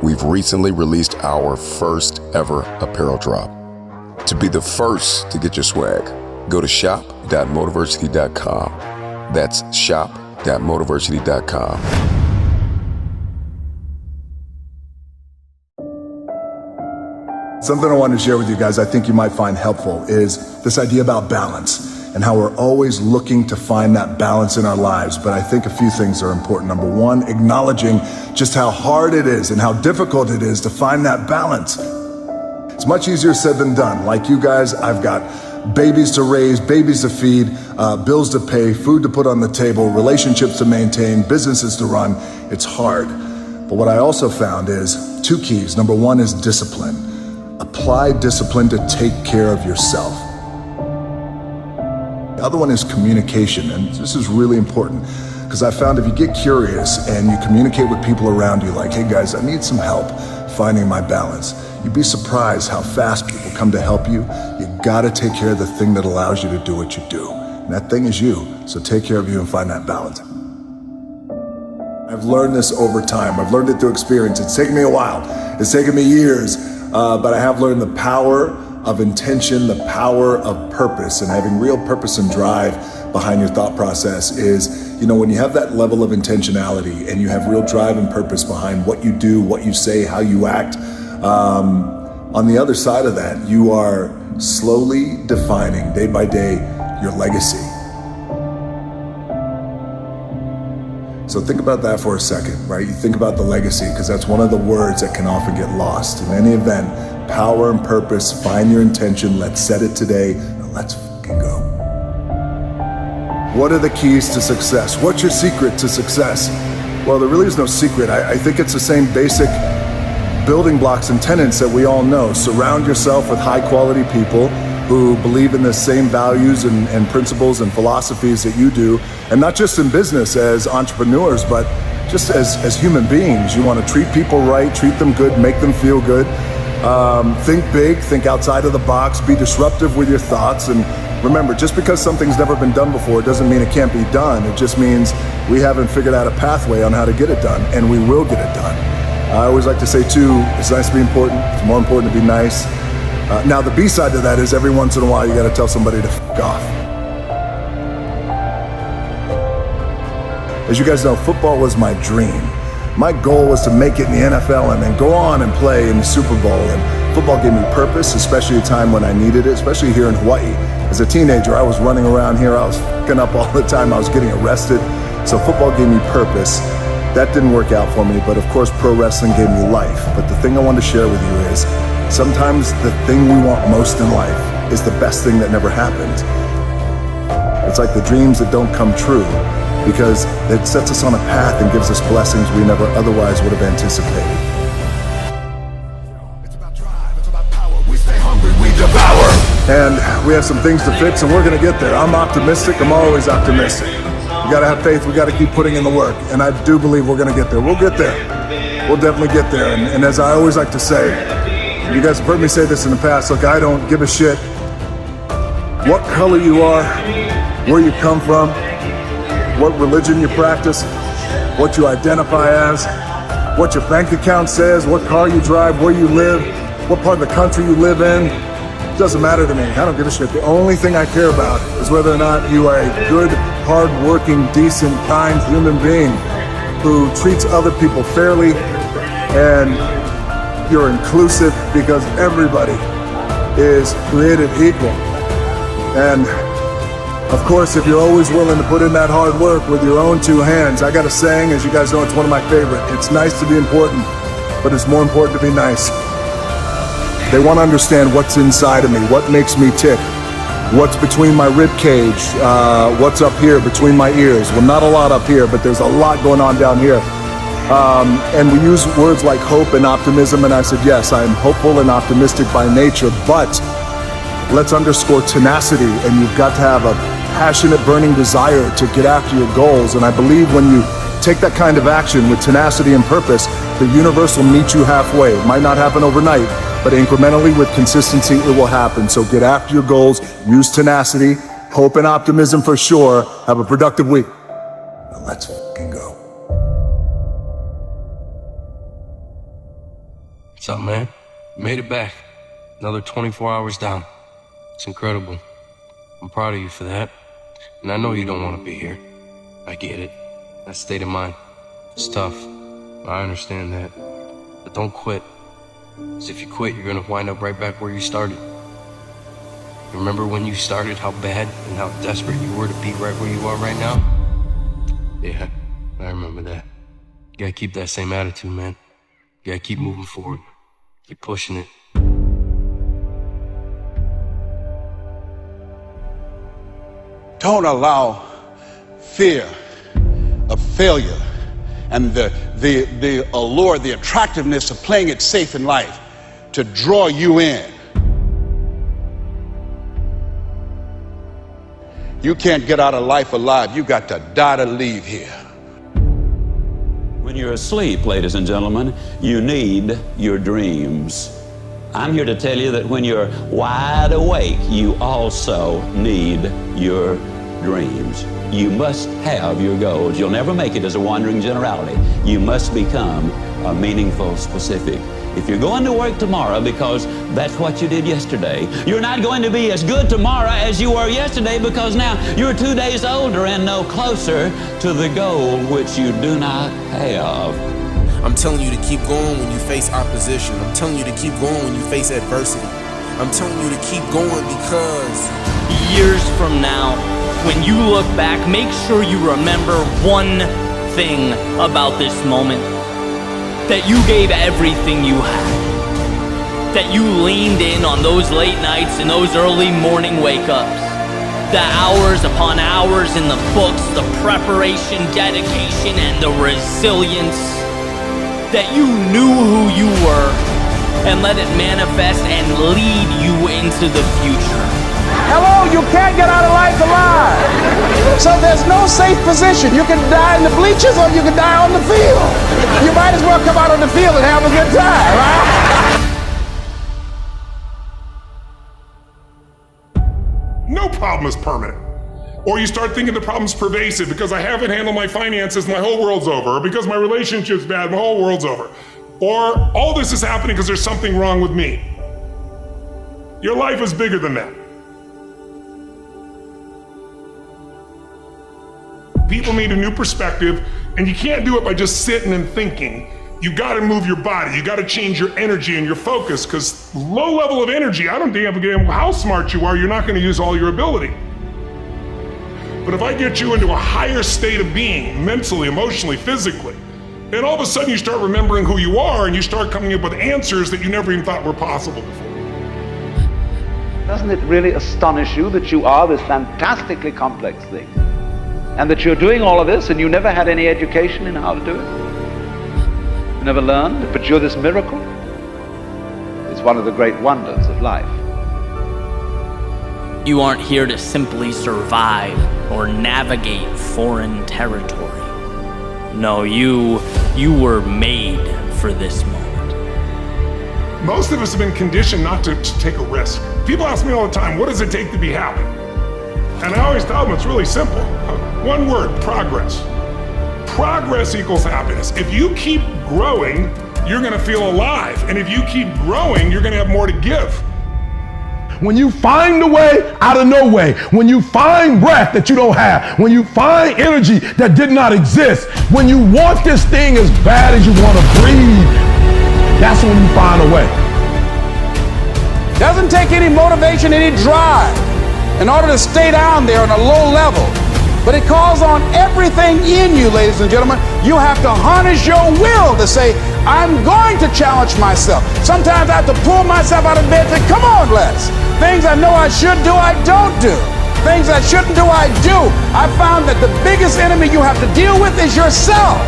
we've recently released our first ever apparel drop. To be the first to get your swag, go to shop.motivational.com. That's shop.motivational.com. Something I wanted to share with you guys I think you might find helpful is this idea about balance and how we're always looking to find that balance in our lives. But I think a few things are important. Number one, acknowledging just how hard it is and how difficult it is to find that balance. It's much easier said than done. Like you guys, I've got babies to raise, babies to feed, bills to pay, food to put on the table, relationships to maintain, businesses to run. It's hard. But what I also found is two keys. Number one is discipline. Apply discipline to take care of yourself. The other one is communication, and this is really important because I found if you get curious and you communicate with people around you like, hey guys, I need some help finding my balance, you'd be surprised how fast people come to help you. You gotta take care of the thing that allows you to do what you do. And that thing is you, so take care of you and find that balance. I've learned this over time. I've learned it through experience. It's taken me a while. It's taken me years. But I have learned the power of intention, the power of purpose, and having real purpose and drive behind your thought process is, when you have that level of intentionality and you have real drive and purpose behind what you do, what you say, how you act, on the other side of that, you are slowly defining day by day your legacy. So think about that for a second, right? You think about the legacy because that's one of the words that can often get lost. In any event, power and purpose, find your intention, let's set it today, and let's fucking go. What are the keys to success? What's your secret to success? Well, there really is no secret. I think it's the same basic building blocks and tenets that we all know. Surround yourself with high quality people who believe in the same values and principles and philosophies that you do. And not just in business as entrepreneurs, but just as human beings. You want to treat people right, treat them good, make them feel good. Think big, think outside of the box, be disruptive with your thoughts. And remember, just because something's never been done before doesn't mean it can't be done. It just means we haven't figured out a pathway on how to get it done, and we will get it done. I always like to say too, it's nice to be important. It's more important to be nice. Now the B side to that is every once in a while you gotta tell somebody to f*** off. As you guys know, football was my dream. My goal was to make it in the NFL and then go on and play in the Super Bowl. And football gave me purpose, especially a time when I needed it, especially here in Hawaii. As a teenager, I was running around here, I was f***ing up all the time, I was getting arrested. So football gave me purpose. That didn't work out for me, but of course pro wrestling gave me life. But the thing I want to share with you is, sometimes the thing we want most in life is the best thing that never happened. It's like the dreams that don't come true because it sets us on a path and gives us blessings we never otherwise would have anticipated. It's about drive, it's about power. We stay hungry, we devour. And we have some things to fix and we're gonna get there. I'm optimistic, I'm always optimistic. We gotta have faith, we gotta keep putting in the work. And I do believe we're gonna get there. We'll get there. We'll definitely get there. And as I always like to say, you guys have heard me say this in the past, look, I don't give a shit what color you are, where you come from, what religion you practice, what you identify as, what your bank account says, what car you drive, where you live, what part of the country you live in. It doesn't matter to me. I don't give a shit. The only thing I care about is whether or not you are a good, hard-working, decent, kind human being who treats other people fairly and you're inclusive because everybody is created equal. And of course, if you're always willing to put in that hard work with your own two hands, I got a saying, as you guys know, it's one of my favorite. It's nice to be important, but it's more important to be nice. They want to understand what's inside of me, what makes me tick, what's between my rib cage, what's up here between my ears. Well, not a lot up here, but there's a lot going on down here. And we use words like hope and optimism, and I said, yes, I am hopeful and optimistic by nature, but let's underscore tenacity, and you've got to have a passionate, burning desire to get after your goals. And I believe when you take that kind of action with tenacity and purpose, the universe will meet you halfway. It might not happen overnight, but incrementally with consistency, it will happen. So get after your goals, use tenacity, hope and optimism for sure. Have a productive week. Now let's fucking go. What's up, man? Made it back. Another 24 hours down. It's incredible. I'm proud of you for that. And I know you don't want to be here. I get it. That state of mind. It's tough. I understand that. But don't quit. Because if you quit, you're going to wind up right back where you started. Remember when you started, how bad and how desperate you were to be right where you are right now? Yeah, I remember that. You gotta keep that same attitude, man. You gotta keep moving forward. Keep pushing it. Don't allow fear of failure and the allure, the attractiveness of playing it safe in life to draw you in. You can't get out of life alive. You got to die to leave here. When you're asleep, ladies and gentlemen, you need your dreams. I'm here to tell you that when you're wide awake, you also need your dreams. You must have your goals. You'll never make it as a wandering generality. You must become a meaningful specific. If you're going to work tomorrow because that's what you did yesterday, you're not going to be as good tomorrow as you were yesterday, because now you're 2 days older and no closer to the goal which you do not have. I'm telling you to keep going when you face opposition. I'm telling you to keep going when you face adversity. I'm telling you to keep going because years from now, when you look back, make sure you remember one thing about this moment. That you gave everything you had. That you leaned in on those late nights and those early morning wake-ups. The hours upon hours in the books, the preparation, dedication, and the resilience. That you knew who you were and let it manifest and lead you into the future. Hello, you can't get out of life alive. So there's no safe position. You can die in the bleachers or you can die on the field. You might as well come out on the field and have a good time, right? No problem is permanent. Or you start thinking the problem's pervasive because I haven't handled my finances, my whole world's over. Or because my relationship's bad, my whole world's over. Or all this is happening because there's something wrong with me. Your life is bigger than that. People need a new perspective, and you can't do it by just sitting and thinking. You gotta move your body, you gotta change your energy and your focus, because low level of energy, I don't give a damn how smart you are, you're not gonna use all your ability. But if I get you into a higher state of being, mentally, emotionally, physically, and all of a sudden you start remembering who you are and you start coming up with answers that you never even thought were possible before. Doesn't it really astonish you that you are this fantastically complex thing? And that you're doing all of this and you never had any education in how to do it? You never learned, but you're this miracle? It's one of the great wonders of life. You aren't here to simply survive or navigate foreign territory. No, you were made for this moment. Most of us have been conditioned not to take a risk. People ask me all the time, what does it take to be happy? And I always tell them it's really simple. One word, progress. Progress equals happiness. If you keep growing, you're gonna feel alive. And if you keep growing, you're gonna have more to give. When you find a way out of no way, when you find breath that you don't have, when you find energy that did not exist, when you want this thing as bad as you want to breathe, that's when you find a way. Doesn't take any motivation, any drive in order to stay down there on a low level. But it calls on everything in you, ladies and gentlemen. You have to harness your will to say, I'm going to challenge myself. Sometimes I have to pull myself out of bed and say, come on, Les. Things I know I should do, I don't do. Things I shouldn't do, I do. I found that the biggest enemy you have to deal with is yourself.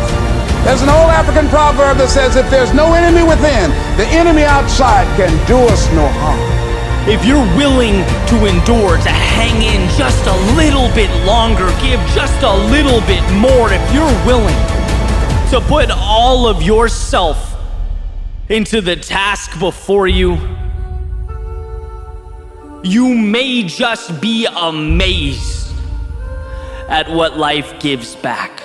There's an old African proverb that says, if there's no enemy within, the enemy outside can do us no harm. If you're willing to endure, to hang in just a little bit longer, give just a little bit more, if you're willing to put all of yourself into the task before you, you may just be amazed at what life gives back.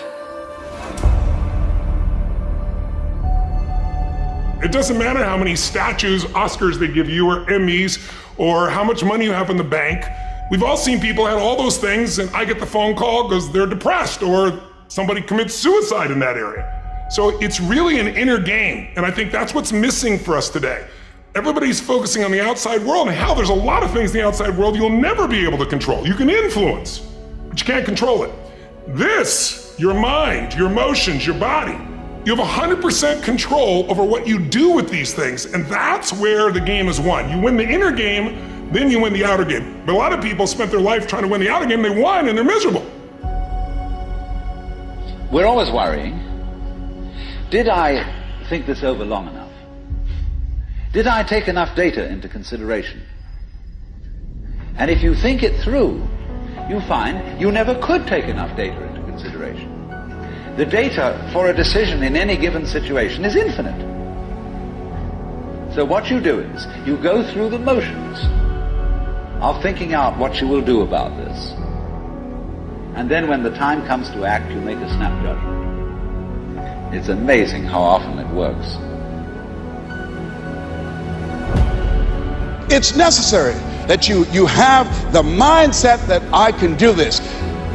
It doesn't matter how many statues, Oscars they give you, or Emmys, or how much money you have in the bank. We've all seen people have all those things, and I get the phone call because they're depressed, or somebody commits suicide in that area. So it's really an inner game, and I think that's what's missing for us today. Everybody's focusing on the outside world, and hell, there's a lot of things in the outside world you'll never be able to control. You can influence, but you can't control it. This, your mind, your emotions, your body, you have 100% control over what you do with these things, and that's where the game is won. You win the inner game, then you win the outer game. But a lot of people spent their life trying to win the outer game, they won, and they're miserable. We're always worrying. Did I think this over long enough? Did I take enough data into consideration? And if you think it through, you find you never could take enough data into consideration. The data for a decision in any given situation is infinite. So what you do is, you go through the motions of thinking out what you will do about this. And then when the time comes to act, you make a snap judgment. It's amazing how often it works. It's necessary that you have the mindset that I can do this.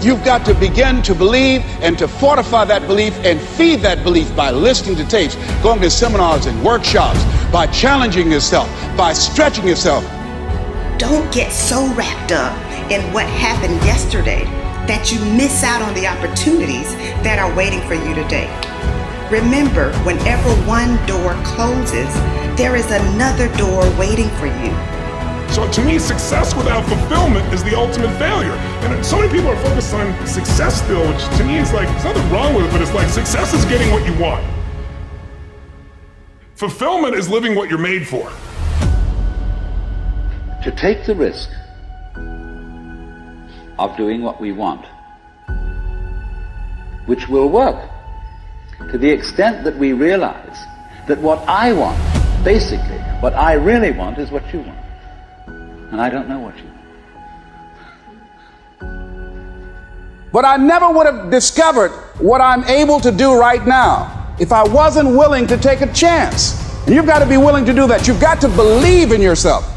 You've got to begin to believe and to fortify that belief and feed that belief by listening to tapes, going to seminars and workshops, by challenging yourself, by stretching yourself. Don't get so wrapped up in what happened yesterday that you miss out on the opportunities that are waiting for you today. Remember, whenever one door closes, there is another door waiting for you. So to me, success without fulfillment is the ultimate failure. And so many people are focused on success still, which to me is like, there's nothing wrong with it, but it's like success is getting what you want. Fulfillment is living what you're made for. To take the risk of doing what we want, which will work to the extent that we realize that what I want, basically, what I really want is what you want. And I don't know what you want. But I never would have discovered what I'm able to do right now if I wasn't willing to take a chance. And you've got to be willing to do that. You've got to believe in yourself.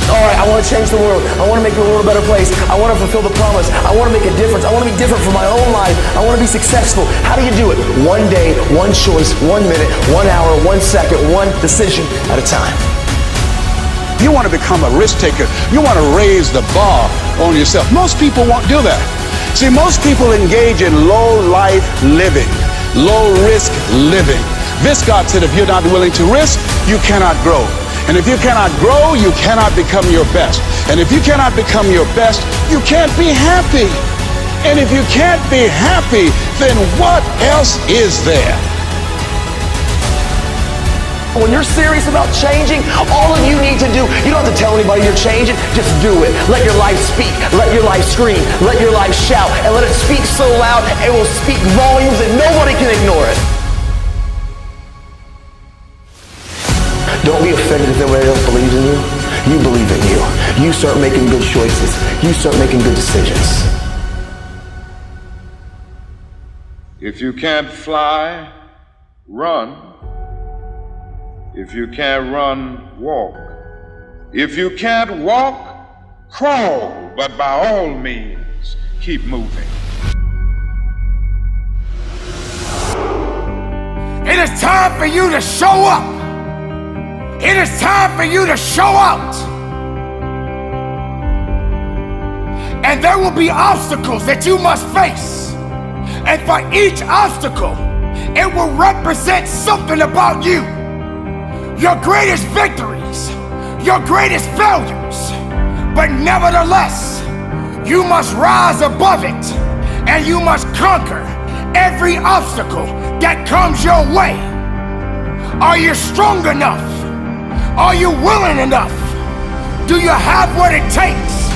All right, I want to change the world. I want to make the world a better place. I want to fulfill the promise. I want to make a difference. I want to be different for my own life. I want to be successful. How do you do it? One day, one choice, 1 minute, 1 hour, 1 second, one decision at a time. You want to become a risk taker. You want to raise the bar on yourself. Most people won't do that. See, most people engage in low life living, low risk living. Viscott said if you're not willing to risk, you cannot grow. And if you cannot grow, you cannot become your best. And if you cannot become your best, you can't be happy. And if you can't be happy, then what else is there? When you're serious about changing, all of you need to do, you don't have to tell anybody you're changing, just do it. Let your life speak, let your life scream, let your life shout, and let it speak so loud it will speak volumes and nobody can ignore it. Don't be offended if nobody else believes in you. You believe in you. You start making good choices. You start making good decisions. If you can't fly, run. If you can't run, walk. If you can't walk, crawl. But by all means, keep moving. It is time for you to show up. It is time for you to show out. And there will be obstacles that you must face. And for each obstacle, it will represent something about you. Your greatest victories, your greatest failures. But nevertheless, you must rise above it and you must conquer every obstacle that comes your way. Are you strong enough? Are you willing enough? Do you have what it takes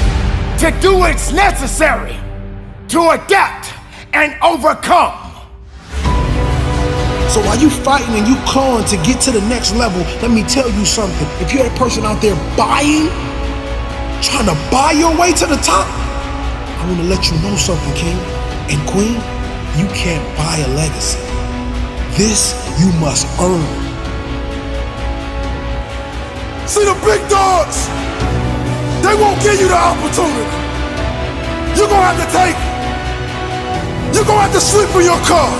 to do what's necessary to adapt and overcome? So while you fighting and you clawing to get to the next level, let me tell you something. If you're a person out there trying to buy your way to the top, I want to let you know something, King and Queen. You can't buy a legacy. This you must earn. See the big dogs, they won't give you the opportunity. You're gonna have to take it. You're gonna have to sleep in your car.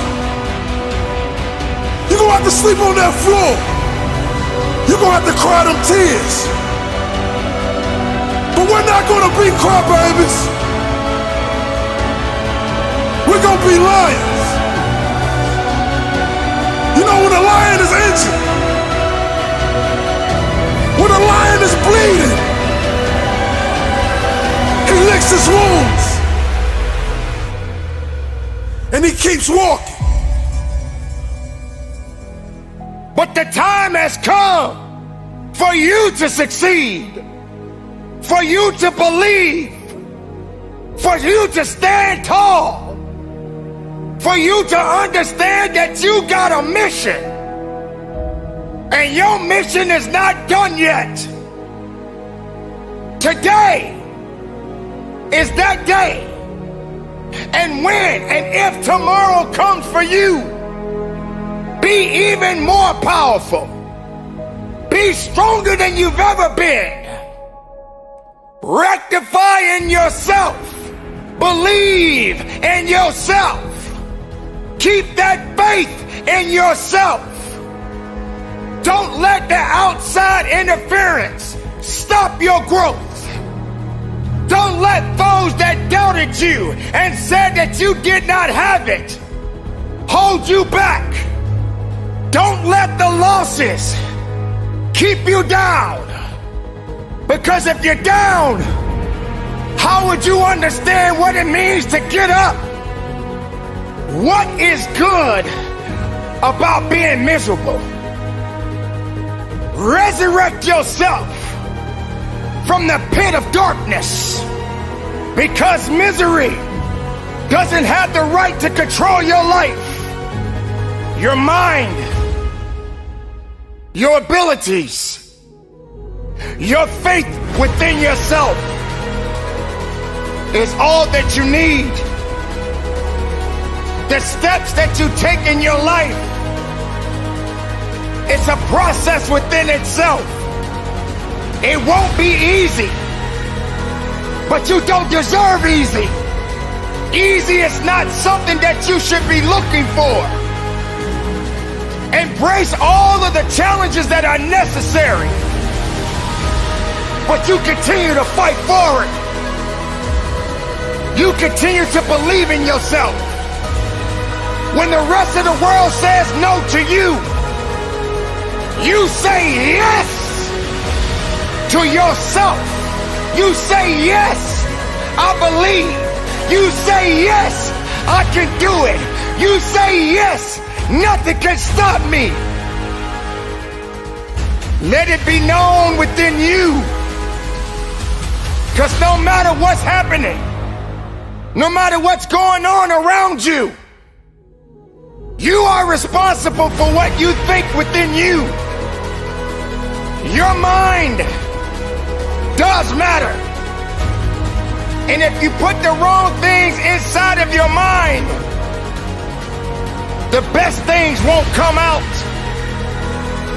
You're gonna have to sleep on that floor. You're gonna have to cry them tears. But we're not gonna be crybabies. We're gonna be lions. You know when a lion is injured, when a lion is bleeding, he licks his wounds and he keeps walking. But the time has come for you to succeed, for you to believe, for you to stand tall, for you to understand that you got a mission, and your mission is not done yet. Today is that day. And when and if tomorrow comes for you, be even more powerful. Be stronger than you've ever been. Rectify in yourself. Believe in yourself. Keep that faith in yourself. Don't let the outside interference stop your growth. Don't let those that doubted you and said that you did not have it hold you back. Don't let the losses keep you down. Because if you're down, how would you understand what it means to get up? What is good about being miserable? Resurrect yourself from the pit of darkness, because misery doesn't have the right to control your life, your mind, your abilities, your faith within yourself is all that you need. The steps that you take in your life, it's a process within itself. It won't be easy, but you don't deserve easy. Easy is not something that you should be looking for. Embrace all of the challenges that are necessary, but you continue to fight forward. You continue to believe in yourself. When the rest of the world says no to you, you say yes to yourself. You say yes, I believe. You say yes, I can do it. You say yes, nothing can stop me. Let it be known within you, because no matter what's happening, no matter what's going on around you, you are responsible for what you think within you. Your mind does matter. And if you put the wrong things inside of your mind, the best things won't come out.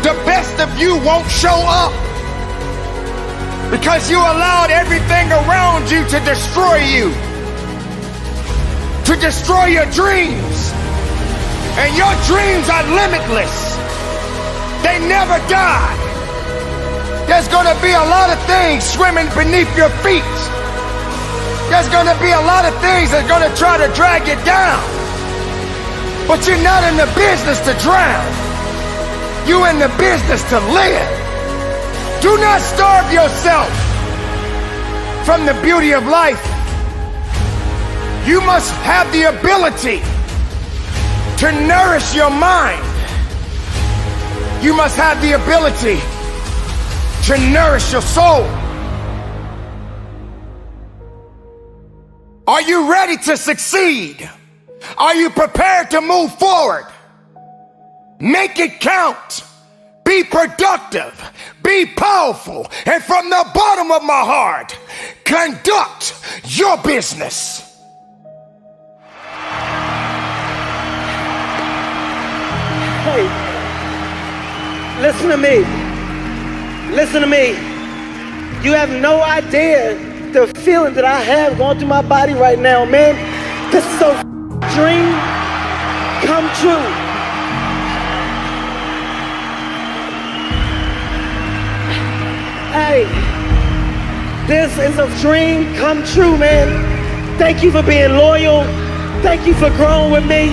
The best of you won't show up, because you allowed everything around you to destroy you, to destroy your dreams. And your dreams are limitless. They never die. There's gonna be a lot of things swimming beneath your feet. There's gonna be a lot of things that's gonna try to drag you down. But you're not in the business to drown. You're in the business to live. Do not starve yourself from the beauty of life. You must have the ability to nourish your mind. You must have the ability to nourish your soul. Are you ready to succeed? Are you prepared to move forward? Make it count. Be productive. Be powerful. And from the bottom of my heart, conduct your business. Listen to me. Listen to me. You have no idea the feeling that I have going through my body right now, man. This is a dream come true. Hey, this is a dream come true, man. Thank you for being loyal. Thank you for growing with me.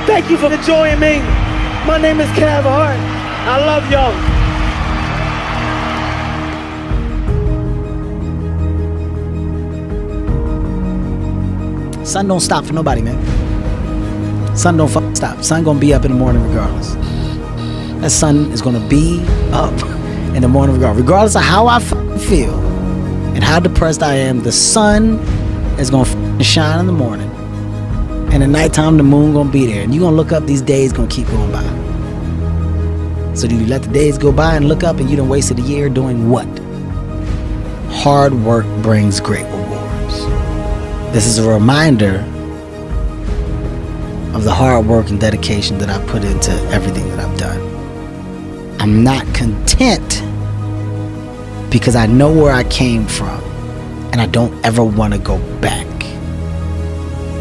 Thank you for enjoying me. My name is Cav Hart. I love y'all. Sun don't stop for nobody, man. Sun don't stop. Sun gonna be up in the morning regardless. That sun is gonna be up in the morning regardless of how I feel and how depressed I am. The sun is gonna shine in the morning, and at nighttime the moon gonna be there, and you gonna look up. These days gonna keep going by. So do you let the days go by and look up and you done wasted a year doing what? Hard work brings great rewards. This is a reminder of the hard work and dedication that I put into everything that I've done. I'm not content because I know where I came from and I don't ever want to go back.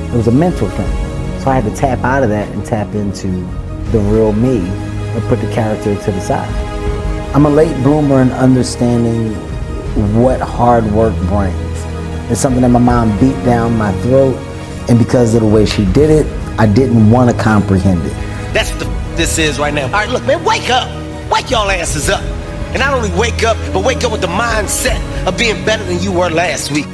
It was a mental thing. So I had to tap out of that and tap into the real me and put the character to the side. I'm a late bloomer in understanding what hard work brings. It's something that my mom beat down my throat, and because of the way she did it, I didn't want to comprehend it. That's what this is right now. All right, look, man, wake up. Wake y'all asses up. And not only wake up, but wake up with the mindset of being better than you were last week.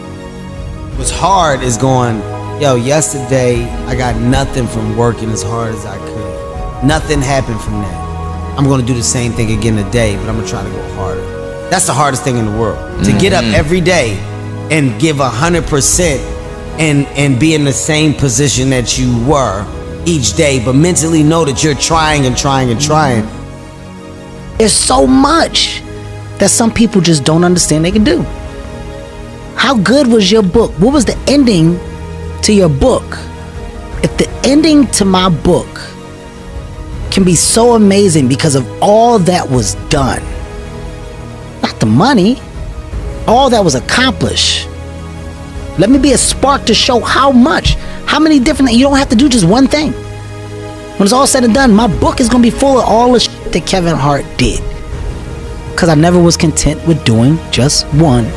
What's hard is going, yo, yesterday I got nothing from working as hard as I could. Nothing happened from that. I'm going to do the same thing again today, but I'm going to try to go harder. That's the hardest thing in the world. To get up every day and give 100% and be in the same position that you were each day, but mentally know that you're trying and trying and trying. There's so much that some people just don't understand they can do. How good was your book? What was the ending to your book? If the ending to my book can be so amazing because of all that was done, not the money, all that was accomplished. Let me be a spark to show how much, how many different things. You don't have to do just one thing. When it's all said and done, my book is going to be full of all the shit that Kevin Hart did. Because I never was content with doing just 1,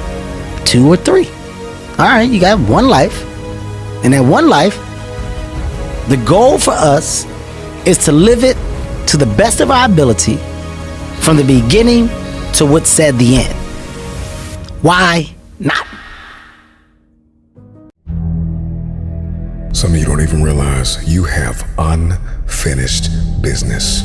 2, or 3. All right, you got one life. And that one life, the goal for us is to live it to the best of our ability from the beginning to what said the end. Why not? Some of you don't even realize you have unfinished business.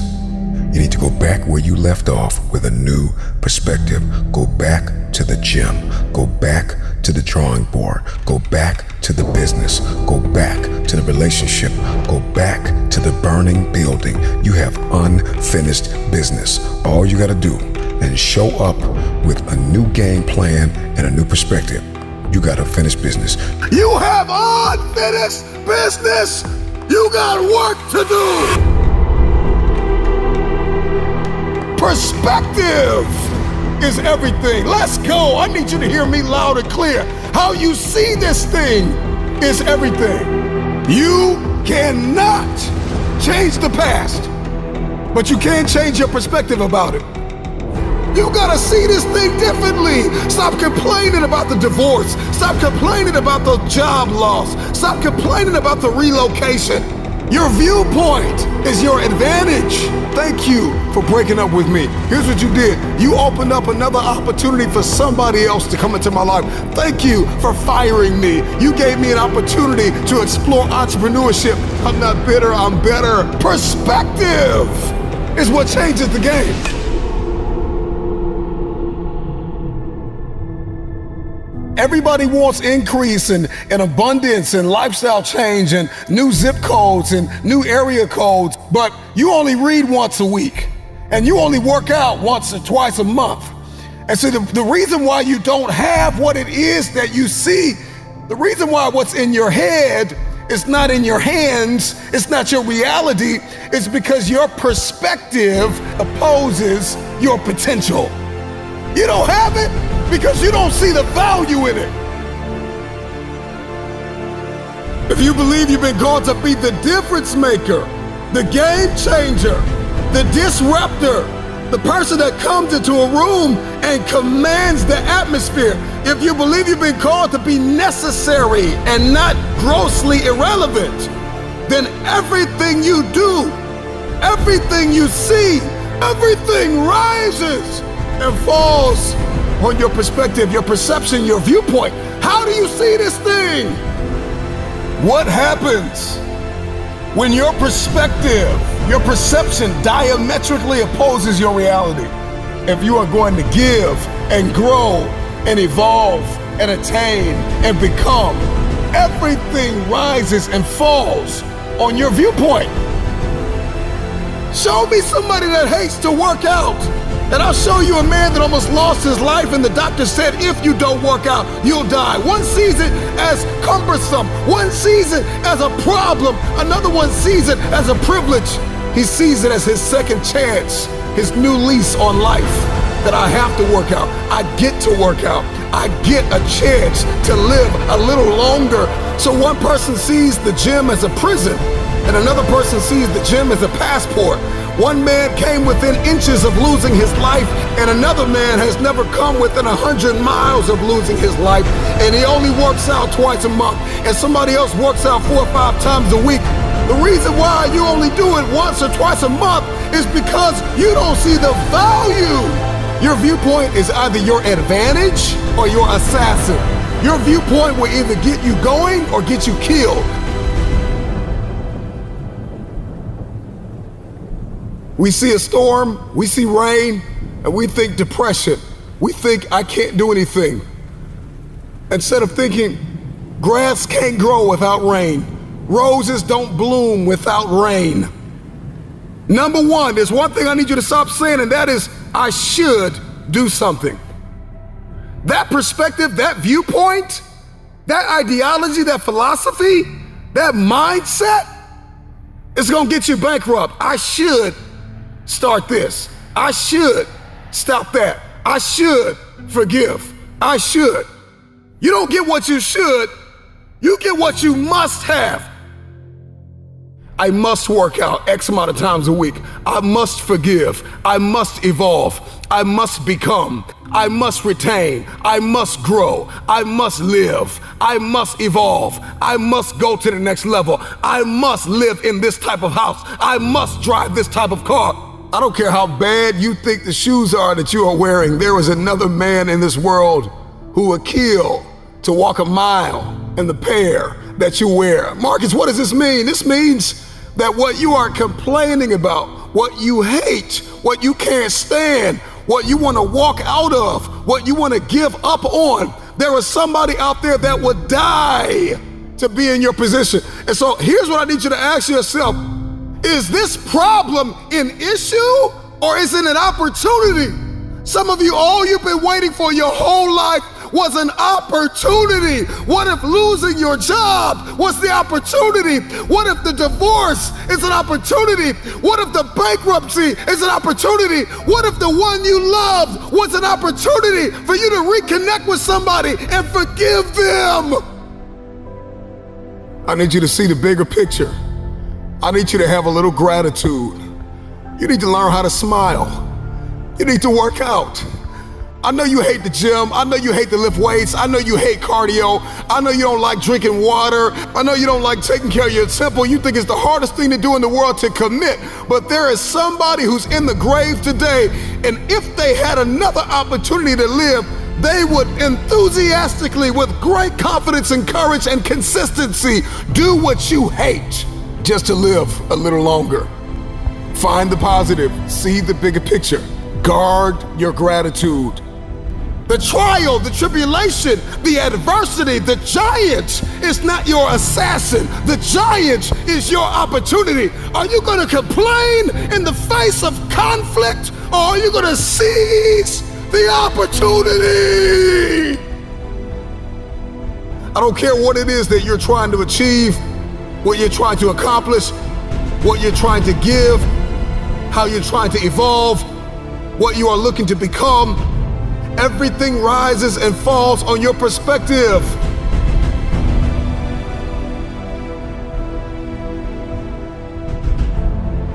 You need to go back where you left off with a new perspective. Go back to the gym. Go back to the drawing board. Go back to the business. Go back to the relationship. Go back to the burning building. You have unfinished business. All you got to do is show up with a new game plan and a new perspective. You got to finish business. You have unfinished business. You got work to do. Perspective is everything. Let's go. I need you to hear me loud and clear. How you see this thing is everything. You cannot change the past, but you can change your perspective about it. You gotta see this thing differently. Stop complaining about the divorce. Stop complaining about the job loss. Stop complaining about the relocation. Your viewpoint is your advantage. Thank you for breaking up with me. Here's what you did. You opened up another opportunity for somebody else to come into my life. Thank you for firing me. You gave me an opportunity to explore entrepreneurship. I'm not bitter, I'm better. Perspective is what changes the game. Everybody wants increase and abundance and lifestyle change and new zip codes and new area codes, but you only read once a week and you only work out once or twice a month. And so the reason why you don't have what it is that you see, the reason why what's in your head It's not in your hands. It's not your reality. It's because your perspective opposes your potential. You don't have it because you don't see the value in it. If you believe you've been called to be the difference maker, the game changer, the disruptor, the person that comes into a room and commands the atmosphere, if you believe you've been called to be necessary and not grossly irrelevant, then everything you do, everything you see, everything rises and falls on your perspective, your perception, your viewpoint. How do you see this thing? What happens when your perspective, your perception diametrically opposes your reality? If you are going to give and grow and evolve and attain and become, everything rises and falls on your viewpoint. Show me somebody that hates to work out, and I'll show you a man that almost lost his life, and the doctor said, if you don't work out, you'll die. One sees it as cumbersome. One sees it as a problem. Another one sees it as a privilege. He sees it as his second chance, his new lease on life, that I have to work out. I get to work out. I get a chance to live a little longer. So one person sees the gym as a prison, and another person sees the gym as a passport. One man came within inches of losing his life, and another man has never come within 100 miles of losing his life, and he only works out twice a month, and somebody else works out 4 or 5 times a week. The reason why you only do it once or twice a month is because you don't see the value. Your viewpoint is either your advantage or your assassin. Your viewpoint will either get you going or get you killed. We see a storm, we see rain, and we think depression. We think I can't do anything. Instead of thinking grass can't grow without rain, roses don't bloom without rain. Number one, there's one thing I need you to stop saying, and that is, I should do something. That perspective, that viewpoint, that ideology, that philosophy, that mindset is gonna get you bankrupt. I should start this. I should stop that. I should forgive. I should. You don't get what you should, you get what you must have. I must work out X amount of times a week. I must forgive. I must evolve. I must become. I must retain. I must grow. I must live. I must evolve. I must go to the next level. I must live in this type of house. I must drive this type of car. I don't care how bad you think the shoes are that you are wearing. There is another man in this world who would kill to walk a mile in the pair that you wear. Marcus, what does this mean? This means that what you are complaining about, what you hate, what you can't stand, what you want to walk out of, what you want to give up on, there is somebody out there that would die to be in your position. And so here's what I need you to ask yourself. Is this problem an issue or is it an opportunity? Some of you, all you've been waiting for your whole life was an opportunity. What if losing your job was the opportunity? What if the divorce is an opportunity? What if the bankruptcy is an opportunity? What if the one you loved was an opportunity for you to reconnect with somebody and forgive them? I need you to see the bigger picture. I need you to have a little gratitude. You need to learn how to smile. You need to work out. I know you hate the gym. I know you hate to lift weights. I know you hate cardio. I know you don't like drinking water. I know you don't like taking care of your temple. You think it's the hardest thing to do in the world to commit. But there is somebody who's in the grave today, and if they had another opportunity to live, they would enthusiastically, with great confidence and courage and consistency, do what you hate just to live a little longer. Find the positive, see the bigger picture, guard your gratitude. The trial, the tribulation, the adversity, the giant is not your assassin. The giant is your opportunity. Are you going to complain in the face of conflict, or are you going to seize the opportunity? I don't care what it is that you're trying to achieve. what you're trying to accomplish, what you're trying to give, how you're trying to evolve, what you are looking to become. Everything rises and falls on your perspective.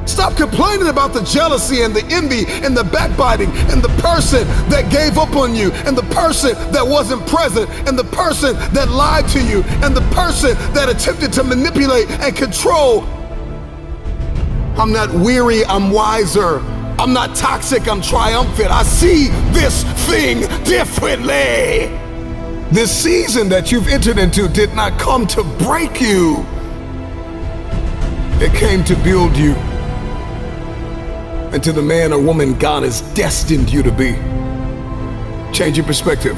Stop complaining about the jealousy and the envy and the backbiting and the person that gave up on you and the person that wasn't present and the person that lied to you and the person that attempted to manipulate and control. I'm not weary, I'm wiser. I'm not toxic, I'm triumphant. I see this thing differently. This season that you've entered into did not come to break you. It came to build you into the man or woman God has destined you to be. Change your perspective.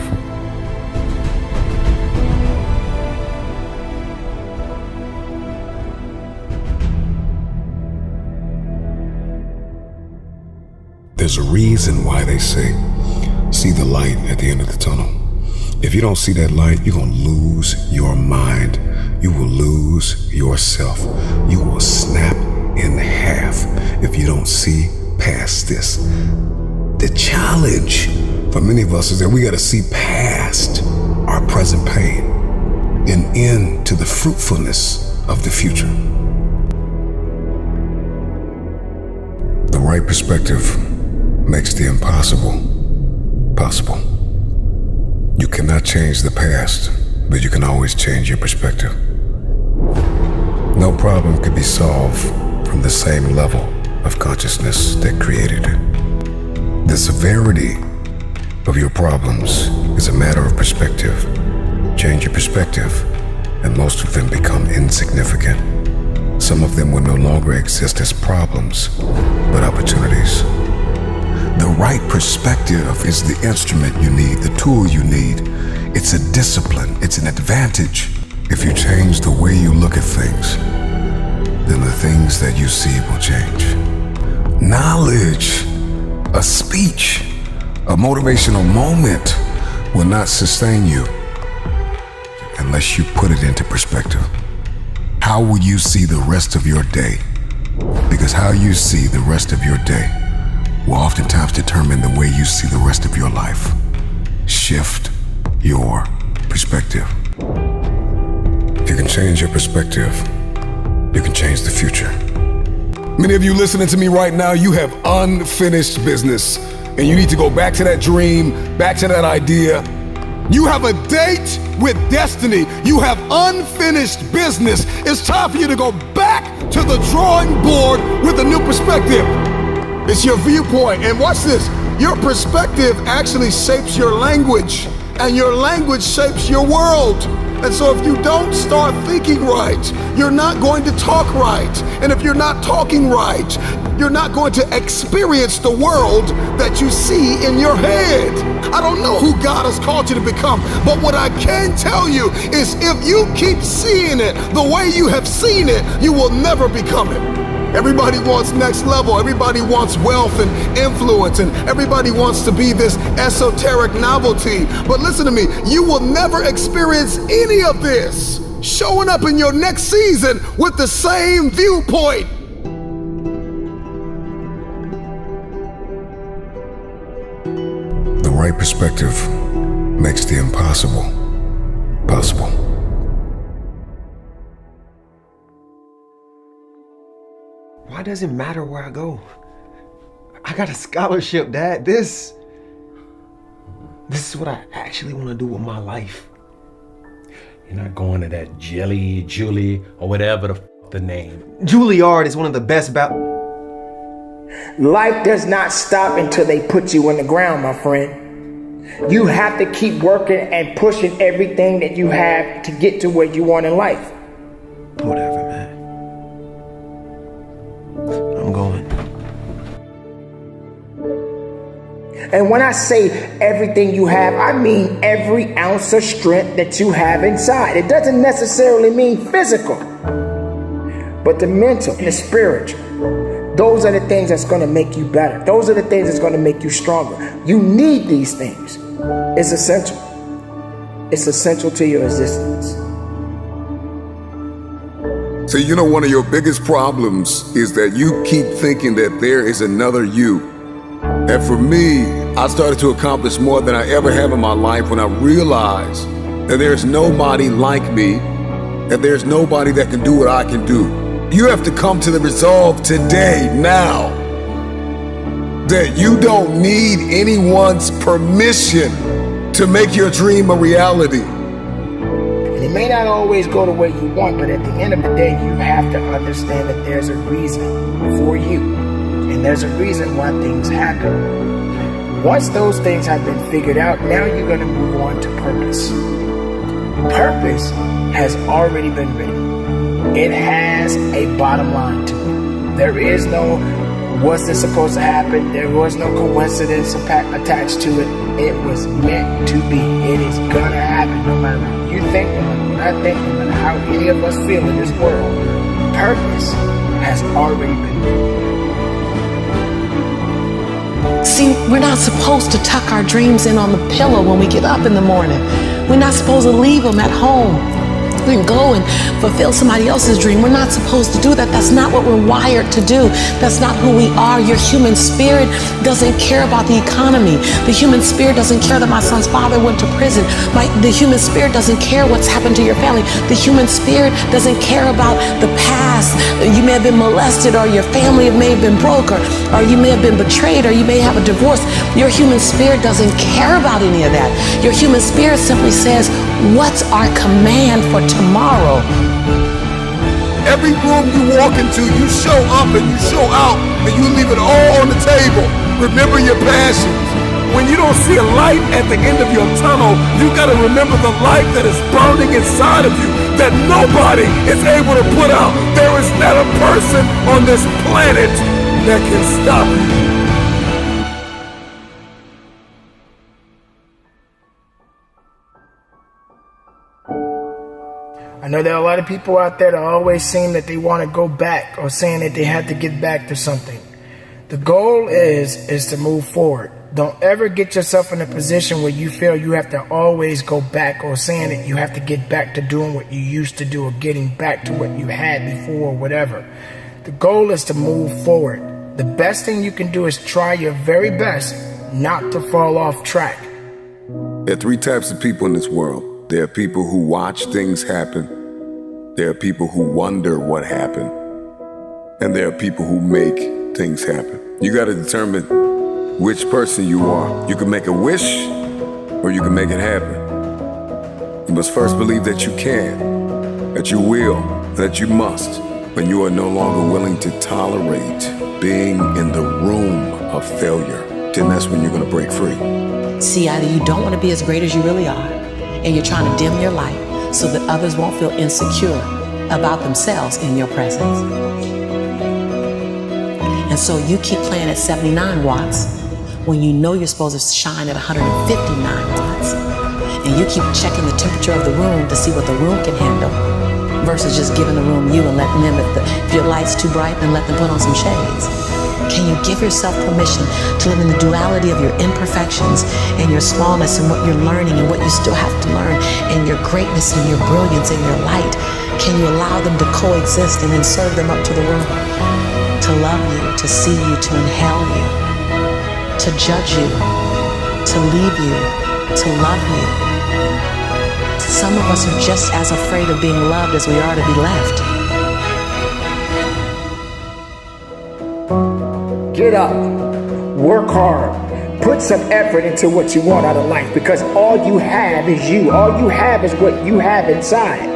There's a reason why they say, see the light at the end of the tunnel. If you don't see that light, you're gonna lose your mind. You will lose yourself. You will snap in half if you don't see past this. The challenge for many of us is that we gotta see past our present pain and into the fruitfulness of the future. The right perspective makes the impossible possible. You cannot change the past, but you can always change your perspective. No problem can be solved from the same level of consciousness that created it. The severity of your problems is a matter of perspective. Change your perspective, and most of them become insignificant. Some of them will no longer exist as problems, but opportunities. The right perspective is the instrument you need, the tool you need. It's a discipline, it's an advantage. If you change the way you look at things, then the things that you see will change. Knowledge, a speech, a motivational moment will not sustain you unless you put it into perspective. How will you see the rest of your day? Because how you see the rest of your day will oftentimes determine the way you see the rest of your life. Shift your perspective. If you can change your perspective, you can change the future. Many of you listening to me right now, you have unfinished business, and you need to go back to that dream, back to that idea. You have a date with destiny. You have unfinished business. It's time for you to go back to the drawing board with a new perspective. It's your viewpoint. And watch this. Your perspective actually shapes your language, and your language shapes your world. And so if you don't start thinking right, you're not going to talk right. And if you're not talking right, you're not going to experience the world that you see in your head. I don't know who God has called you to become, but what I can tell you is if you keep seeing it the way you have seen it, you will never become it. Everybody wants next level. Everybody wants wealth and influence, and everybody wants to be this esoteric novelty. But listen to me, you will never experience any of this showing up in your next season with the same viewpoint. The right perspective makes the impossible possible. Why does it matter where I go? I got a scholarship, Dad. This is what I actually want to do with my life. You're not going to that Julie, or whatever the name. Juilliard is one of the best Life does not stop until they put you on the ground, my friend. You have to keep working and pushing everything that you have to get to where you want in life. Whatever, man. I'm going. And when I say everything you have, I mean every ounce of strength that you have inside. It doesn't necessarily mean physical, but the mental and the spiritual. Those are the things that's going to make you better. Those are the things that's going to make you stronger. You need these things. It's essential. It's essential to your existence. So you know one of your biggest problems is that you keep thinking that there is another you. And for me, I started to accomplish more than I ever have in my life when I realized that there's nobody like me, and there's nobody that can do what I can do. You have to come to the resolve today, now, that you don't need anyone's permission to make your dream a reality. And it may not always go the way you want, but at the end of the day, you have to understand that there's a reason for you. And there's a reason why things happen. Once those things have been figured out, now you're going to move on to purpose. Purpose has already been written. It has a bottom line to it. There is no, was this supposed to happen? There was no coincidence attached to it. It was meant to be. It is gonna happen no matter what you think, no matter what I think, no matter how any of us feel in this world. Purpose has already been written. See, we're not supposed to tuck our dreams in on the pillow when we get up in the morning. We're not supposed to leave them at home and go and fulfill somebody else's dream. We're not supposed to do that. That's not what we're wired to do. That's not who we are. Your human spirit doesn't care about the economy. The human spirit doesn't care that my son's father went to prison. The human spirit doesn't care what's happened to your family. The human spirit doesn't care about the past. You may have been molested, or your family may have been broke, or you may have been betrayed, or you may have a divorce. Your human spirit doesn't care about any of that. Your human spirit simply says, what's our command for tomorrow? Every room you walk into, you show up and you show out, and you leave it all on the table. Remember your passions. When you don't see a light at the end of your tunnel, you gotta remember the light that is burning inside of you, that nobody is able to put out. There is not a person on this planet that can stop you. I know there are a lot of people out there that always seem that they want to go back, or saying that they have to get back to something. The goal is to move forward. Don't ever get yourself in a position where you feel you have to always go back, or saying that you have to get back to doing what you used to do, or getting back to what you had before, or whatever. The goal is to move forward. The best thing you can do is try your very best not to fall off track. There are three types of people in this world. There are people who watch things happen. There are people who wonder what happened. And there are people who make things happen. You got to determine which person you are. You can make a wish, or you can make it happen. You must first believe that you can, that you will, that you must, when you are no longer willing to tolerate being in the room of failure. Then that's when you're going to break free. See, either you don't want to be as great as you really are, and you're trying to dim your light so that others won't feel insecure about themselves in your presence. And so you keep playing at 79 watts when you know you're supposed to shine at 159 watts. And you keep checking the temperature of the room to see what the room can handle, versus just giving the room you and letting them, if your light's too bright, then let them put on some shades. Can you give yourself permission to live in the duality of your imperfections and your smallness and what you're learning and what you still have to learn, and your greatness and your brilliance and your light? Can you allow them to coexist and then serve them up to the world? To love you, to see you, to inhale you, to judge you, to leave you, to love you. Some of us are just as afraid of being loved as we are to be left. Get up, work hard, put some effort into what you want out of life, because all you have is you. All you have is what you have inside.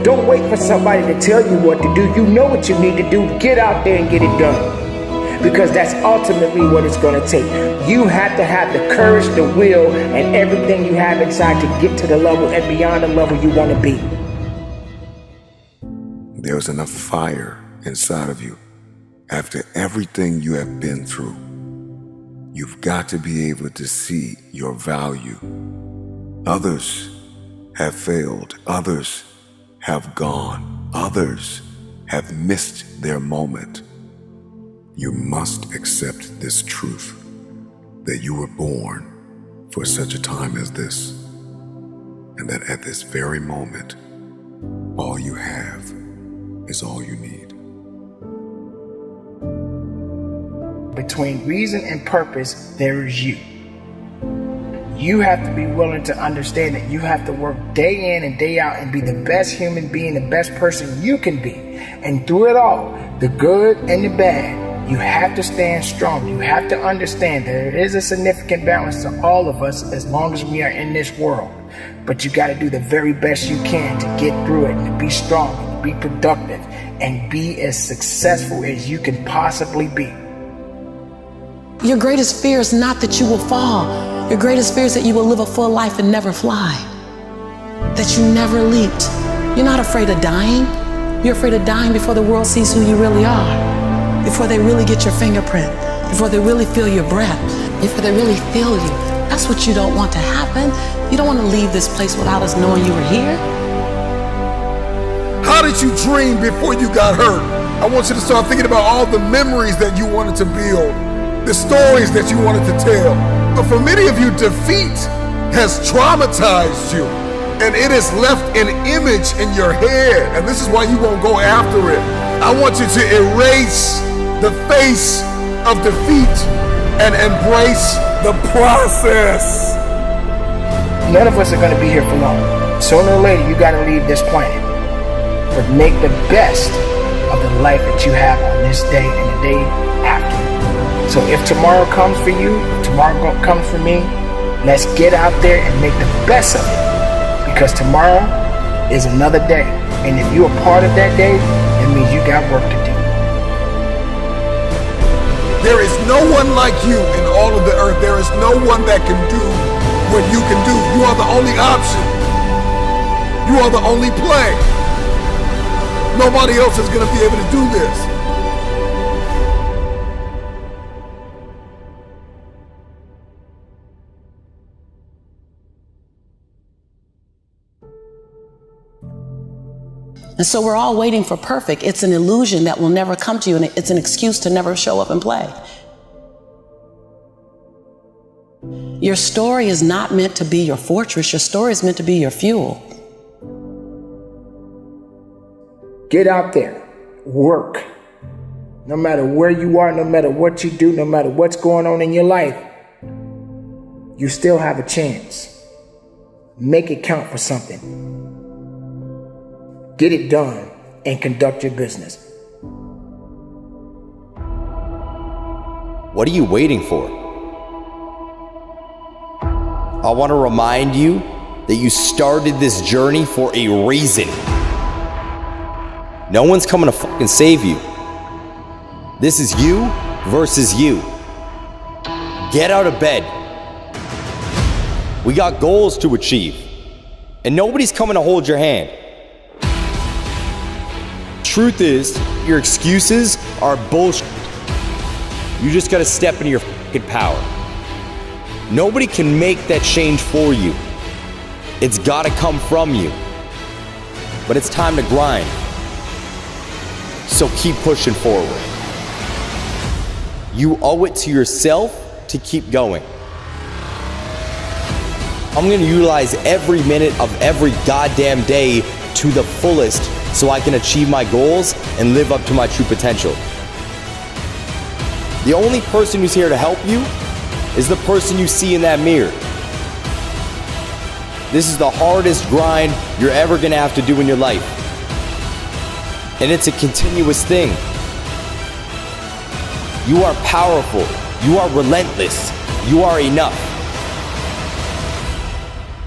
Don't wait for somebody to tell you what to do. You know what you need to do. Get out there and get it done, because that's ultimately what it's going to take. You have to have the courage, the will, and everything you have inside to get to the level and beyond the level you want to be. There's enough fire inside of you. After everything you have been through, you've got to be able to see your value. Others have failed. Others have gone. Others have missed their moment. You must accept this truth, that you were born for such a time as this, and that at this very moment, all you have is all you need. Between reason and purpose, there is you. You have to be willing to understand that you have to work day in and day out and be the best human being, the best person you can be. And through it all, the good and the bad, you have to stand strong. You have to understand that there is a significant balance to all of us as long as we are in this world. But you got to do the very best you can to get through it and to be strong and to be productive and be as successful as you can possibly be. Your greatest fear is not that you will fall. Your greatest fear is that you will live a full life and never fly. That you never leaped. You're not afraid of dying. You're afraid of dying before the world sees who you really are. Before they really get your fingerprint. Before they really feel your breath. Before they really feel you. That's what you don't want to happen. You don't want to leave this place without us knowing you were here. How did you dream before you got hurt? I want you to start thinking about all the memories that you wanted to build. The stories that you wanted to tell. But for many of you, defeat has traumatized you, and it has left an image in your head, and this is why you won't go after it. I want you to erase the face of defeat and embrace the process. None of us are going to be here for long. Sooner or later, you got to leave this planet. But make the best of the life that you have on this day and the day after. So if tomorrow comes for you, if tomorrow comes for me, let's get out there and make the best of it. Because tomorrow is another day. And if you're a part of that day, it means you got work to do. There is no one like you in all of the earth. There is no one that can do what you can do. You are the only option. You are the only play. Nobody else is going to be able to do this. And so we're all waiting for perfect. It's an illusion that will never come to you, and it's an excuse to never show up and play. Your story is not meant to be your fortress. Your story is meant to be your fuel. Get out there, work. No matter where you are, no matter what you do, no matter what's going on in your life, you still have a chance. Make it count for something. Get it done and conduct your business. What are you waiting for? I want to remind you that you started this journey for a reason. No one's coming to fucking save you. This is you versus you. Get out of bed. We got goals to achieve, and nobody's coming to hold your hand. Truth is, your excuses are bullshit. You just gotta step into your fucking power. Nobody can make that change for you. It's gotta come from you. But it's time to grind. So keep pushing forward. You owe it to yourself to keep going. I'm gonna utilize every minute of every goddamn day to the fullest so I can achieve my goals and live up to my true potential. The only person who's here to help you is the person you see in that mirror. This is the hardest grind you're ever gonna have to do in your life. And it's a continuous thing. You are powerful. You are relentless. You are enough.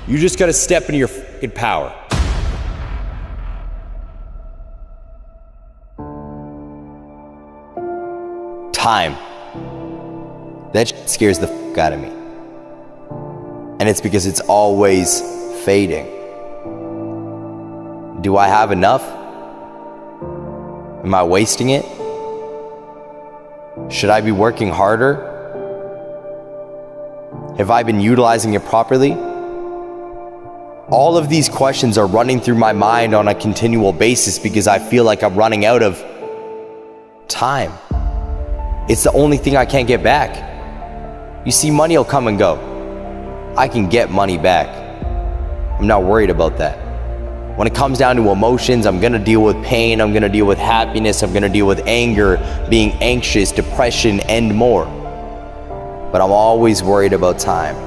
You just gotta step into your fucking power. Time. That shit scares the fuck out of me. And it's because it's always fading. Do I have enough? Am I wasting it? Should I be working harder? Have I been utilizing it properly? All of these questions are running through my mind on a continual basis because I feel like I'm running out of time. It's the only thing I can't get back. You see, money will come and go. I can get money back. I'm not worried about that. When it comes down to emotions, I'm gonna deal with pain, I'm gonna deal with happiness, I'm gonna deal with anger, being anxious, depression, and more. But I'm always worried about time.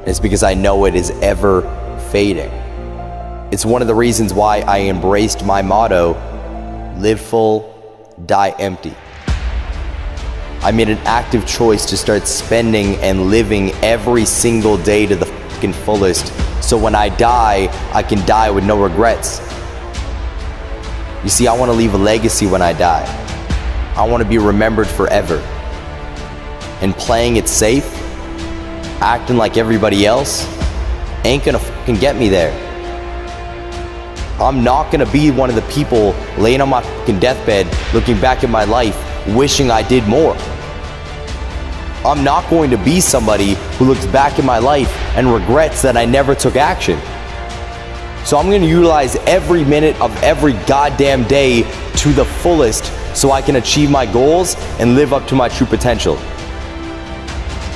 It's because I know it is ever fading. It's one of the reasons why I embraced my motto, live full, die empty. I made an active choice to start spending and living every single day to the fucking fullest, so when I die, I can die with no regrets. You see, I want to leave a legacy when I die. I want to be remembered forever. And playing it safe, acting like everybody else, ain't gonna fucking get me there. I'm not gonna be one of the people laying on my fucking deathbed, looking back at my life, wishing I did more. I'm not going to be somebody who looks back at my life and regrets that I never took action. So I'm gonna utilize every minute of every goddamn day to the fullest so I can achieve my goals and live up to my true potential.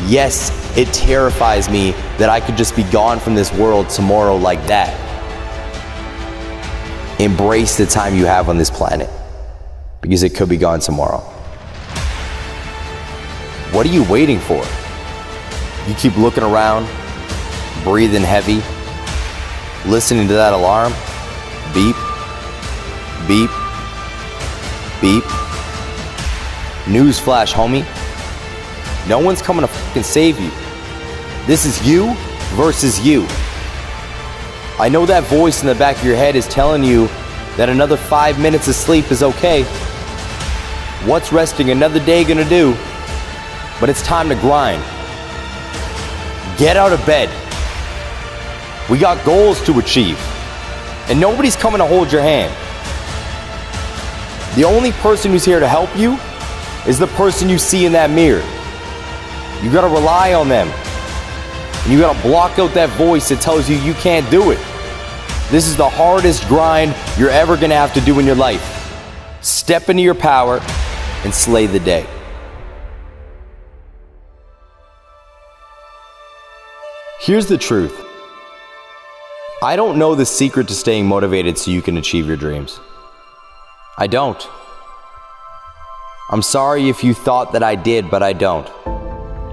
Yes, it terrifies me that I could just be gone from this world tomorrow like that. Embrace the time you have on this planet, because it could be gone tomorrow. What are you waiting for? You keep looking around, breathing heavy, listening to that alarm, beep, beep, beep. Newsflash, homie. No one's coming to fucking save you. This is you versus you. I know that voice in the back of your head is telling you that another 5 minutes of sleep is okay. What's resting another day gonna do? But it's time to grind. Get out of bed. We got goals to achieve, and nobody's coming to hold your hand. The only person who's here to help you is the person you see in that mirror. You gotta rely on them. And you gotta block out that voice that tells you you can't do it. This is the hardest grind you're ever gonna have to do in your life. Step into your power and slay the day. Here's the truth. I don't know the secret to staying motivated so you can achieve your dreams. I don't. I'm sorry if you thought that I did, but I don't.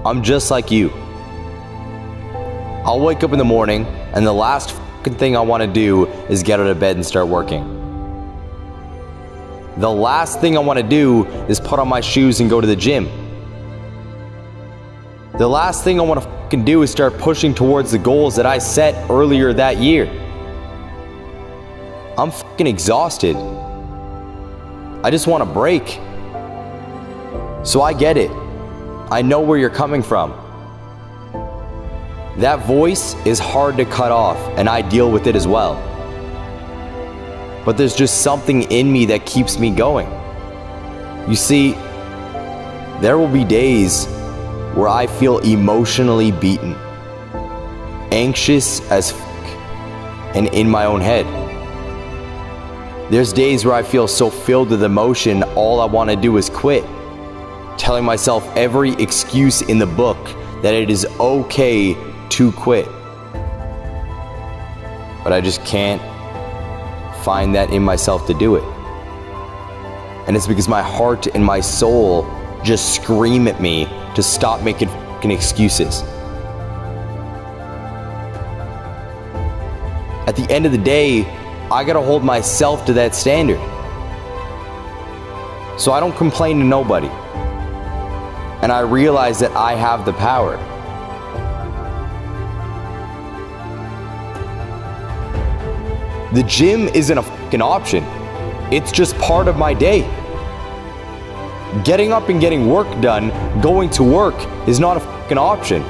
I'm just like you. I'll wake up in the morning and the last fucking thing I want to do is get out of bed and start working. The last thing I want to do is put on my shoes and go to the gym. The last thing I want to fucking do is start pushing towards the goals that I set earlier that year. I'm fucking exhausted. I just want a break. So I get it. I know where you're coming from. That voice is hard to cut off, and I deal with it as well. But there's just something in me that keeps me going. You see, there will be days where I feel emotionally beaten, anxious as and in my own head. There's days where I feel so filled with emotion, all I want to do is quit, telling myself every excuse in the book that it is okay to quit. But I just can't find that in myself to do it. And it's because my heart and my soul just scream at me to stop making fucking excuses. At the end of the day, I gotta hold myself to that standard. So I don't complain to nobody. And I realize that I have the power. The gym isn't a fucking option. It's just part of my day. Getting up and getting work done, going to work, is not a fucking option.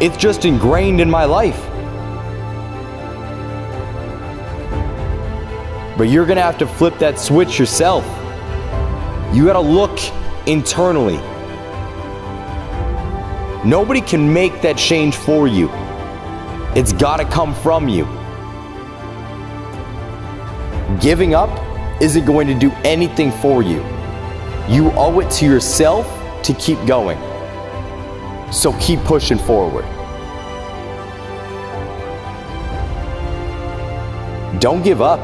It's just ingrained in my life. But you're gonna have to flip that switch yourself. You gotta look internally. Nobody can make that change for you. It's gotta come from you. Giving up isn't going to do anything for you. You owe it to yourself to keep going. So keep pushing forward. Don't give up.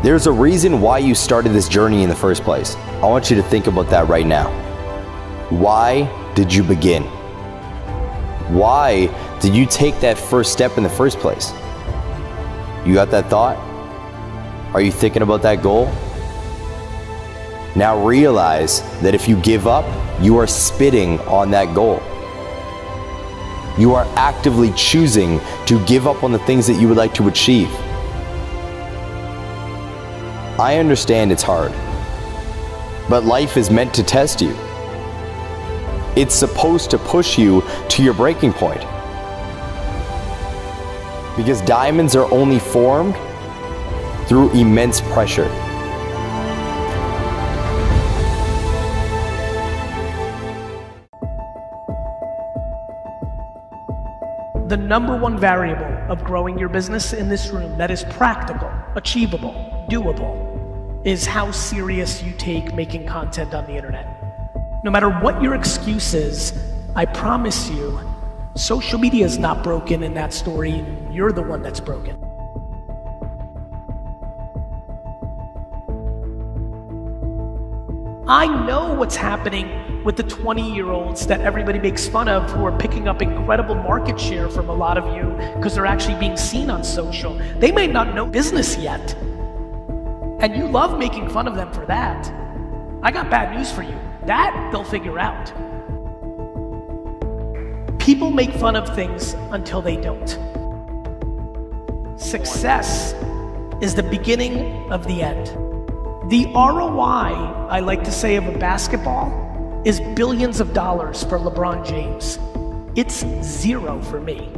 There's a reason why you started this journey in the first place. I want you to think about that right now. Why did you begin? Why did you take that first step in the first place? You got that thought? Are you thinking about that goal? Now realize that if you give up, you are spitting on that goal. You are actively choosing to give up on the things that you would like to achieve. I understand it's hard, but life is meant to test you. It's supposed to push you to your breaking point. Because diamonds are only formed through immense pressure. The number one variable of growing your business in this room that is practical, achievable, doable, is how serious you take making content on the internet. No matter what your excuse is, I promise you, social media is not broken in that story. You're the one that's broken. I know what's happening with the 20-year-olds that everybody makes fun of who are picking up incredible market share from a lot of you because they're actually being seen on social. They may not know business yet. And you love making fun of them for that. I got bad news for you. That they'll figure out. People make fun of things until they don't. Success is the beginning of the end. The ROI, I like to say, of a basketball is billions of dollars for LeBron James. It's zero for me.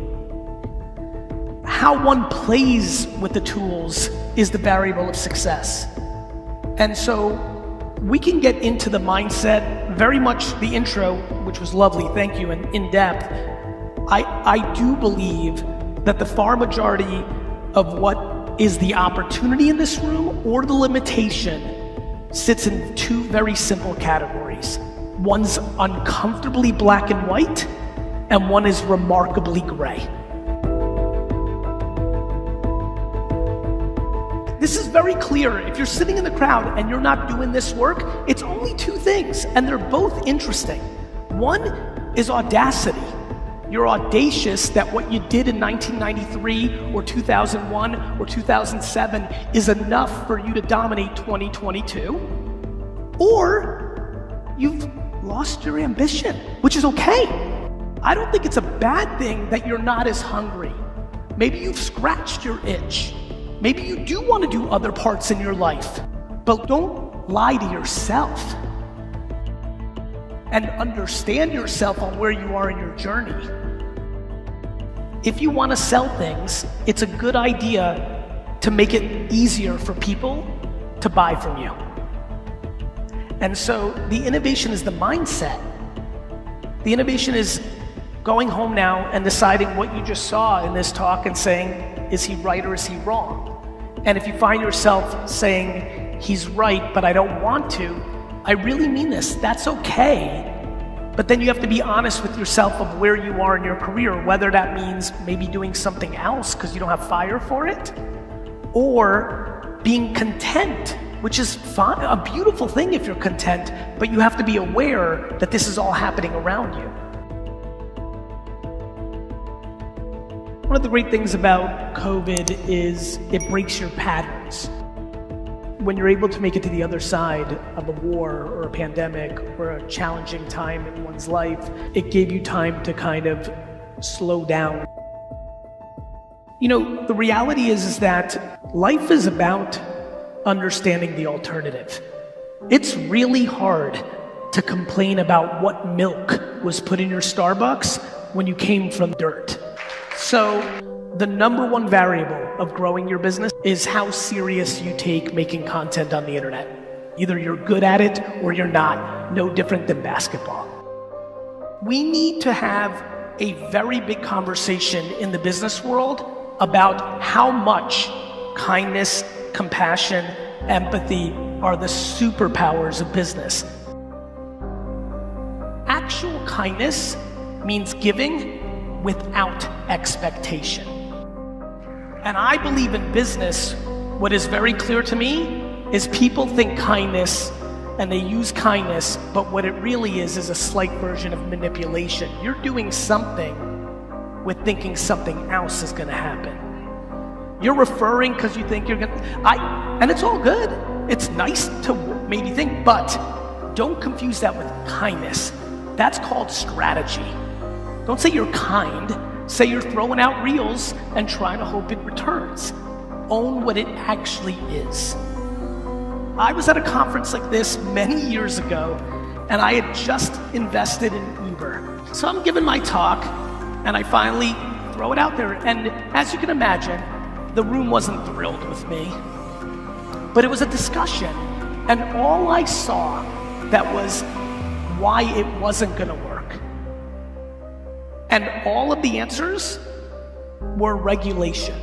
How one plays with the tools is the variable of success. And so we can get into the mindset, very much the intro, which was lovely, thank you, and in depth. I do believe that the far majority of what is the opportunity in this room or the limitation sits in two very simple categories. One's uncomfortably black and white, and one is remarkably gray. This is very clear. If you're sitting in the crowd and you're not doing this work, it's only two things, and they're both interesting. One is audacity. You're audacious that what you did in 1993 or 2001 or 2007 is enough for you to dominate 2022. Or you've lost your ambition, which is okay. I don't think it's a bad thing that you're not as hungry. Maybe you've scratched your itch. Maybe you do want to do other parts in your life, but don't lie to yourself. And understand yourself on where you are in your journey. If you want to sell things, it's a good idea to make it easier for people to buy from you. And so the innovation is the mindset. The innovation is going home now and deciding what you just saw in this talk and saying, is he right or is he wrong? And if you find yourself saying, he's right, but I don't want to, I really mean this, that's okay. But then you have to be honest with yourself of where you are in your career, whether that means maybe doing something else because you don't have fire for it, or being content, which is fine, a beautiful thing if you're content, but you have to be aware that this is all happening around you. One of the great things about COVID is it breaks your patterns. When you're able to make it to the other side of a war or a pandemic or a challenging time in one's life, it gave you time to kind of slow down. You know, the reality is that life is about understanding the alternative. It's really hard to complain about what milk was put in your Starbucks when you came from dirt. So the number one variable of growing your business is how serious you take making content on the internet. Either you're good at it or you're not, no different than basketball. We need to have a very big conversation in the business world about how much kindness, compassion, empathy are the superpowers of business. Actual kindness means giving without expectation. And I believe in business, what is very clear to me is people think kindness and they use kindness, but what it really is a slight version of manipulation. You're doing something with thinking something else is gonna happen. You're referring because you think you're gonna, and it's all good. It's nice to maybe think, but don't confuse that with kindness. That's called strategy. Don't say you're kind, say you're throwing out reels and trying to hope it returns. Own what it actually is. I was at a conference like this many years ago, and I had just invested in Uber. So I'm giving my talk, and I finally throw it out there. And as you can imagine, the room wasn't thrilled with me, but it was a discussion. And all I saw that was why it wasn't gonna work. And all of the answers were regulation.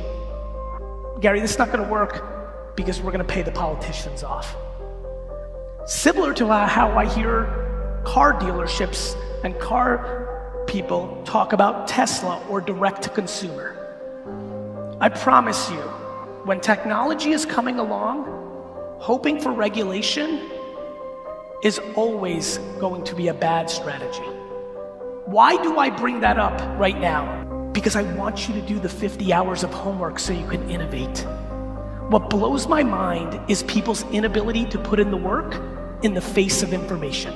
Gary, this is not gonna work because we're gonna pay the politicians off. Similar to how I hear car dealerships and car people talk about Tesla or direct to consumer. I promise you, when technology is coming along, hoping for regulation is always going to be a bad strategy. Why do I bring that up right now? Because I want you to do the 50 hours of homework so you can innovate. What blows my mind is people's inability to put in the work in the face of information.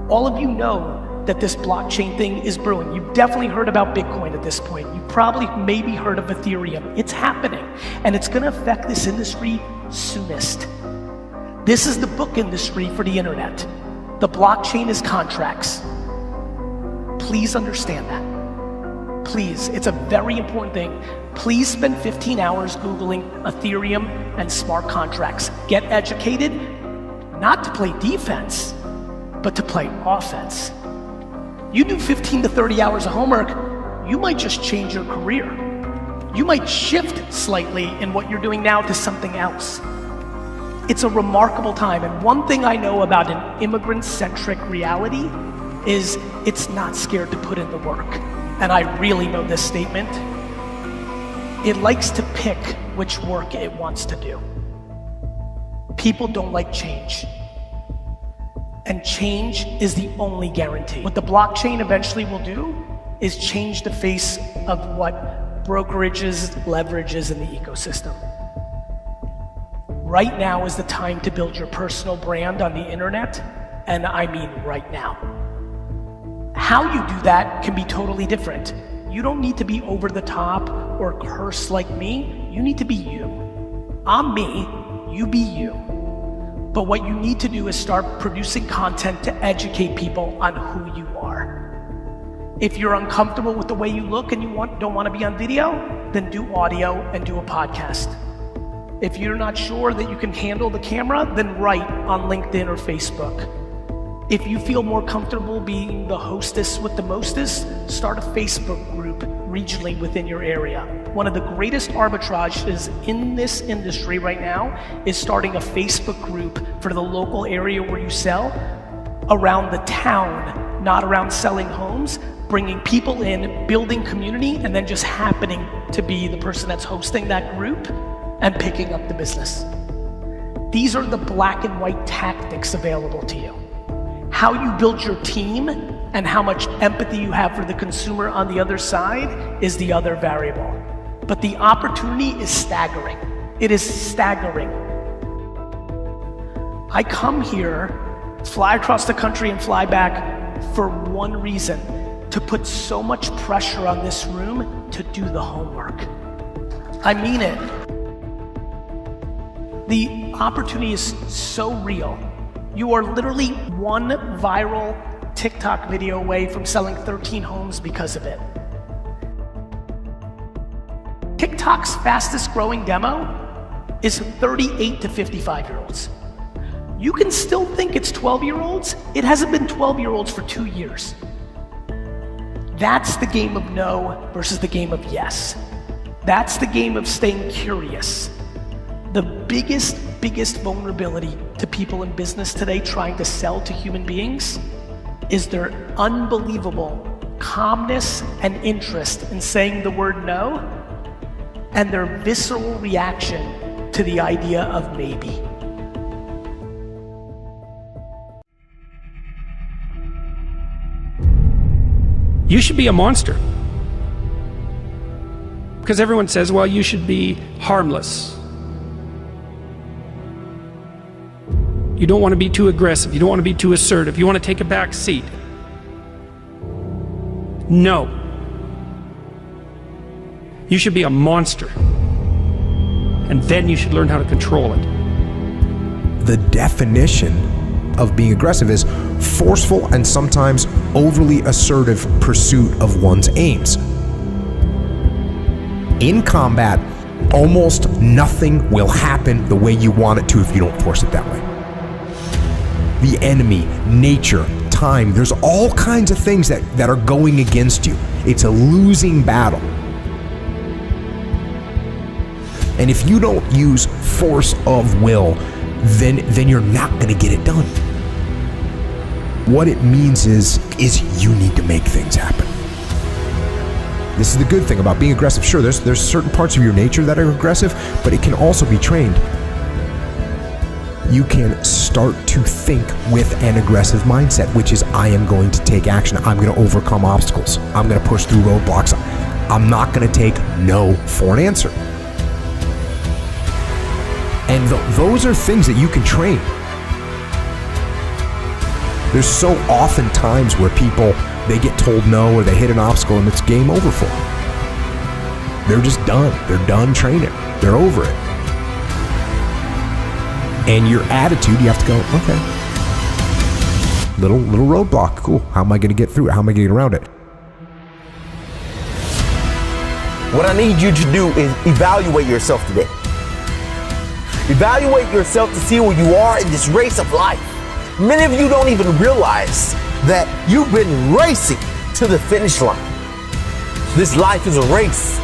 All of you know that this blockchain thing is brewing. You've definitely heard about Bitcoin at this point. You probably maybe heard of Ethereum. It's happening, and it's gonna affect this industry soonest. This is the book industry for the internet. The blockchain is contracts. Please understand that. Please, it's a very important thing. Please spend 15 hours Googling Ethereum and smart contracts. Get educated, not to play defense, but to play offense. You do 15 to 30 hours of homework, you might just change your career. You might shift slightly in what you're doing now to something else. It's a remarkable time, and one thing I know about an immigrant-centric reality is it's not scared to put in the work. And I really know this statement. It likes to pick which work it wants to do. People don't like change. And change is the only guarantee. What the blockchain eventually will do is change the face of what brokerages, leverages in the ecosystem. Right now is the time to build your personal brand on the internet, and I mean right now. How you do that can be totally different. You don't need to be over the top or curse like me. You need to be you. I'm me, you be you. But what you need to do is start producing content to educate people on who you are. If you're uncomfortable with the way you look and you don't want to be on video, then do audio and do a podcast. If you're not sure that you can handle the camera, then write on LinkedIn or Facebook. If you feel more comfortable being the hostess with the mostest, start a Facebook group regionally within your area. One of the greatest arbitrages in this industry right now is starting a Facebook group for the local area where you sell, around the town, not around selling homes, bringing people in, building community, and then just happening to be the person that's hosting that group and picking up the business. These are the black and white tactics available to you. How you build your team and how much empathy you have for the consumer on the other side is the other variable. But the opportunity is staggering. It is staggering. I come here, fly across the country and fly back for one reason, to put so much pressure on this room to do the homework. I mean it. The opportunity is so real. You are literally one viral TikTok video away from selling 13 homes because of it. TikTok's fastest growing demo is 38 to 55-year-olds. You can still think it's 12-year-olds. It hasn't been 12-year-olds for 2 years. That's the game of no versus the game of yes. That's the game of staying curious. The biggest vulnerability to people in business today trying to sell to human beings is their unbelievable calmness and interest in saying the word no and their visceral reaction to the idea of maybe. You should be a monster. Because everyone says, well, you should be harmless. You don't want to be too aggressive. You don't want to be too assertive. You want to take a back seat. No. You should be a monster. And then you should learn how to control it. The definition of being aggressive is forceful and sometimes overly assertive pursuit of one's aims. In combat, almost nothing will happen the way you want it to if you don't force it that way. The enemy, nature, time, there's all kinds of things that are going against you. It's a losing battle. And if you don't use force of will, then you're not going to get it done. What it means is you need to make things happen. This is the good thing about being aggressive. Sure, there's certain parts of your nature that are aggressive, but it can also be trained. You can start to think with an aggressive mindset, which is I am going to take action. I'm going to overcome obstacles. I'm going to push through roadblocks. I'm not going to take no for an answer. And those are things that you can train. There's so often times where people, they get told no or they hit an obstacle and it's game over for them. They're just done. They're done training. They're over it. And your attitude, you have to go, okay. Little roadblock, cool. How am I going to get through it? How am I going to get around it? What I need you to do is evaluate yourself today. Evaluate yourself to see where you are in this race of life. Many of you don't even realize that you've been racing to the finish line. This life is a race.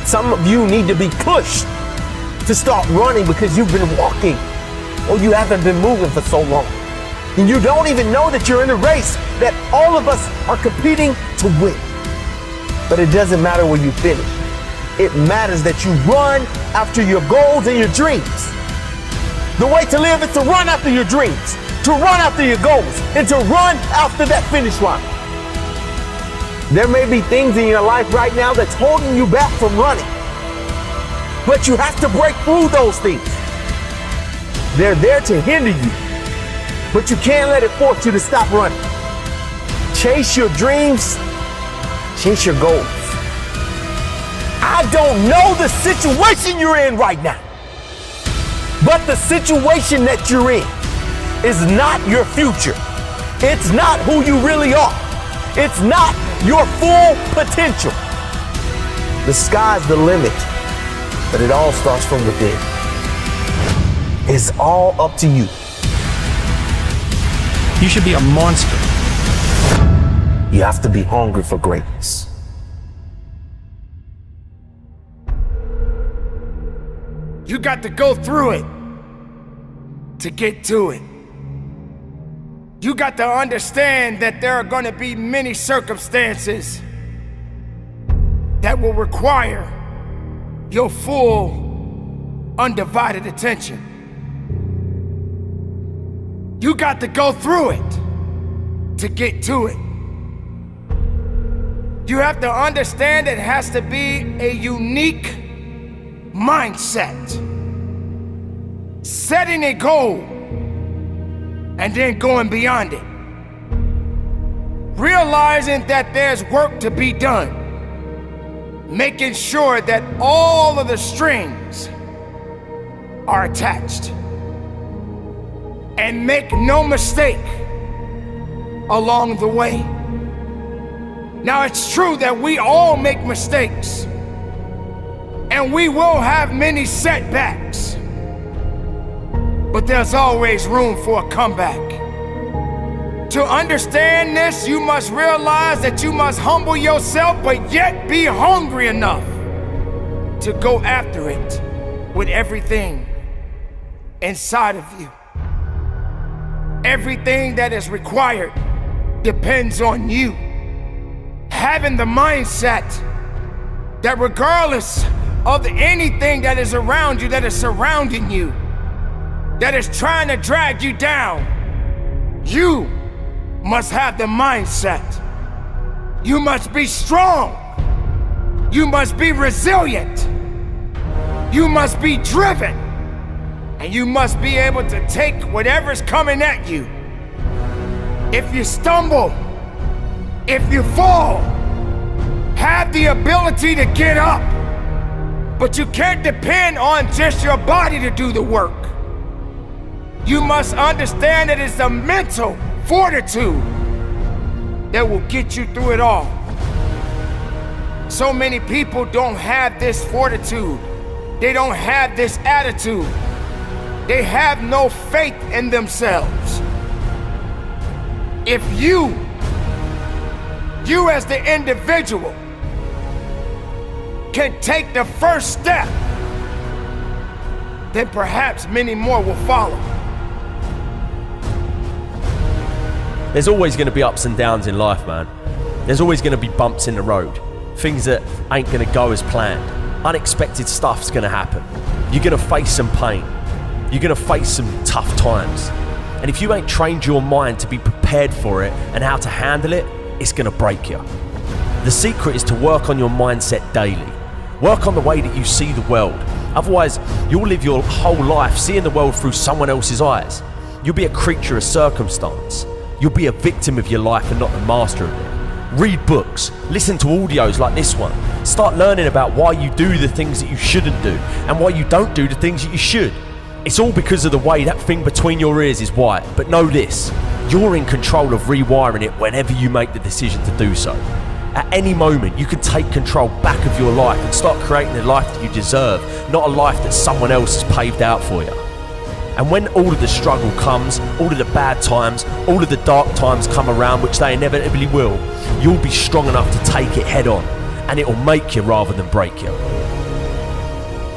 Some of you need to be pushed to start running because you've been walking or you haven't been moving for so long. And you don't even know that you're in a race that all of us are competing to win. But it doesn't matter where you finish. It matters that you run after your goals and your dreams. The way to live is to run after your dreams, to run after your goals, and to run after that finish line. There may be things in your life right now that's holding you back from running, but you have to break through those things. They're there to hinder you, but you can't let it force you to stop running. Chase your dreams, chase your goals. I don't know the situation you're in right now, but the situation that you're in is not your future. It's not who you really are. It's not your full potential. The sky's the limit, but it all starts from within. It's all up to you. You should be a monster. You have to be hungry for greatness. You got to go through it to get to it. You got to understand that there are going to be many circumstances that will require your full, undivided attention. You got to go through it to get to it. You have to understand it has to be a unique mindset. Setting a goal and then going beyond it. Realizing that there's work to be done. Making sure that all of the strings are attached. And make no mistake along the way. Now it's true that we all make mistakes. And we will have many setbacks. But there's always room for a comeback. To understand this, you must realize that you must humble yourself, but yet be hungry enough to go after it with everything inside of you. Everything that is required depends on you. Having the mindset that regardless of anything that is around you, that is surrounding you, that is trying to drag you down. You must have the mindset. You must be strong. You must be resilient. You must be driven. And you must be able to take whatever's coming at you. If you stumble, if you fall, have the ability to get up. But you can't depend on just your body to do the work. You must understand that it's a mental fortitude that will get you through it all. So many people don't have this fortitude. They don't have this attitude. They have no faith in themselves. If you as the individual can take the first step, then perhaps many more will follow. There's always going to be ups and downs in life, man. There's always going to be bumps in the road. Things that ain't going to go as planned. Unexpected stuff's going to happen. You're going to face some pain. You're going to face some tough times. And if you ain't trained your mind to be prepared for it and how to handle it, it's going to break you. The secret is to work on your mindset daily. Work on the way that you see the world. Otherwise, you'll live your whole life seeing the world through someone else's eyes. You'll be a creature of circumstance. You'll be a victim of your life and not the master of it. Read books, listen to audios like this one. Start learning about why you do the things that you shouldn't do and why you don't do the things that you should. It's all because of the way that thing between your ears is wired. But know this, you're in control of rewiring it whenever you make the decision to do so. At any moment, you can take control back of your life and start creating the life that you deserve, not a life that someone else has paved out for you. And when all of the struggle comes, all of the bad times, all of the dark times come around, which they inevitably will, you'll be strong enough to take it head on, and it will make you rather than break you.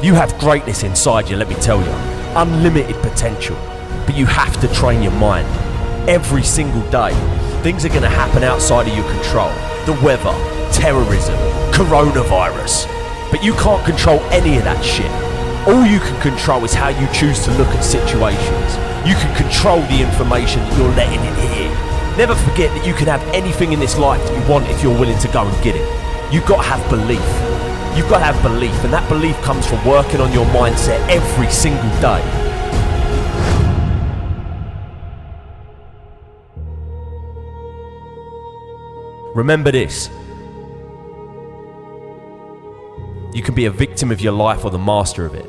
You have greatness inside you, let me tell you. Unlimited potential, but you have to train your mind. Every single day, things are going to happen outside of your control. The weather, terrorism, coronavirus. But you can't control any of that shit. All you can control is how you choose to look at situations. You can control the information that you're letting in here. Never forget that you can have anything in this life that you want if you're willing to go and get it. You've got to have belief. You've got to have belief, and that belief comes from working on your mindset every single day. Remember this. You can be a victim of your life or the master of it.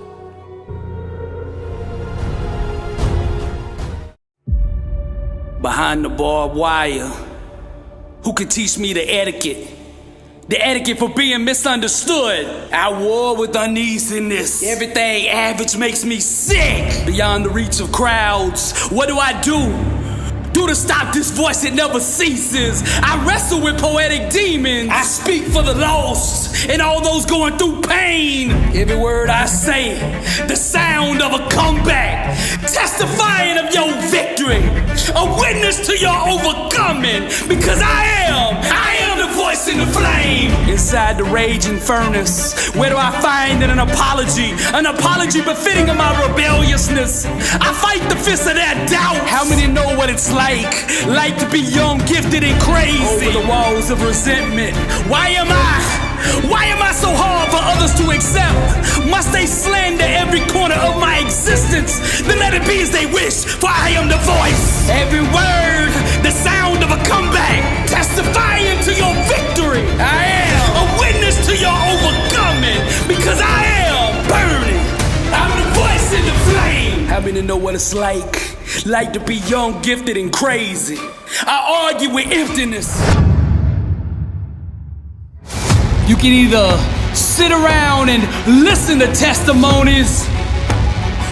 Behind the barbed wire, who could teach me the etiquette? The etiquette for being misunderstood. I war with uneasiness. Everything average makes me sick. Beyond the reach of crowds, what do I do? Do to stop this voice that never ceases. I wrestle with poetic demons. I speak for the lost and all those going through pain. Every word I say, the sound of a comeback, testifying of your victory, a witness to your overcoming. Because I am the voice in the flame. Inside the raging furnace, where do I find an apology? An apology befitting of my rebelliousness. I fight the fist of that doubt. How many know what it's like to be young, gifted, and crazy? Over the walls of resentment. Why am I so hard for others to accept? Must they slander every corner of my existence? Then let it be as they wish, for I am the voice. Every word, the sound of a comeback, testifying to your victory. I am a witness to your overcoming, because I am burning. I'm the voice in the flame. How many know what it's like to be young, gifted, and crazy? I argue with emptiness. You can either sit around and listen to testimonies,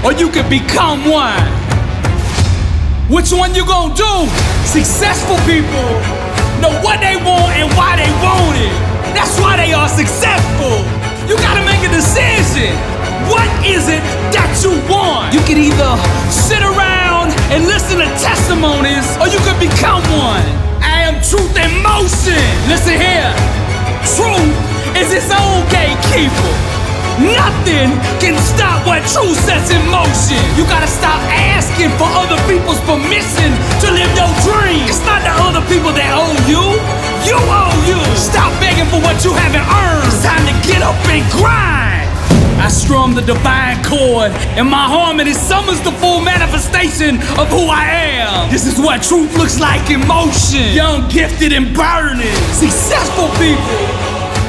or you can become one. Which one you gonna do? Successful people know what they want and why they want it. That's why they are successful. You gotta make a decision. What is it that you want? You can either sit around and listen to testimonies, or you can become one. I am truth in motion. Listen here. Truth is its own gatekeeper. Nothing can stop what truth sets in motion. You gotta stop asking for other people's permission to live your dream. It's not the other people that owe you. You owe you. Stop begging for what you haven't earned. It's time to get up and grind. I strum the divine chord, and my harmony summons the full manifestation of who I am. This is what truth looks like in motion. Young, gifted, and burning. Successful people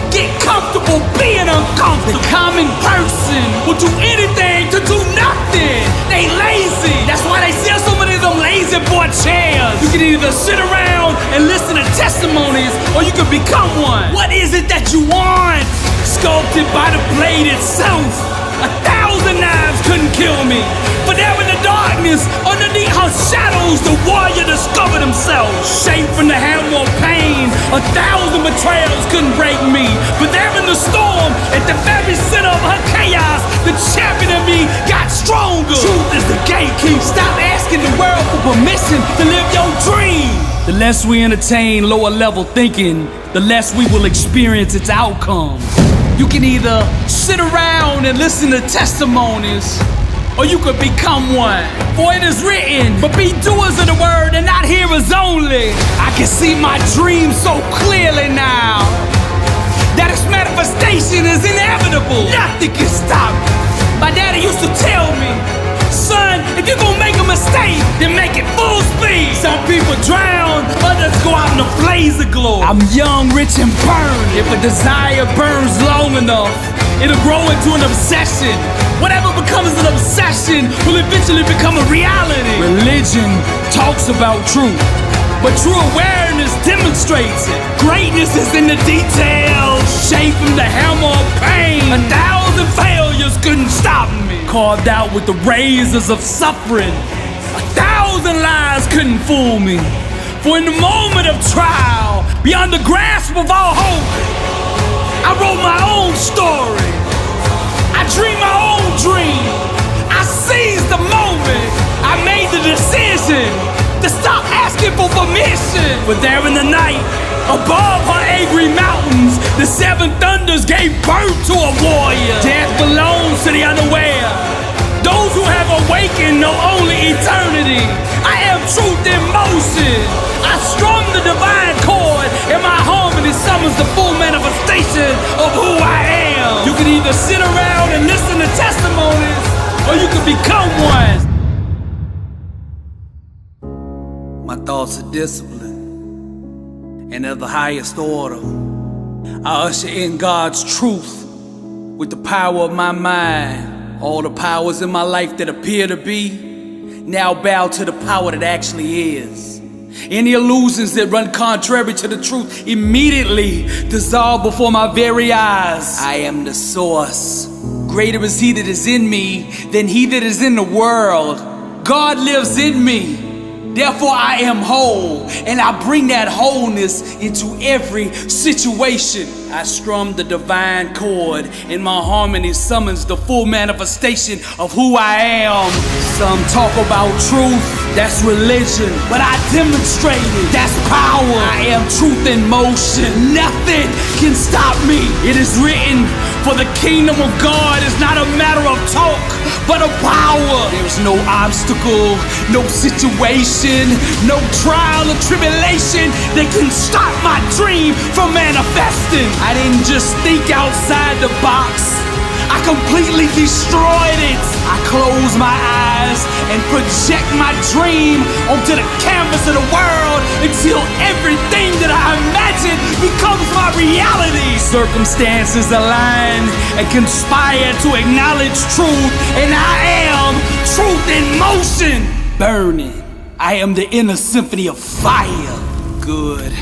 get comfortable being uncomfortable. The common person will do anything to do nothing. They lazy. That's why they sell so many of them lazy boy chairs. You can either sit around and listen to testimonies, or you can become one. What is it that you want? Sculpted by the blade itself. 1,000 knives couldn't kill me. But there in the darkness, underneath her shadows, the warrior discovered himself. Shaped from the hammer of pain, 1,000 betrayals couldn't break me. But there in the storm, at the very center of her chaos, the champion of me got stronger. Truth is the gatekeeper. Stop asking the world for permission to live your dream. The less we entertain lower level thinking, the less we will experience its outcomes. You can either sit around and listen to testimonies, or you could become one. For it is written, but be doers of the word and not hearers only. I can see my dream so clearly now that its manifestation is inevitable. Nothing can stop me. My daddy used to tell me, son, if you're gonna make a mistake, then make it full speed. Some people drown, others go out in a blaze of glory. I'm young, rich, and burned. If a desire burns long enough, it'll grow into an obsession. Whatever becomes an obsession will eventually become a reality. Religion talks about truth, but true awareness demonstrates it. Greatness is in the details, shaped from the hammer of pain. 1,000 failures couldn't stop me. Carved out with the razors of suffering. 1,000 lies couldn't fool me. For in the moment of trial, beyond the grasp of all hope, I wrote my own story. I dreamed my own dream. I seized the moment. I made the decision to stop asking for permission. But there in the night, above her angry mountains, the seven thunders gave birth to a warrior. Death belongs to the unaware. Those who have awakened know only eternity. I am truth in motion. I strum the divine chord, and my harmony summons the full manifestation of who I am. You can either sit around and listen to testimonies, or you can become one. My thoughts are discipline, and of the highest order. I usher in God's truth with the power of my mind. All the powers in my life that appear to be now bow to the power that actually is. Any illusions that run contrary to the truth immediately dissolve before my very eyes. I am the source. Greater is he that is in me than he that is in the world. God lives in me. Therefore I am whole, and I bring that wholeness into every situation. I strum the divine chord, and my harmony summons the full manifestation of who I am. Some talk about truth, that's religion, but I demonstrate it, that's power. I am truth in motion, nothing can stop me. It is written, for the kingdom of God is not a matter of talk, but of power. There's no obstacle, no situation, no trial or tribulation that can stop my dream from manifesting. I didn't just think outside the box, I completely destroyed it. I close my eyes and project my dream onto the canvas of the world until everything that I imagine becomes my reality. Circumstances align and conspire to acknowledge truth, and I am truth in motion, burning. I am the inner symphony of fire. Good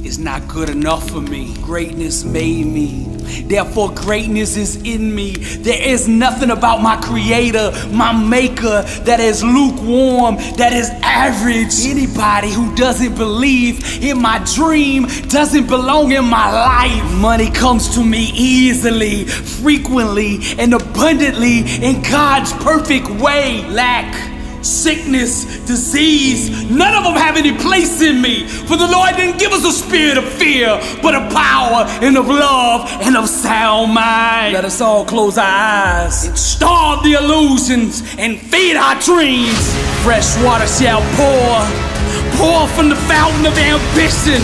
is not good enough for me. Greatness made me. Therefore, greatness is in me. There is nothing about my creator, my maker, that is lukewarm, that is average. Anybody who doesn't believe in my dream doesn't belong in my life. Money comes to me easily, frequently, and abundantly in God's perfect way. Lack sickness, disease, none of them have any place in me. For the Lord didn't give us a spirit of fear, but of power and of love and of sound mind. Let us all close our eyes and starve the illusions and feed our dreams. Fresh water shall pour from the fountain of ambition.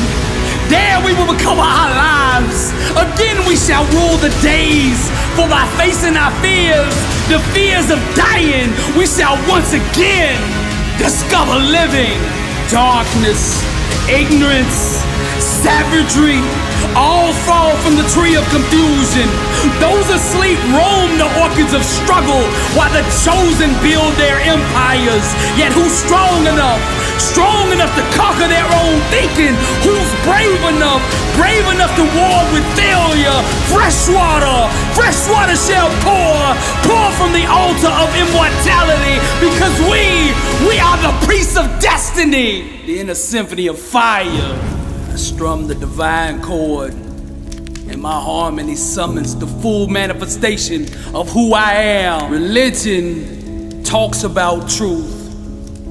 There we will recover our lives. Again we shall rule the days. For by facing our fears, the fears of dying, we shall once again discover living. Darkness, ignorance, savagery, all fall from the tree of confusion. Those asleep roam the orchards of struggle, while the chosen build their empires. Yet who's strong enough to conquer their own thinking? Who's brave enough to war with failure? Fresh water shall pour from the altar of immortality, because we are the priests of destiny. The inner symphony of fire. I strum the divine chord, and my harmony summons the full manifestation of who I am. Religion talks about truth,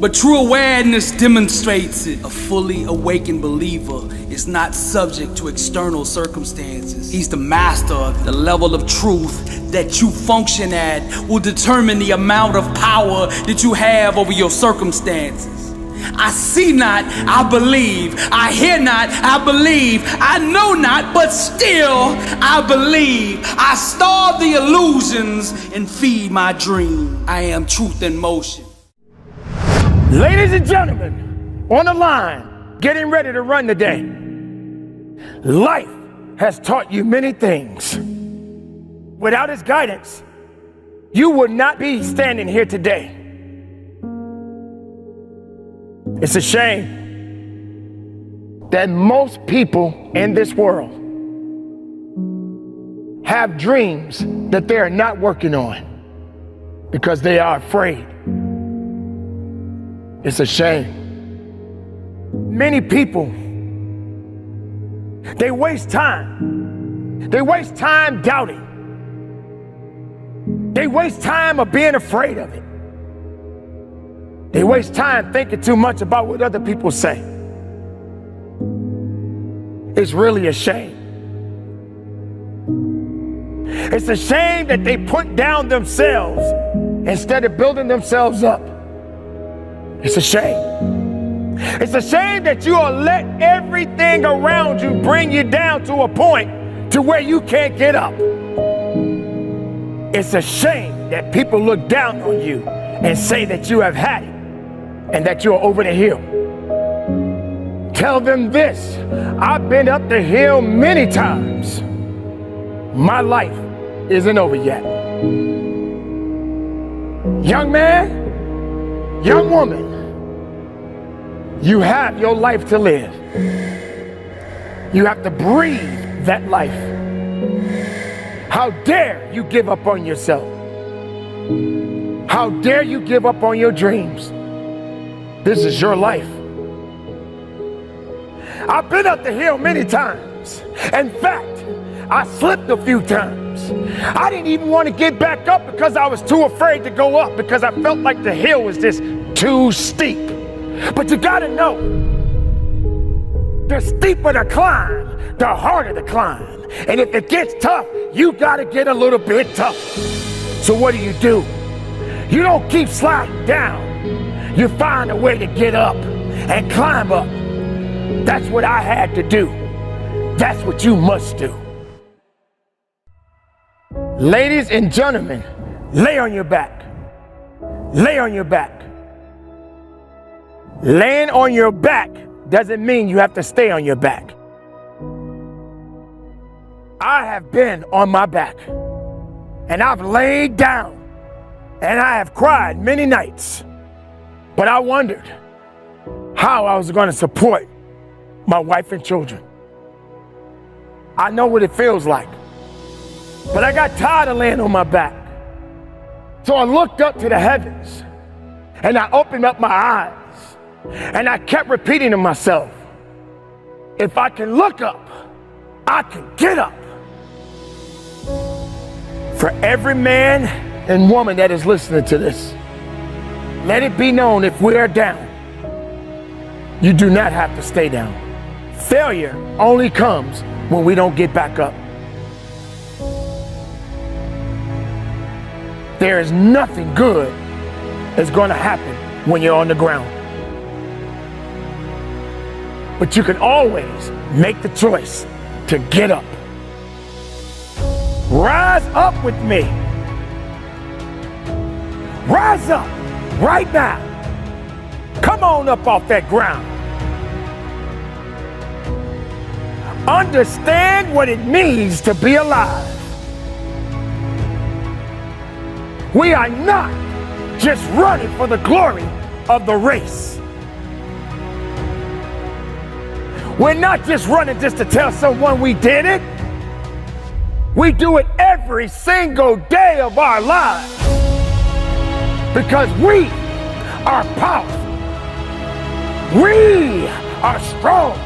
but true awareness demonstrates it. A fully awakened believer is not subject to external circumstances. He's the master. The level of truth that you function at will determine the amount of power that you have over your circumstances. I see not, I believe. I hear not, I believe. I know not, but still I believe. I starve the illusions and feed my dream. I am truth in motion. Ladies and gentlemen, on the line, getting ready to run today. Life has taught you many things. Without its guidance, you would not be standing here today. It's a shame that most people in this world have dreams that they are not working on because they are afraid. It's a shame. Many people, they waste time. They waste time doubting. They waste time of being afraid of it. They waste time thinking too much about what other people say. It's really a shame. It's a shame that they put down themselves instead of building themselves up. It's a shame. It's a shame that you will let everything around you bring you down to a point to where you can't get up. It's a shame that people look down on you and say that you have had it and that you're over the hill. Tell them this: I've been up the hill many times. My life isn't over yet. Young man, young woman, you have your life to live. You have to breathe that life. How dare you give up on yourself? How dare you give up on your dreams? This is your life. I've been up the hill many times. In fact, I slipped a few times. I didn't even want to get back up because I was too afraid to go up because I felt like the hill was just too steep. But you gotta know, the steeper the climb, the harder the climb. And if it gets tough, you gotta get a little bit tough. So what do? You don't keep sliding down. You find a way to get up and climb up. That's what I had to do. That's what you must do. Ladies and gentlemen, lay on your back. Lay on your back. Laying on your back doesn't mean you have to stay on your back. I have been on my back, and I've laid down, and I have cried many nights, but I wondered how I was going to support my wife and children. I know what it feels like, but I got tired of laying on my back. So I looked up to the heavens, and I opened up my eyes, and I kept repeating to myself, if I can look up, I can get up. For every man and woman that is listening to this, let it be known if we are down, you do not have to stay down. Failure only comes when we don't get back up. There is nothing good that's going to happen when you're on the ground. But you can always make the choice to get up. Rise up with me. Rise up right now. Come on up off that ground. Understand what it means to be alive. We are not just running for the glory of the race. We're not just running just to tell someone we did it. We do it every single day of our lives because we are powerful. We are strong.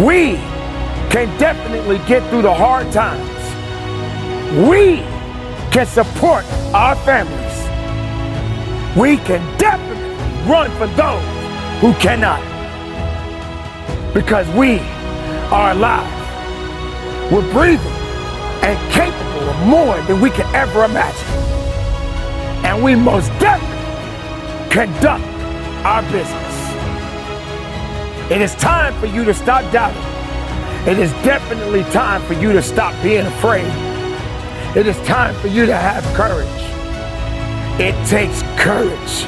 We can definitely get through the hard times. We can support our families. We can definitely run for those who cannot. Because we are alive. We're breathing and capable of more than we can ever imagine. And we most definitely conduct our business. It is time for you to stop doubting. It is definitely time for you to stop being afraid. It is time for you to have courage. It takes courage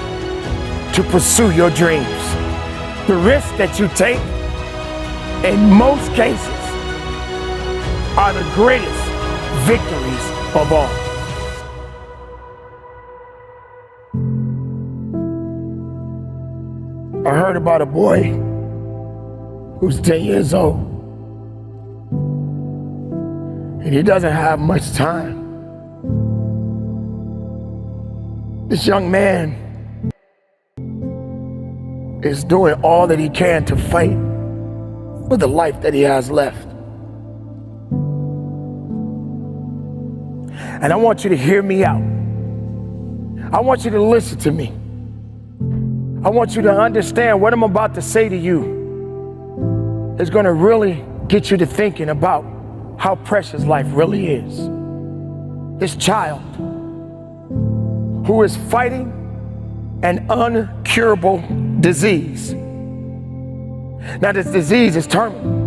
to pursue your dreams. The risks that you take, in most cases, are the greatest victories of all. I heard about a boy who's 10 years old, and he doesn't have much time. This young man is doing all that he can to fight for the life that he has left. And I want you to hear me out. I want you to listen to me. I want you to understand what I'm about to say to you is going to really get you to thinking about how precious life really is. This child who is fighting an uncurable disease. Now, this disease is terminal.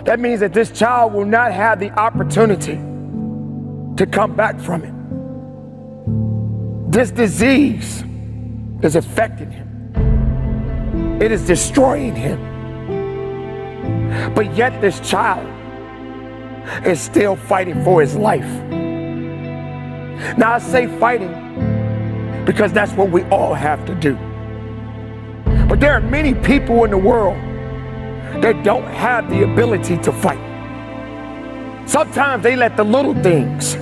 That means that this child will not have the opportunity to come back from it. This disease is affecting him. It is destroying him. But yet this child is still fighting for his life. Now I say fighting because that's what we all have to do. But there are many people in the world that don't have the ability to fight. Sometimes they let the little things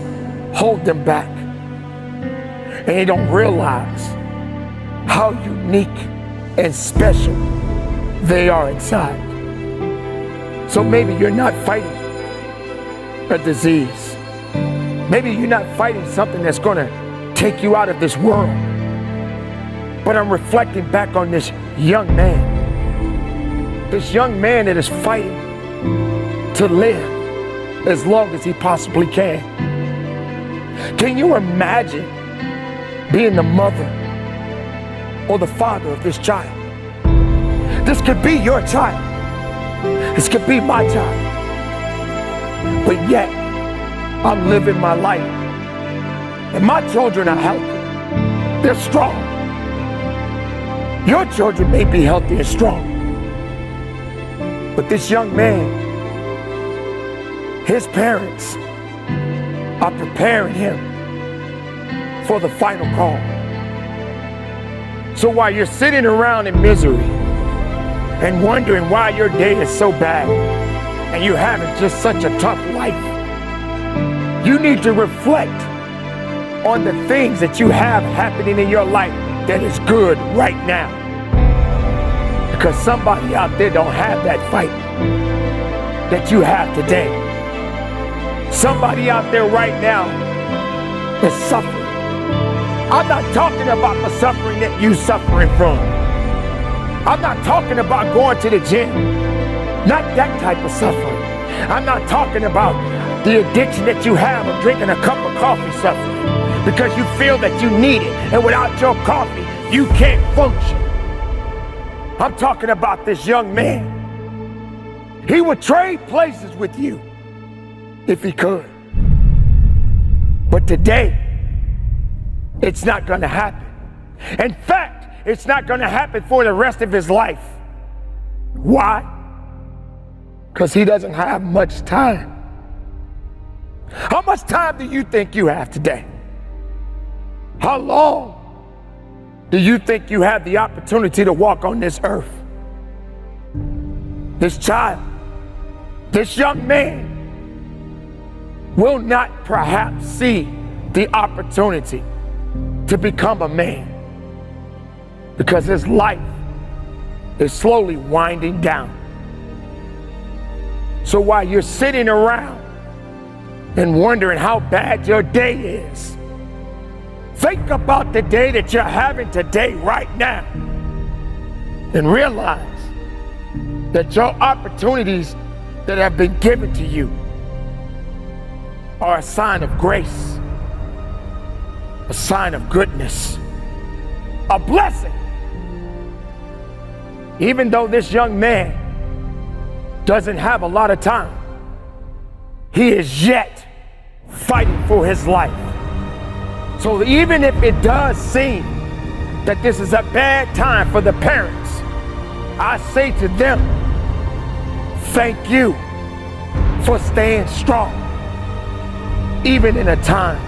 hold them back. And they don't realize how unique and special they are inside. So maybe you're not fighting a disease. Maybe you're not fighting something that's going to take you out of this world. But I'm reflecting back on this young man. This young man that is fighting to live as long as he possibly can. Can you imagine being the mother or the father of this child? This could be your child. This could be my child. But yet, I'm living my life. And my children are healthy. They're strong. Your children may be healthy and strong. But this young man, his parents are preparing him for the final call. So while you're sitting around in misery and wondering why your day is so bad and you're having just such a tough life, you need to reflect on the things that you have happening in your life that is good right now. Because somebody out there don't have that fight that you have today. Somebody out there right now is suffering I'm not talking about the suffering that you suffering from. I'm not talking about going to the gym. Not that type of suffering. I'm not talking about the addiction that you have of drinking a cup of coffee suffering because you feel that you need it, and without your coffee, you can't function. I'm talking about this young man. He would trade places with you if he could. But today, it's not gonna happen. In fact, it's not gonna happen for the rest of his life. Why? Because he doesn't have much time. How much time do you think you have today? How long do you think you have the opportunity to walk on this earth? This child, this young man will not perhaps see the opportunity to become a man because his life is slowly winding down. So while you're sitting around and wondering how bad your day is, think about the day that you're having today right now and realize that your opportunities that have been given to you are a sign of grace, a sign of goodness, a blessing. Even though this young man doesn't have a lot of time, he is yet fighting for his life. So even if it does seem that this is a bad time for the parents, I say to them, thank you for staying strong, even in a time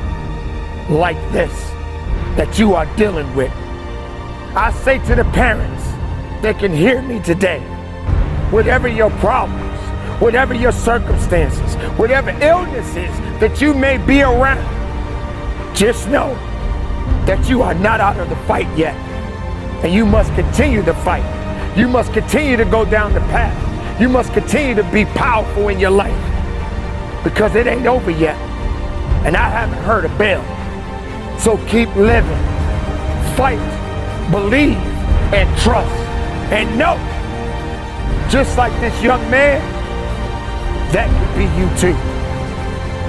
like this that you are dealing with. I say to the parents that can hear me today, whatever your problems, whatever your circumstances, whatever illnesses that you may be around, just know that you are not out of the fight yet. And you must continue to fight. You must continue to go down the path. You must continue to be powerful in your life because it ain't over yet. And I haven't heard a bell. So keep living, fight, believe, and trust. And know, just like this young man, that could be you too.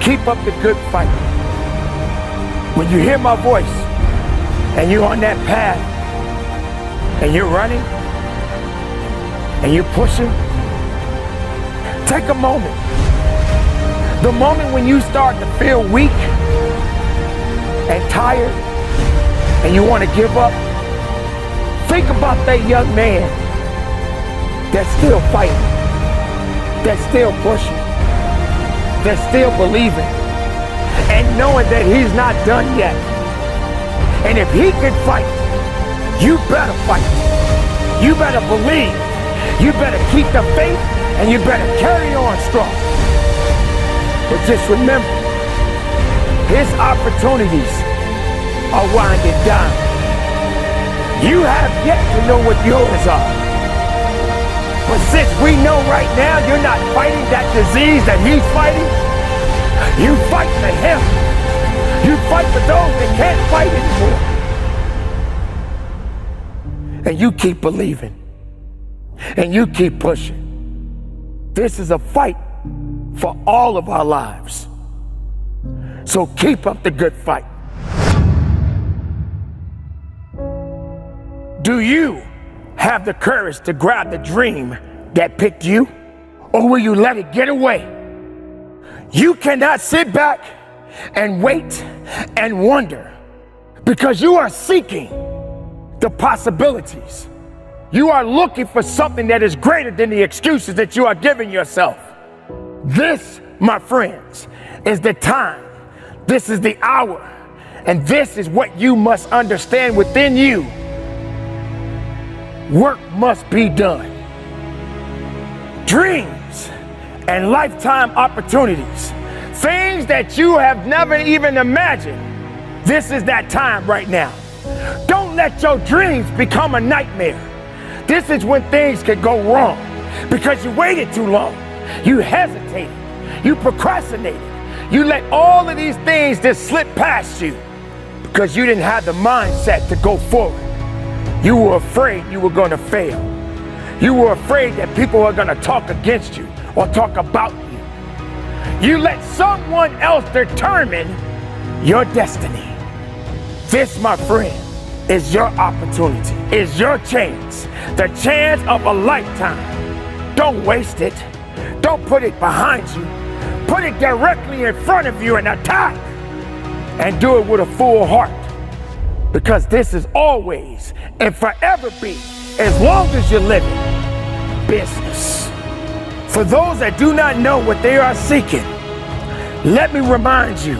Keep up the good fight. When you hear my voice and you're on that path and you're running and you're pushing, take a moment. The moment when you start to feel weak and tired and you want to give up, think about that young man that's still fighting, that's still pushing, that's still believing, and knowing that he's not done yet. And if he can fight, you better fight. You better believe. You better keep the faith, and you better carry on strong. But just remember, his opportunities are winding down. You have yet to know what yours are. But since we know right now you're not fighting that disease that he's fighting, you fight for him. You fight for those that can't fight anymore. And you keep believing. And you keep pushing. This is a fight for all of our lives. So keep up the good fight. Do you have the courage to grab the dream that picked you? Or will you let it get away? You cannot sit back and wait and wonder because you are seeking the possibilities. You are looking for something that is greater than the excuses that you are giving yourself. This, my friends, is the time. This is the hour. And this is what you must understand within you. Work must be done. Dreams and lifetime opportunities, things that you have never even imagined. This is that time right now. Don't let your dreams become a nightmare. This is when things can go wrong because you waited too long. You hesitated. You procrastinated. You let all of these things just slip past you. because you didn't have the mindset to go forward. You were afraid you were going to fail. You were afraid that people were going to talk against you or talk about you. You let someone else determine your destiny. This, my friend, is your opportunity, is your chance, the chance of a lifetime. Don't waste it. Don't put it behind you. Put it directly in front of you and attack. And do it with a full heart. Because this is always and forever be, as long as you're living, business. For those that do not know what they are seeking, let me remind you,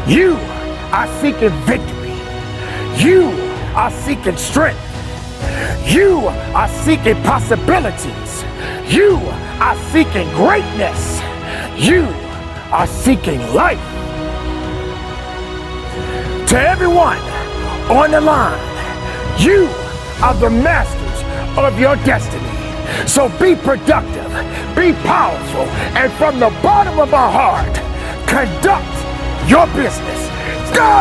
you are seeking victory. You are seeking strength. You are seeking possibilities. You are seeking greatness. You are seeking life. To everyone on the line, you are the masters of your destiny. So be productive, be powerful, and from the bottom of my heart, conduct your business. Go!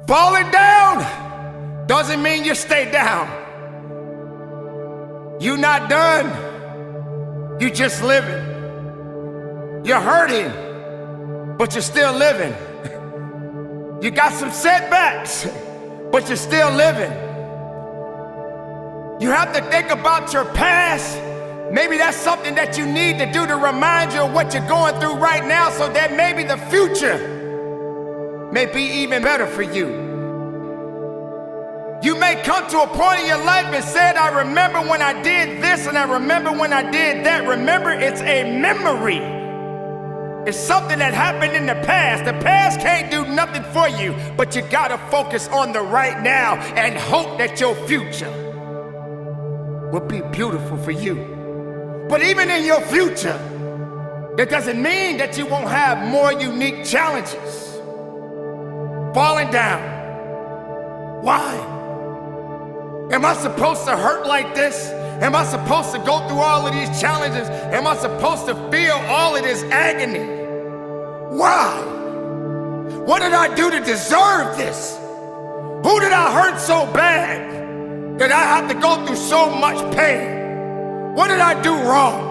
Falling down doesn't mean you stay down. You're not done. You just living. You're hurting, but you're still living. You got some setbacks, but you're still living. You have to think about your past. Maybe that's something that you need to do to remind you of what you're going through right now, so that maybe the future may be even better for you. You may come to a point in your life and said, I remember when I did this and I remember when I did that. Remember, it's a memory. It's something that happened in the past. The past can't do nothing for you, but you gotta focus on the right now and hope that your future will be beautiful for you. But even in your future, that doesn't mean that you won't have more unique challenges. Falling down. Why? Am I supposed to hurt like this? Am I supposed to go through all of these challenges? Am I supposed to feel all of this agony? Why? What did I do to deserve this? Who did I hurt so bad that I have to go through so much pain? What did I do wrong?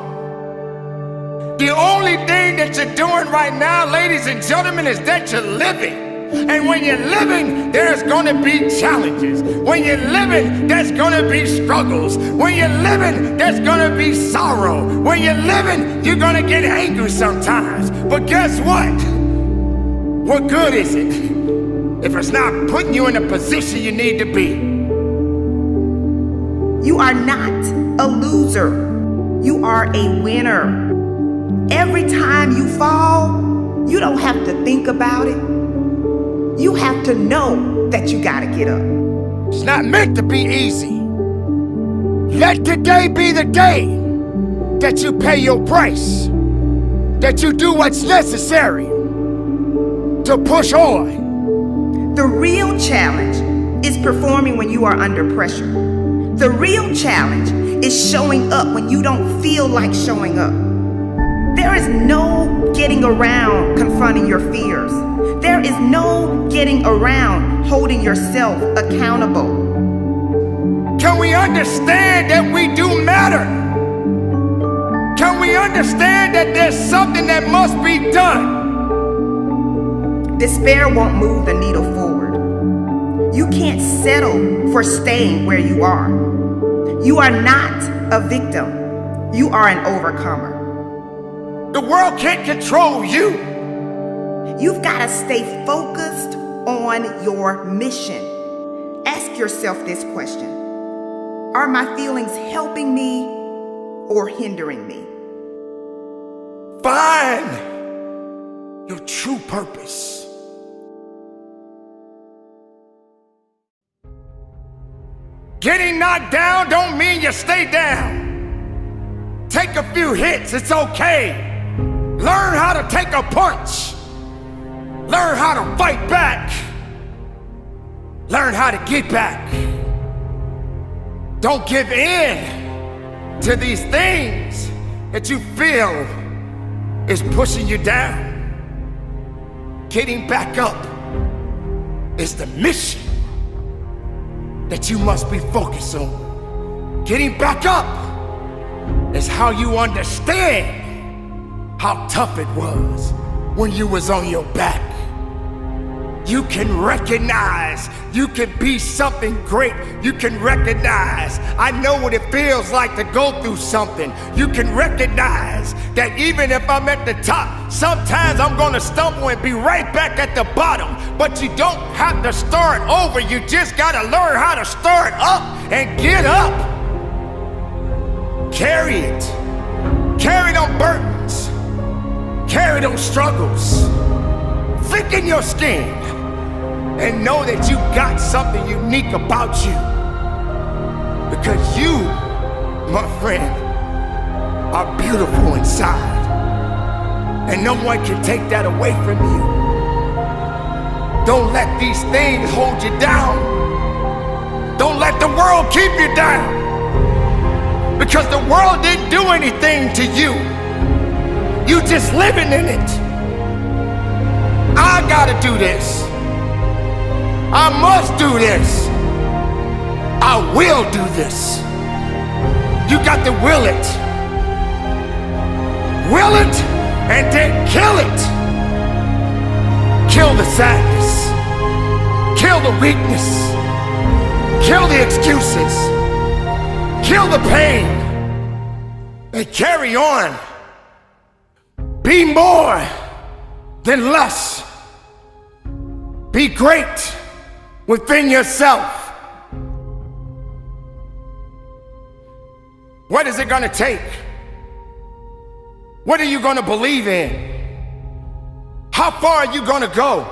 The only thing that you're doing right now, ladies and gentlemen, is that you're living. And when you're living, there's gonna be challenges. When you're living, there's gonna be struggles. When you're living, there's gonna be sorrow. When you're living, you're gonna get angry sometimes. But guess what? What good is it if it's not putting you in a position you need to be? You are not a loser. You are a winner. Every time you fall, you don't have to think about it. You have to know that you gotta get up. It's not meant to be easy. Let today be the day that you pay your price, that you do what's necessary to push on. The real challenge is performing when you are under pressure. The real challenge is showing up when you don't feel like showing up. There is no getting around confronting your fears. There is no getting around holding yourself accountable. Can we understand that we do matter? Can we understand that there's something that must be done? Despair won't move the needle forward. You can't settle for staying where you are. You are not a victim. You are an overcomer. The world can't control you. You've got to stay focused on your mission. Ask yourself this question. Are my feelings helping me or hindering me? Find your true purpose. Getting knocked down don't mean you stay down. Take a few hits, it's okay. Learn how to take a punch. Learn how to fight back. Learn how to get back. Don't give in to these things that you feel is pushing you down, getting back up is the mission that you must be focused on. Getting back up is how you understand how tough it was when you was on your back. You can recognize you can be something great. You can recognize I know what it feels like to go through something. You can recognize that even if I'm at the top, sometimes I'm gonna stumble and be right back at the bottom. But you don't have to start over. You just gotta learn how to start up and get up. Carry it. Carry them burdens. Carry those struggles. Thicken your skin. And know that you got something unique about you. Because you, my friend, are beautiful inside. And no one can take that away from you. Don't let these things hold you down. Don't let the world keep you down. Because the world didn't do anything to you. You just living in it. I gotta do this. I must do this. I will do this. You got to will it. Will it and then kill it. Kill the sadness. Kill the weakness. Kill the excuses. Kill the pain. And carry on. Be more than less. Be great within yourself. What is it gonna take? What are you gonna believe in? How far are you gonna go?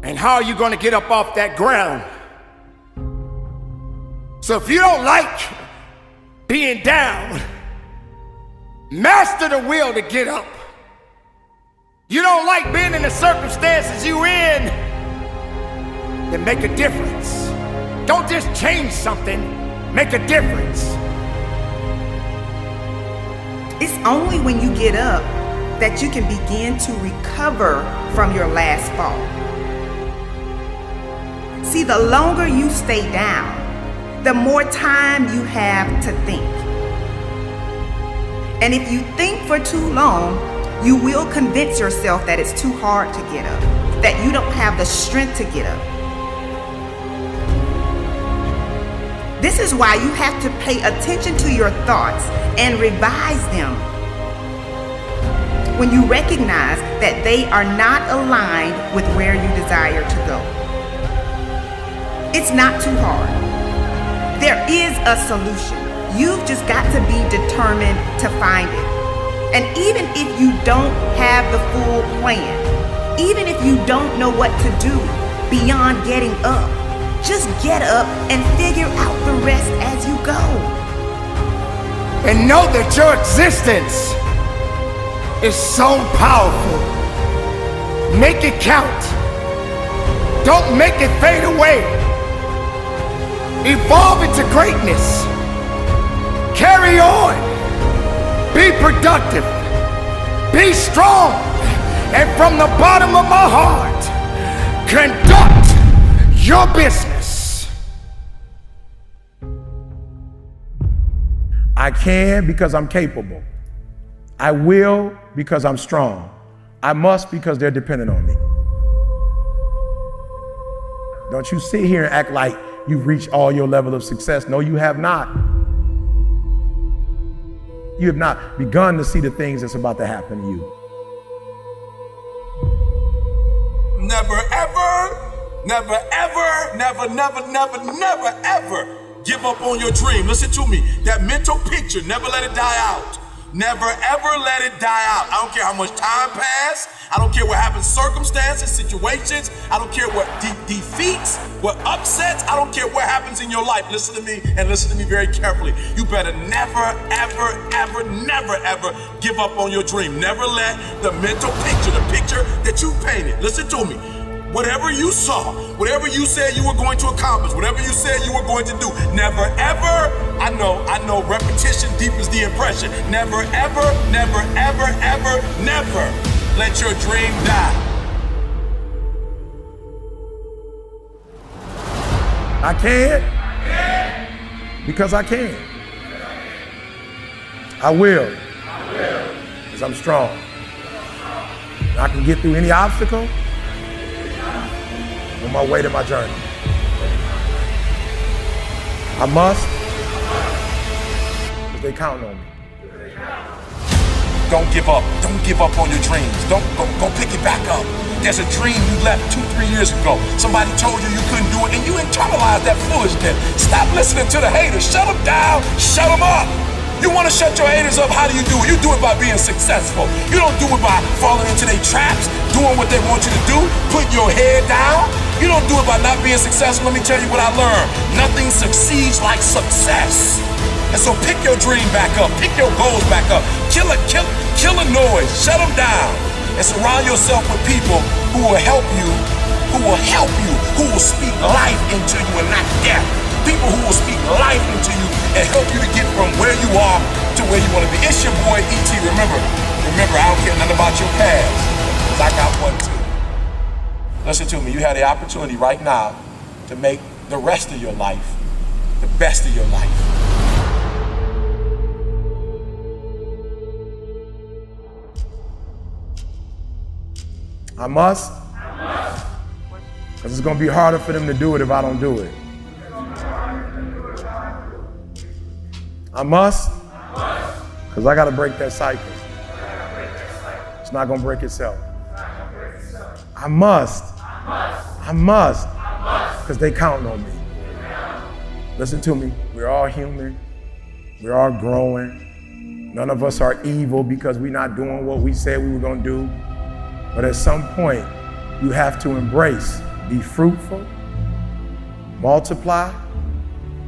And how are you gonna get up off that ground? So if you don't like being down, master the will to get up. You don't like being in the circumstances you in, then make a difference. Don't just change something, make a difference. It's only when you get up that you can begin to recover from your last fall. See, the longer you stay down, the more time you have to think. And if you think for too long, you will convince yourself that it's too hard to get up, that you don't have the strength to get up. This is why you have to pay attention to your thoughts and revise them. When you recognize that they are not aligned with where you desire to go. It's not too hard. There is a solution. You've just got to be determined to find it. And even if you don't have the full plan, even if you don't know what to do beyond getting up, just get up and figure out the rest as you go. And know that your existence is so powerful. Make it count. Don't make it fade away. Evolve into greatness. Carry on. Be productive. Be strong. And from the bottom of my heart, conduct your business. I can because I'm capable. I will because I'm strong. I must because they're dependent on me. Don't you sit here and act like you've reached all your level of success. No, you have not. You have not begun to see the things that's about to happen to you. Never ever, never ever, never ever give up on your dream. Listen to me. That mental picture, never let it die out. Never ever let it die out. I don't care how much time passes. I don't care what happens, circumstances, situations. I don't care what defeats, what upsets. I don't care what happens in your life. Listen to me and listen to me very carefully. You better never, ever give up on your dream. Never let the mental picture, the picture that you painted, listen to me. Whatever you saw, whatever you said you were going to accomplish, whatever you said you were going to do, never ever, I know, repetition deepens the impression. Never ever, never ever, ever, never let your dream die. I can because I can. I will because I'm strong. I can get through any obstacle on my way to my journey. I must because they count on me. Don't give up. Don't give up on your dreams. Don't go pick it back up. There's a dream you left 2-3 years ago. Somebody told you you couldn't do it and you internalized that foolishness. Stop listening to the haters. Shut them down. Shut them up. You want to shut your haters up? How do you do it? You do it by being successful. You don't do it by falling into their traps, doing what they want you to do, putting your head down. You don't do it by not being successful. Let me tell you what I learned. Nothing succeeds like success. And so pick your dream back up. Pick your goals back up. Kill a noise. Shut them down. And surround yourself with people who will help you, who will speak life into you and not death. People who will speak life into you and help you to get from where you are to where you want to be. It's your boy E.T. Remember, I don't care nothing about your past, because I got one too. Listen to me, you have the opportunity right now to make the rest of your life the best of your life. I must because it's going to be harder for them to do it if I don't do it. I must because I got to break that cycle. It's not going to break itself. I must because they count on me. Listen to me. We're all human. We're all growing. None of us are evil because we're not doing what we said we were going to do. But at some point, you have to embrace, be fruitful, multiply,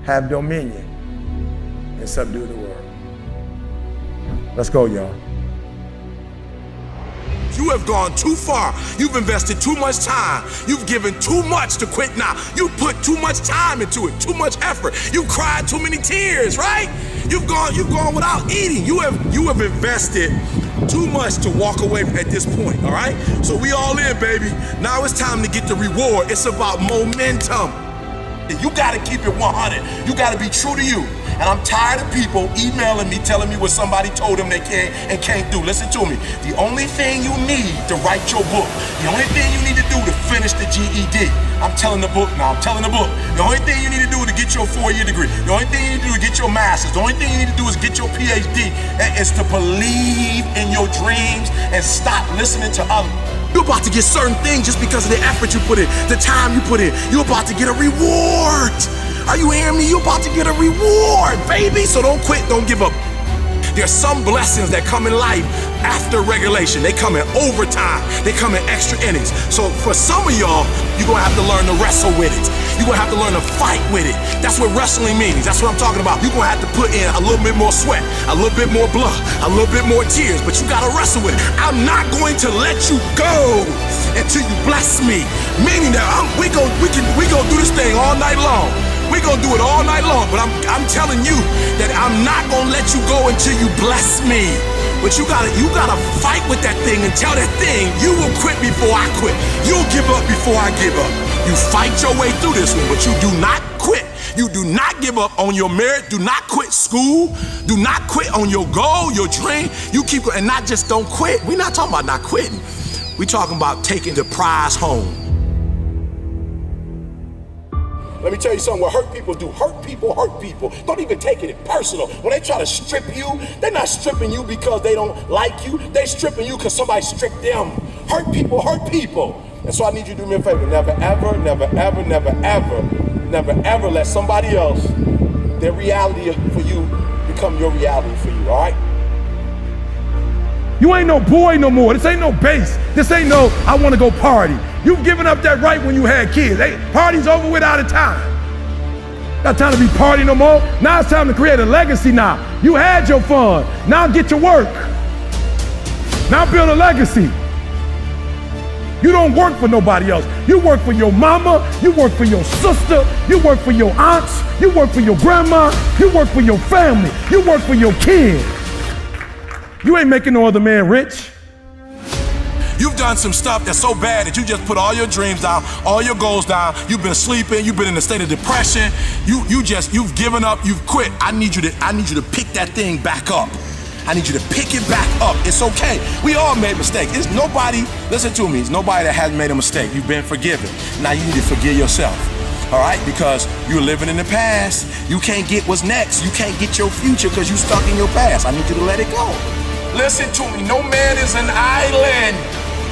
have dominion, and subdue the world. Let's go, y'all. You have gone too far. You've invested too much time. You've given too much to quit now. You put too much time into it, too much effort. You've cried too many tears, right? You've gone without eating. You have invested too much to walk away at this point, all right? So we all in, baby. Now it's time to get the reward. It's about momentum. You gotta keep it 100. You gotta be true to you. And I'm tired of people emailing me, telling me what somebody told them they can and can't do. Listen to me. The only thing you need to write your book, the only thing you need to do to finish the GED, I'm telling the book now, I'm telling the book. The only thing you need to do to get your 4-year degree, the only thing you need to do to get your master's, the only thing you need to do is get your PhD, and it's to believe in your dreams and stop listening to others. You're about to get certain things just because of the effort you put in, the time you put in. You're about to get a reward. Are you hearing me? You're about to get a reward, baby. So don't quit, don't give up. There's some blessings that come in life after regulation. They come in overtime. They come in extra innings. So for some of y'all, you're gonna have to learn to wrestle with it. You're gonna have to learn to fight with it. That's what wrestling means. That's what I'm talking about. You're gonna have to put in a little bit more sweat, a little bit more blood, a little bit more tears, but you gotta wrestle with it. I'm not going to let you go until you bless me. Meaning that we gonna do this thing all night long. We're gonna do it all night long, but I'm telling you that I'm not gonna let you go until you bless me. But you gotta fight with that thing and tell that thing, you will quit before I quit. You'll give up before I give up. You fight your way through this one, but you do not quit. You do not give up on your merit. Do not quit school. Do not quit on your goal, your dream. You keep going, and not just don't quit. We're not talking about not quitting. We're talking about taking the prize home. Let me tell you something, what hurt people do. Hurt people hurt people. Don't even take it personal. When they try to strip you, they're not stripping you because they don't like you. They're stripping you because somebody stripped them. Hurt people hurt people. And so I need you to do me a favor. Never, ever, never, ever, never, ever, never, ever let somebody else, their reality for you, become your reality for you, all right? You ain't no boy no more. This ain't no base. This ain't no, I want to go party. You've given up that right when you had kids. Hey, party's over with out of time. Not time to be party no more. Now it's time to create a legacy now. You had your fun. Now get to work. Now build a legacy. You don't work for nobody else. You work for your mama, you work for your sister, you work for your aunts, you work for your grandma, you work for your family, you work for your kids. You ain't making no other man rich. You've done some stuff that's so bad that you just put all your dreams down, all your goals down. You've been sleeping, you've been in a state of depression. You've given up, you've quit. I need you to pick that thing back up. I need you to pick it back up. It's okay. We all made mistakes. It's nobody, listen to me, it's nobody that hasn't made a mistake. You've been forgiven. Now you need to forgive yourself. All right? Because you're living in the past. You can't get what's next. You can't get your future because you're stuck in your past. I need you to let it go. Listen to me, no man is an island.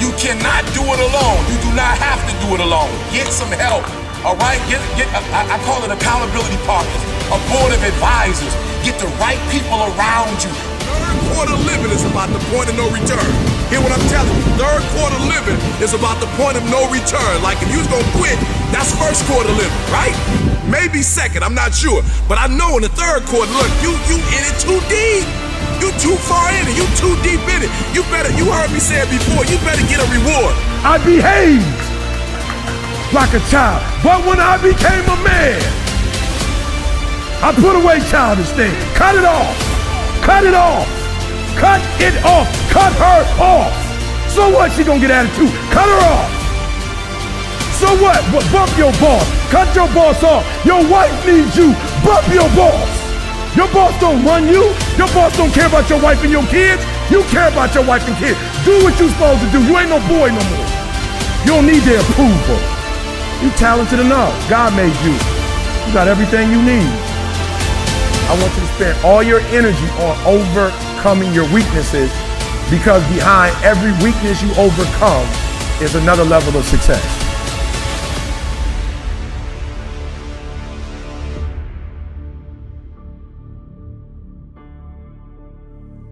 You cannot do it alone. You do not have to do it alone. Get some help. All right? I call it accountability partners, a board of advisors. Get the right people around you. Third quarter living is about the point of no return. Hear what I'm telling you? Third quarter living is about the point of no return. Like if you was gonna quit, that's first quarter living, right? Maybe second, I'm not sure. But I know in the third quarter, look, you in it too deep. You too far in it, you too deep in it. You heard me say it before, you better get a reward. I behaved like a child, but when I became a man, I put away childish things. Cut it off. Cut it off. Cut it off. Cut her off. So what? She gonna get attitude. Cut her off. So what? Bump your boss. Cut your boss off. Your wife needs you. Bump your boss. Your boss don't run you. Your boss don't care about your wife and your kids. You care about your wife and kids. Do what you supposed to do. You ain't no boy no more. You don't need their approval. You talented enough. God made you. You got everything you need. I want you to spend all your energy on overcoming your weaknesses, because behind every weakness you overcome is another level of success.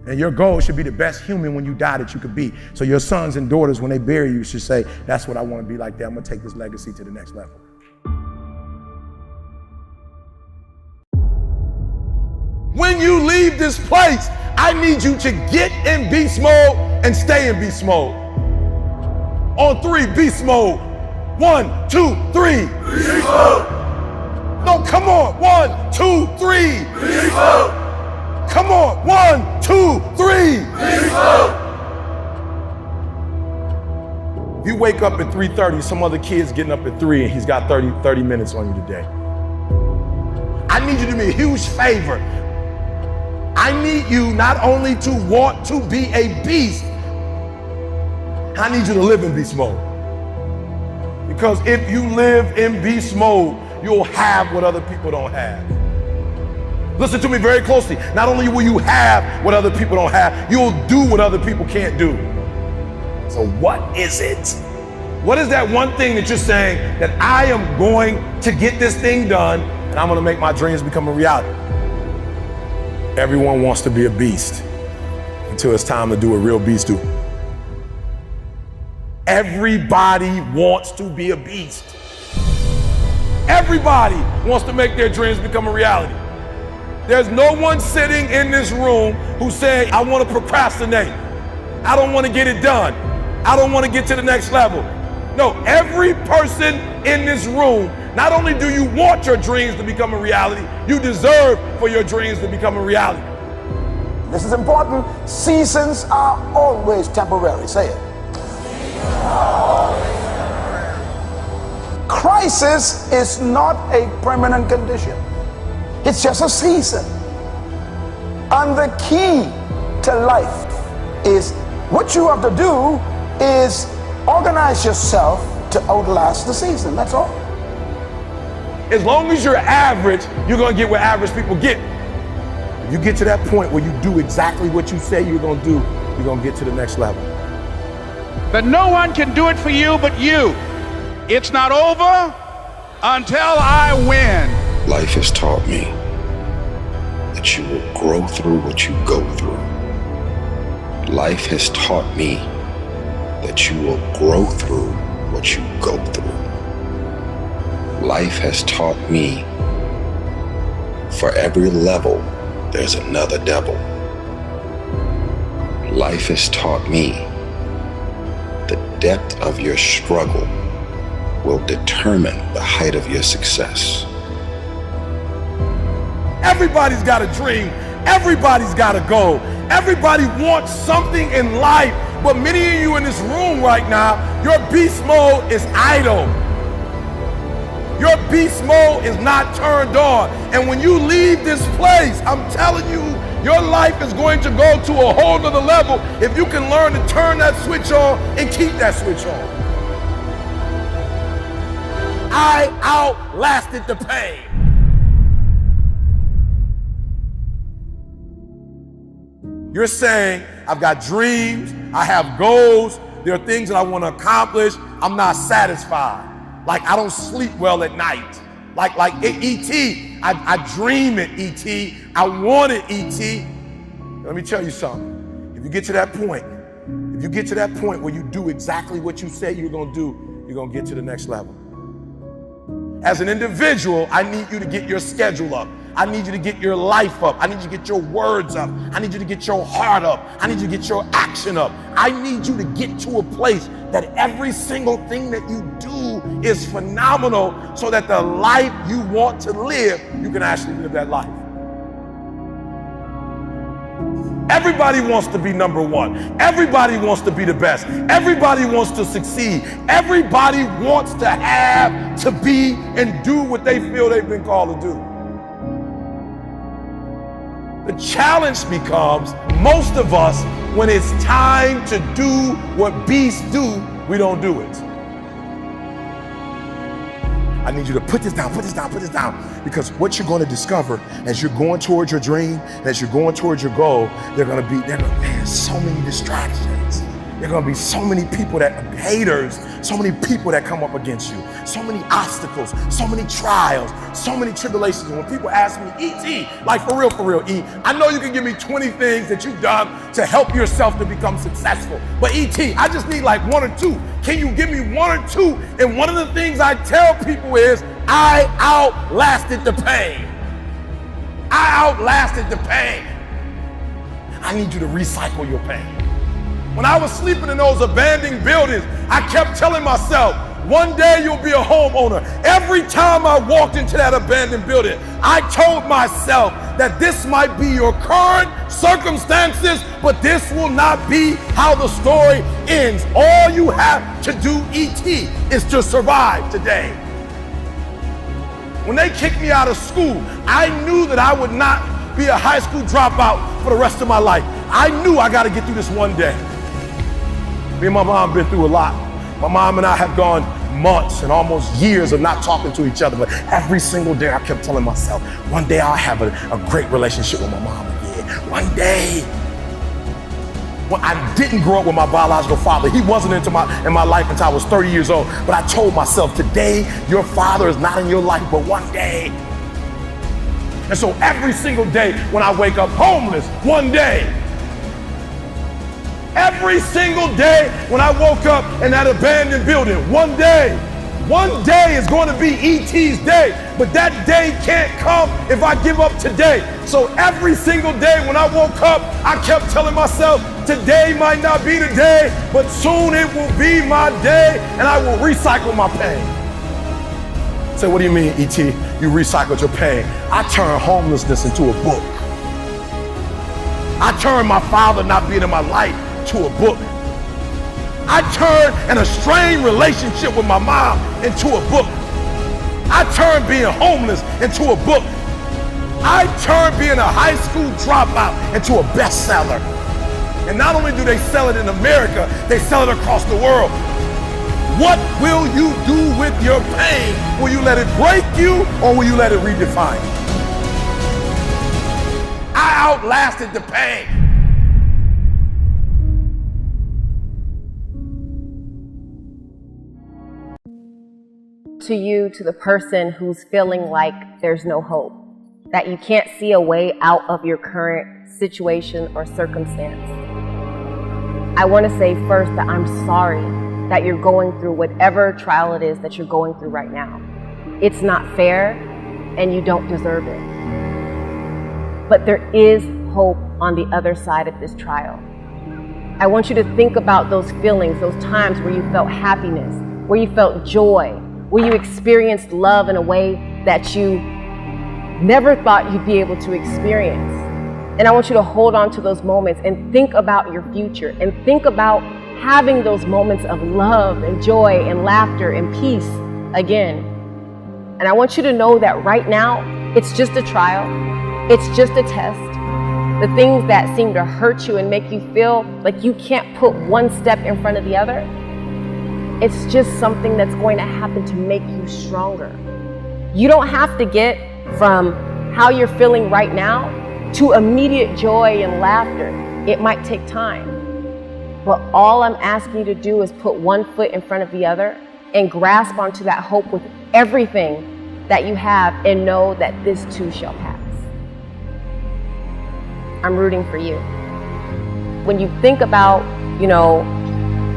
And your goal should be the best human when you die that you could be. So your sons and daughters, when they bury you, should say, that's what I want to be like that. I'm going to take this legacy to the next level. When you leave this place, I need you to get in beast mode and stay in beast mode. On 3, beast mode. 1, 2, 3. Beast mode. No, come on. 1, 2, 3. Beast mode. Come on. 1, 2, 3. Beast mode. If you wake up at 3:30, some other kid's getting up at 3 and he's got 30 minutes on you today. I need you to do me a huge favor. I need you not only to want to be a beast, I need you to live in beast mode. Because if you live in beast mode, you'll have what other people don't have. Listen to me very closely. Not only will you have what other people don't have, you'll do what other people can't do. So what is it? What is that one thing that you're saying that I am going to get this thing done and I'm going to make my dreams become a reality? Everyone wants to be a beast until it's time to do what real beasts do. Everybody wants to be a beast. Everybody wants to make their dreams become a reality. There's no one sitting in this room who's saying, I want to procrastinate. I don't want to get it done. I don't want to get to the next level. No, every person in this room, not only do you want your dreams to become a reality, you deserve for your dreams to become a reality. This is important. Seasons are always temporary. Say it. Crisis is not a permanent condition. It's just a season. And the key to life is what you have to do is organize yourself to outlast the season. That's all. As long as you're average, you're going to get what average people get. If you get to that point where you do exactly what you say you're going to do, you're going to get to the next level. That no one can do it for you but you. It's not over until I win. Life has taught me that you will grow through what you go through. Life has taught me that you will grow through what you go through. Life has taught me for every level, there's another devil. Life has taught me the depth of your struggle will determine the height of your success. Everybody's got a dream. Everybody's got a goal. Everybody wants something in life, but many of you in this room right now, your beast mode is idle. Your beast mode is not turned on. And when you leave this place, I'm telling you, your life is going to go to a whole nother level if you can learn to turn that switch on and keep that switch on. I outlasted the pain. You're saying, I've got dreams, I have goals, there are things that I want to accomplish, I'm not satisfied. Like I don't sleep well at night. Like E.T., I dream it, E.T., I want it, E.T. Let me tell you something. If you get to that point, where you do exactly what you say you're gonna do, you're gonna get to the next level. As an individual, I need you to get your schedule up. I need you to get your life up. I need you to get your words up. I need you to get your heart up. I need you to get your action up. I need you to get to a place that every single thing that you do is phenomenal so that the life you want to live, you can actually live that life. Everybody wants to be number one. Everybody wants to be the best. Everybody wants to succeed. Everybody wants to have, to be, and do what they feel they've been called to do. The challenge becomes, most of us, when it's time to do what beasts do, we don't do it. I need you to put this down, because what you're going to discover as you're going towards your dream, as you're going towards your goal, man, so many distractions. There are going to be so many people haters, so many people that come up against you, so many obstacles, so many trials, so many tribulations. And when people ask me, E.T., like for real, E, I know you can give me 20 things that you've done to help yourself to become successful. But E.T., I just need like one or two. Can you give me one or two? And one of the things I tell people is, I outlasted the pain. I outlasted the pain. I need you to recycle your pain. When I was sleeping in those abandoned buildings, I kept telling myself, one day you'll be a homeowner. Every time I walked into that abandoned building, I told myself that this might be your current circumstances, but this will not be how the story ends. All you have to do, E.T., is to survive today. When they kicked me out of school, I knew that I would not be a high school dropout for the rest of my life. I knew I got to get through this one day. Me and my mom been through a lot. My mom and I have gone months and almost years of not talking to each other, but every single day I kept telling myself, one day I'll have a great relationship with my mom again. One day. Well, I didn't grow up with my biological father. He wasn't in my life until I was 30 years old. But I told myself, today your father is not in your life, but one day. And so every single day when I wake up homeless, one day. Every single day when I woke up in that abandoned building, one day is going to be E.T.'s day, but that day can't come if I give up today. So every single day when I woke up, I kept telling myself, today might not be the day, but soon it will be my day, and I will recycle my pain. So what do you mean, E.T., you recycled your pain? I turned homelessness into a book. I turned my father not being in my life to a book. I turned an estranged relationship with my mom into a book. I turned being homeless into a book. I turned being a high school dropout into a bestseller. And not only do they sell it in America, they sell it across the world. What will you do with your pain? Will you let it break you, or will you let it redefine you? I outlasted the pain. To you, to the person who's feeling like there's no hope, that you can't see a way out of your current situation or circumstance, I want to say first that I'm sorry that you're going through whatever trial it is that you're going through right now. It's not fair and you don't deserve it. But there is hope on the other side of this trial. I want you to think about those feelings, those times where you felt happiness, where you felt joy, where you experienced love in a way that you never thought you'd be able to experience. And I want you to hold on to those moments and think about your future and think about having those moments of love and joy and laughter and peace again. And I want you to know that right now, it's just a trial. It's just a test. The things that seem to hurt you and make you feel like you can't put one step in front of the other, it's just something that's going to happen to make you stronger. You don't have to get from how you're feeling right now to immediate joy and laughter. It might take time. But all I'm asking you to do is put one foot in front of the other and grasp onto that hope with everything that you have and know that this too shall pass. I'm rooting for you. When you think about,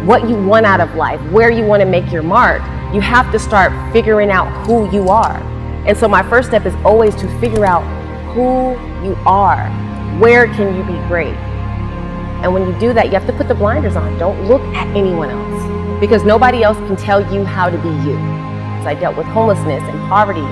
what you want out of life, where you want to make your mark, you have to start figuring out who you are. And so my first step is always to figure out who you are. Where can you be great? And when you do that, you have to put the blinders on. Don't look at anyone else because nobody else can tell you how to be you. So I dealt with homelessness and poverty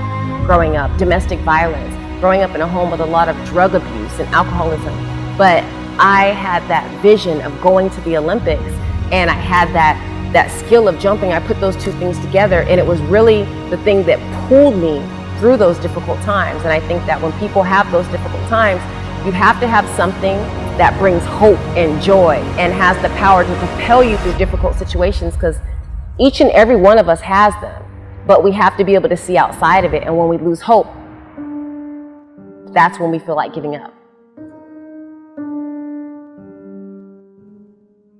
growing up, domestic violence, growing up in a home with a lot of drug abuse and alcoholism. But I had that vision of going to the Olympics, and I had that skill of jumping. I put those two things together, and it was really the thing that pulled me through those difficult times. And I think that when people have those difficult times, you have to have something that brings hope and joy and has the power to propel you through difficult situations, because each and every one of us has them, but we have to be able to see outside of it. And when we lose hope, that's when we feel like giving up.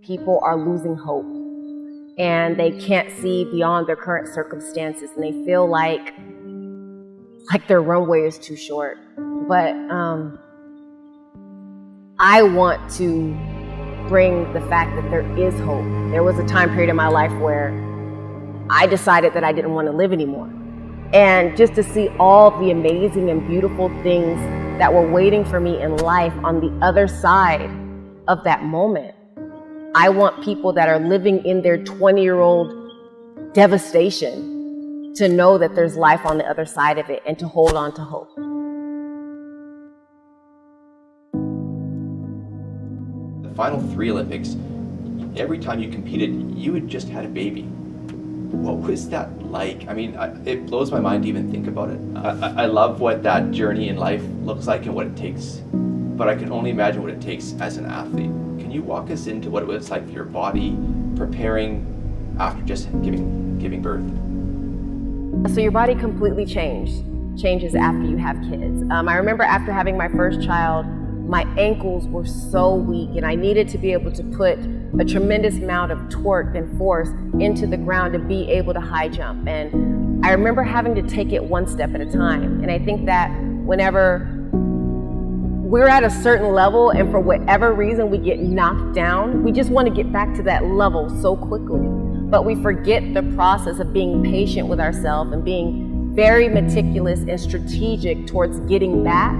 People are losing hope and they can't see beyond their current circumstances, and they feel like their runway is too short. But I want to bring the fact that there is hope. There was a time period in my life where I decided that I didn't want to live anymore. And just to see all the amazing and beautiful things that were waiting for me in life on the other side of that moment. I want people that are living in their 20-year-old devastation to know that there's life on the other side of it and to hold on to hope. The final 3 Olympics, every time you competed, you had just had a baby. What was that like? I mean, it blows my mind to even think about it. I love what that journey in life looks like and what it takes, but I can only imagine what it takes as an athlete. Can you walk us into what it was like for your body preparing after just giving birth? So your body completely changes after you have kids. I remember after having my first child, my ankles were so weak and I needed to be able to put a tremendous amount of torque and force into the ground to be able to high jump. And I remember having to take it one step at a time. And I think that whenever we're at a certain level and for whatever reason we get knocked down, we just want to get back to that level so quickly. But we forget the process of being patient with ourselves and being very meticulous and strategic towards getting back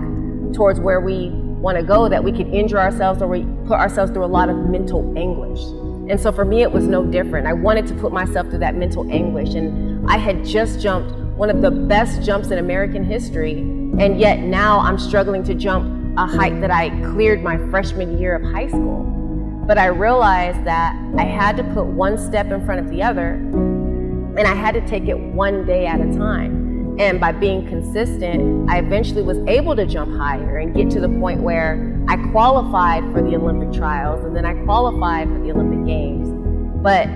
towards where we want to go, that we could injure ourselves or we put ourselves through a lot of mental anguish. And so for me, it was no different. I wanted to put myself through that mental anguish. And I had just jumped one of the best jumps in American history. And yet now I'm struggling to jump a height that I cleared my freshman year of high school. But I realized that I had to put one step in front of the other, and I had to take it one day at a time. And by being consistent, I eventually was able to jump higher and get to the point where I qualified for the Olympic trials, and then I qualified for the Olympic Games. But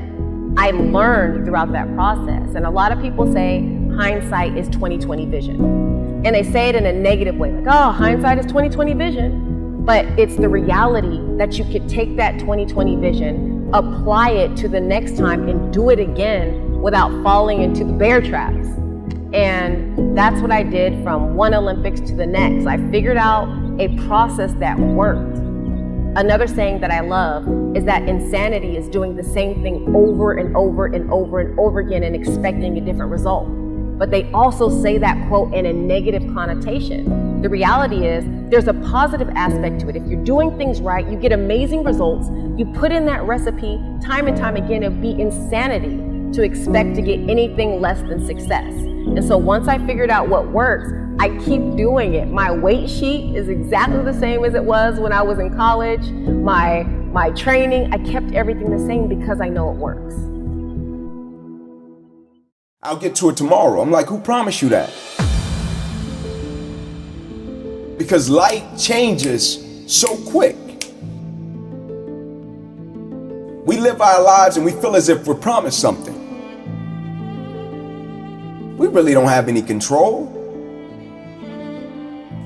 I learned throughout that process. And a lot of people say hindsight is 20/20 vision. And they say it in a negative way, like, oh, hindsight is 20/20 vision. But it's the reality that you could take that 20/20 vision, apply it to the next time, and do it again without falling into the bear traps. And that's what I did from one Olympics to the next. I figured out a process that worked. Another saying that I love is that insanity is doing the same thing over and over and over and over again and expecting a different result. but they also say that quote in a negative connotation. The reality is there's a positive aspect to it. If you're doing things right, you get amazing results. You put in that recipe time and time again. It would be insanity to expect to get anything less than success. And so once I figured out what works, I keep doing it. My weight sheet is exactly the same as it was when I was in college. My training, I kept everything the same because I know it works. I'll get to it tomorrow. I'm like, who promised you that? Because life changes so quick. We live our lives and we feel as if we're promised something. We really don't have any control.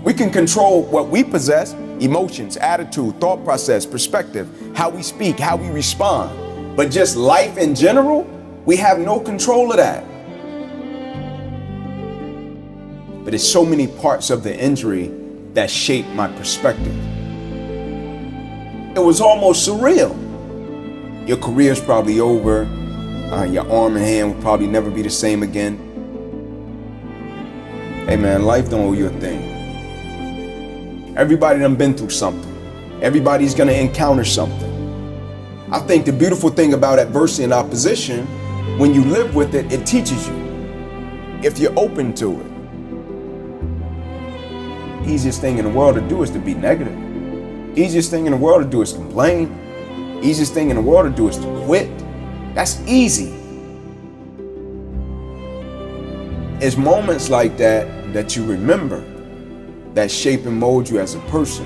We can control what we possess: emotions, attitude, thought process, perspective, how we speak, how we respond. But just life in general, we have no control of that. But it's so many parts of the injury that shaped my perspective. It was almost surreal. Your career's probably over. Your arm and hand will probably never be the same again. Hey man, life don't owe you a thing. Everybody done been through something. Everybody's gonna encounter something. I think the beautiful thing about adversity and opposition, when you live with it, it teaches you. If you're open to it. Easiest thing in the world to do is to be negative. Easiest thing in the world to do is complain. Easiest thing in the world to do is to quit. That's easy. It's moments like that that you remember that shape and mold you as a person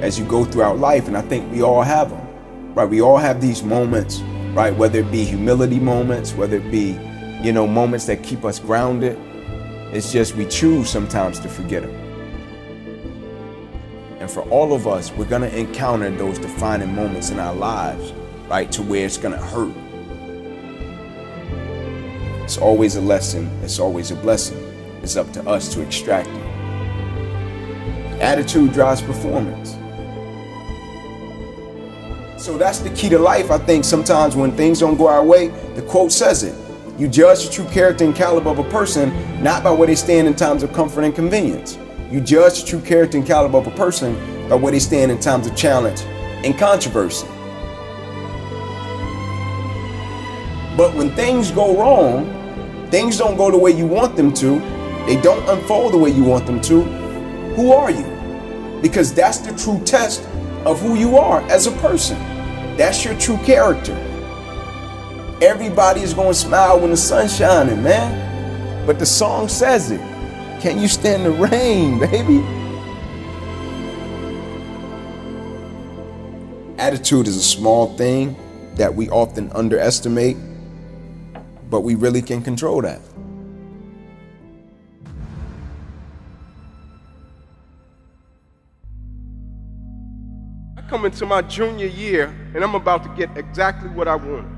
as you go throughout life. And I think we all have them, right? We all have these moments, right? Whether it be humility moments, whether it be, moments that keep us grounded. It's just we choose sometimes to forget them. And for all of us, we're gonna encounter those defining moments in our lives, right? To where it's gonna hurt. It's always a lesson. It's always a blessing. It's up to us to extract it. Attitude drives performance. So that's the key to life. I think sometimes when things don't go our way, the quote says it. You judge the true character and caliber of a person not by where they stand in times of comfort and convenience. You judge the true character and caliber of a person by where they stand in times of challenge and controversy. But when things go wrong, things don't go the way you want them to, they don't unfold the way you want them to, who are you? Because that's the true test of who you are as a person. That's your true character. Everybody is going to smile when the sun's shining, man. But the song says it. Can you stand the rain, baby? Attitude is a small thing that we often underestimate, but we really can control that. Come into my junior year and I'm about to get exactly what I wanted.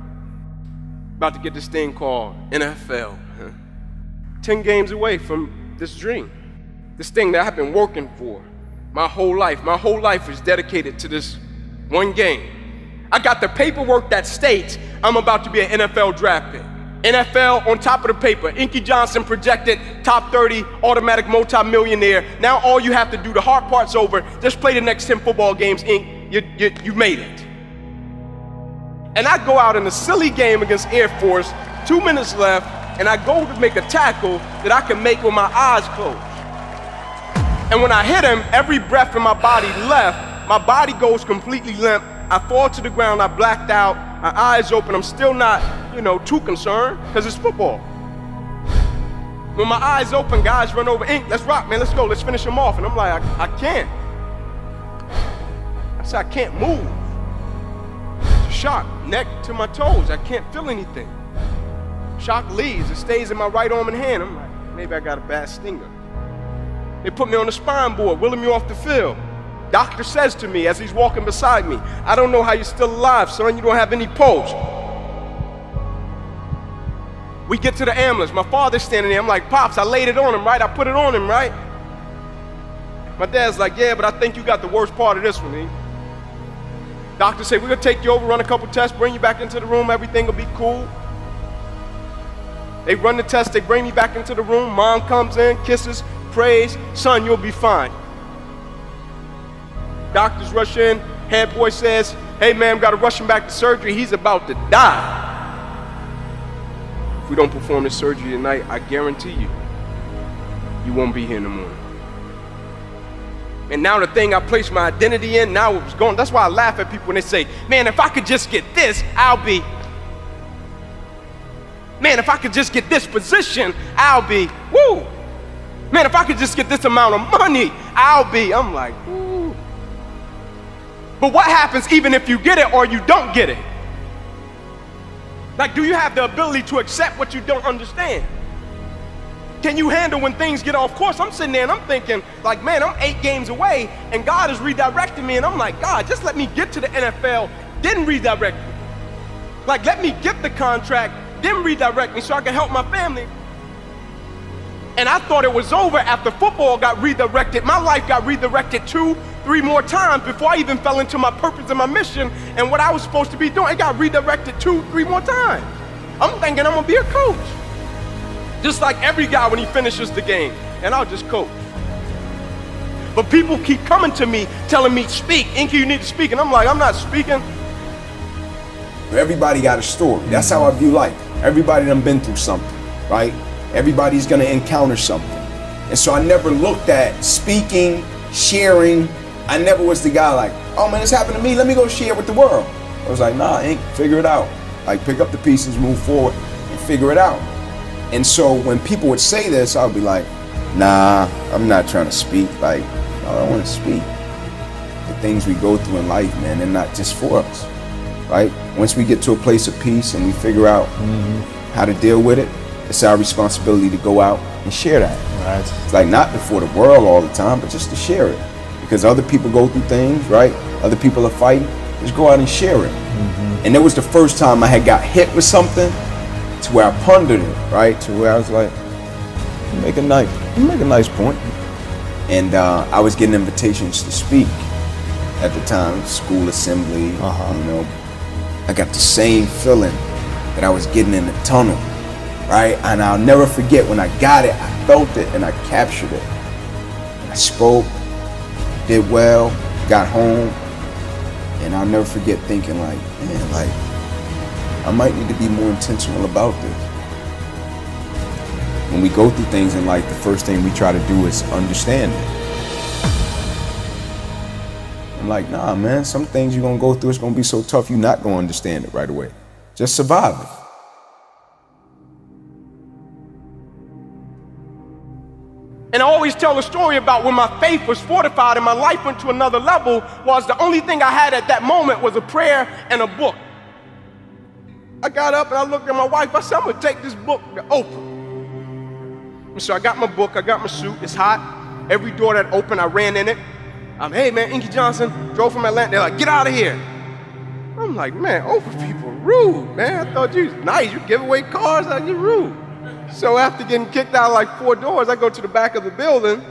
About to get this thing called NFL. 10 games away from this dream. This thing that I've been working for my whole life. My whole life is dedicated to this one game. I got the paperwork that states I'm about to be an NFL draft pick. NFL on top of the paper. Inky Johnson projected top 30 automatic multi-millionaire. Now all you have to do, the hard part's over. Just play the next 10 football games, Ink. You made it. And I go out in a silly game against Air Force, 2 minutes left, and I go to make a tackle that I can make with my eyes closed. And when I hit him, every breath in my body left. My body goes completely limp. I fall to the ground, I blacked out, my eyes open. I'm still not, too concerned, because it's football. When my eyes open, guys run over, Ink, let's rock, man, let's go, let's finish him off. And I'm like, I can't. I said, I can't move. It's a shock, neck to my toes, I can't feel anything. Shock leaves, it stays in my right arm and hand. I'm like, maybe I got a bad stinger. They put me on the spine board, wheeling me off the field. Doctor says to me as he's walking beside me, I don't know how you're still alive, son, you don't have any pulse. We get to the ambulance, my father's standing there, I'm like, Pops, I laid it on him, right? I put it on him, right? My dad's like, yeah, but I think you got the worst part of this one, E. Doctor said, we're gonna take you over, run a couple tests, bring you back into the room, everything will be cool. They run the test, they bring me back into the room. Mom comes in, kisses, prays. Son, you'll be fine. Doctors rush in. Head boy says, hey man, we gotta rush him back to surgery. He's about to die. If we don't perform this surgery tonight, I guarantee you, you won't be here in the morning. And now the thing I placed my identity in, now it was gone. That's why I laugh at people when they say, man, if I could just get this, I'll be. Man, if I could just get this position, I'll be. Woo! Man, if I could just get this amount of money, I'll be. I'm like, woo. But what happens even if you get it or you don't get it? Like, do you have the ability to accept what you don't understand? Can you handle when things get off course? I'm sitting there and I'm thinking, like, man, I'm 8 games away and God is redirecting me. And I'm like, God, just let me get to the NFL, then redirect me. Like, let me get the contract, then redirect me so I can help my family. And I thought it was over after football got redirected. My life got redirected 2, 3 more times before I even fell into my purpose and my mission and what I was supposed to be doing. It got redirected 2, 3 more times. I'm thinking I'm gonna be a coach. Just like every guy when he finishes the game, and I'll just coach. But people keep coming to me, telling me, speak, Inky, you need to speak. And I'm like, I'm not speaking. Everybody got a story. That's how I view life. Everybody done been through something, right? Everybody's gonna encounter something. And so I never looked at speaking, sharing. I never was the guy like, oh man, this happened to me, let me go share it with the world. I was like, nah, Ink, figure it out. Like, pick up the pieces, move forward, and figure it out. And so when people would say this, I would be like, nah, I'm not trying to speak. Like, I don't want to speak. The things we go through in life, man, they're not just for us, right? Once we get to a place of peace and we figure out how to deal with it, it's our responsibility to go out and share that. Right. It's like not before the world all the time, but just to share it. Because other people go through things, right? Other people are fighting. Just go out and share it. And it was the first time I had got hit with something to where I pondered it, right? To where I was like, you make a nice point. And I was getting invitations to speak at the time, school assembly, you know. I got the same feeling that I was getting in the tunnel, right? And I'll never forget when I got it, I felt it and I captured it. I spoke, did well, got home, and I'll never forget thinking like, man, like, I might need to be more intentional about this. When we go through things in life, the first thing we try to do is understand it. I'm like, nah, man, some things you're gonna go through, it's gonna be so tough, you're not gonna understand it right away. Just survive it. And I always tell a story about when my faith was fortified and my life went to another level was the only thing I had at that moment was a prayer and a book. I got up and I looked at my wife. I said, I'm gonna take this book to Oprah. And so I got my book, I got my suit, it's hot. Every door that opened, I ran in it. I'm, hey man, Inky Johnson, drove from Atlanta. They're like, get out of here. I'm like, man, Oprah people rude, man. I thought you was nice, you give away cars, like you rude. So after getting kicked out like 4 doors, I go to the back of the building.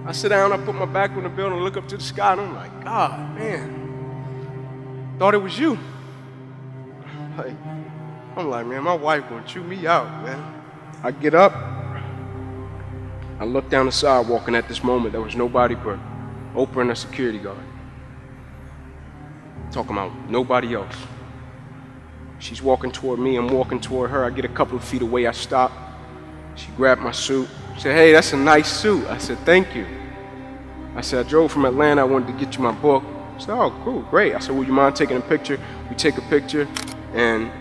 I sit down, I put my back on the building, look up to the sky, and I'm like, God, man, thought it was you. Like, I'm like, man, my wife gonna chew me out, man. I get up, I look down the sidewalk, and at this moment, there was nobody but Oprah and a security guard. Talking about nobody else. She's walking toward me, I'm walking toward her. I get a couple of feet away, I stop. She grabbed my suit, said, hey, that's a nice suit. I said, thank you. I said, I drove from Atlanta, I wanted to get you my book. She said, oh, cool, great. I said, would you mind taking a picture? We take a picture, and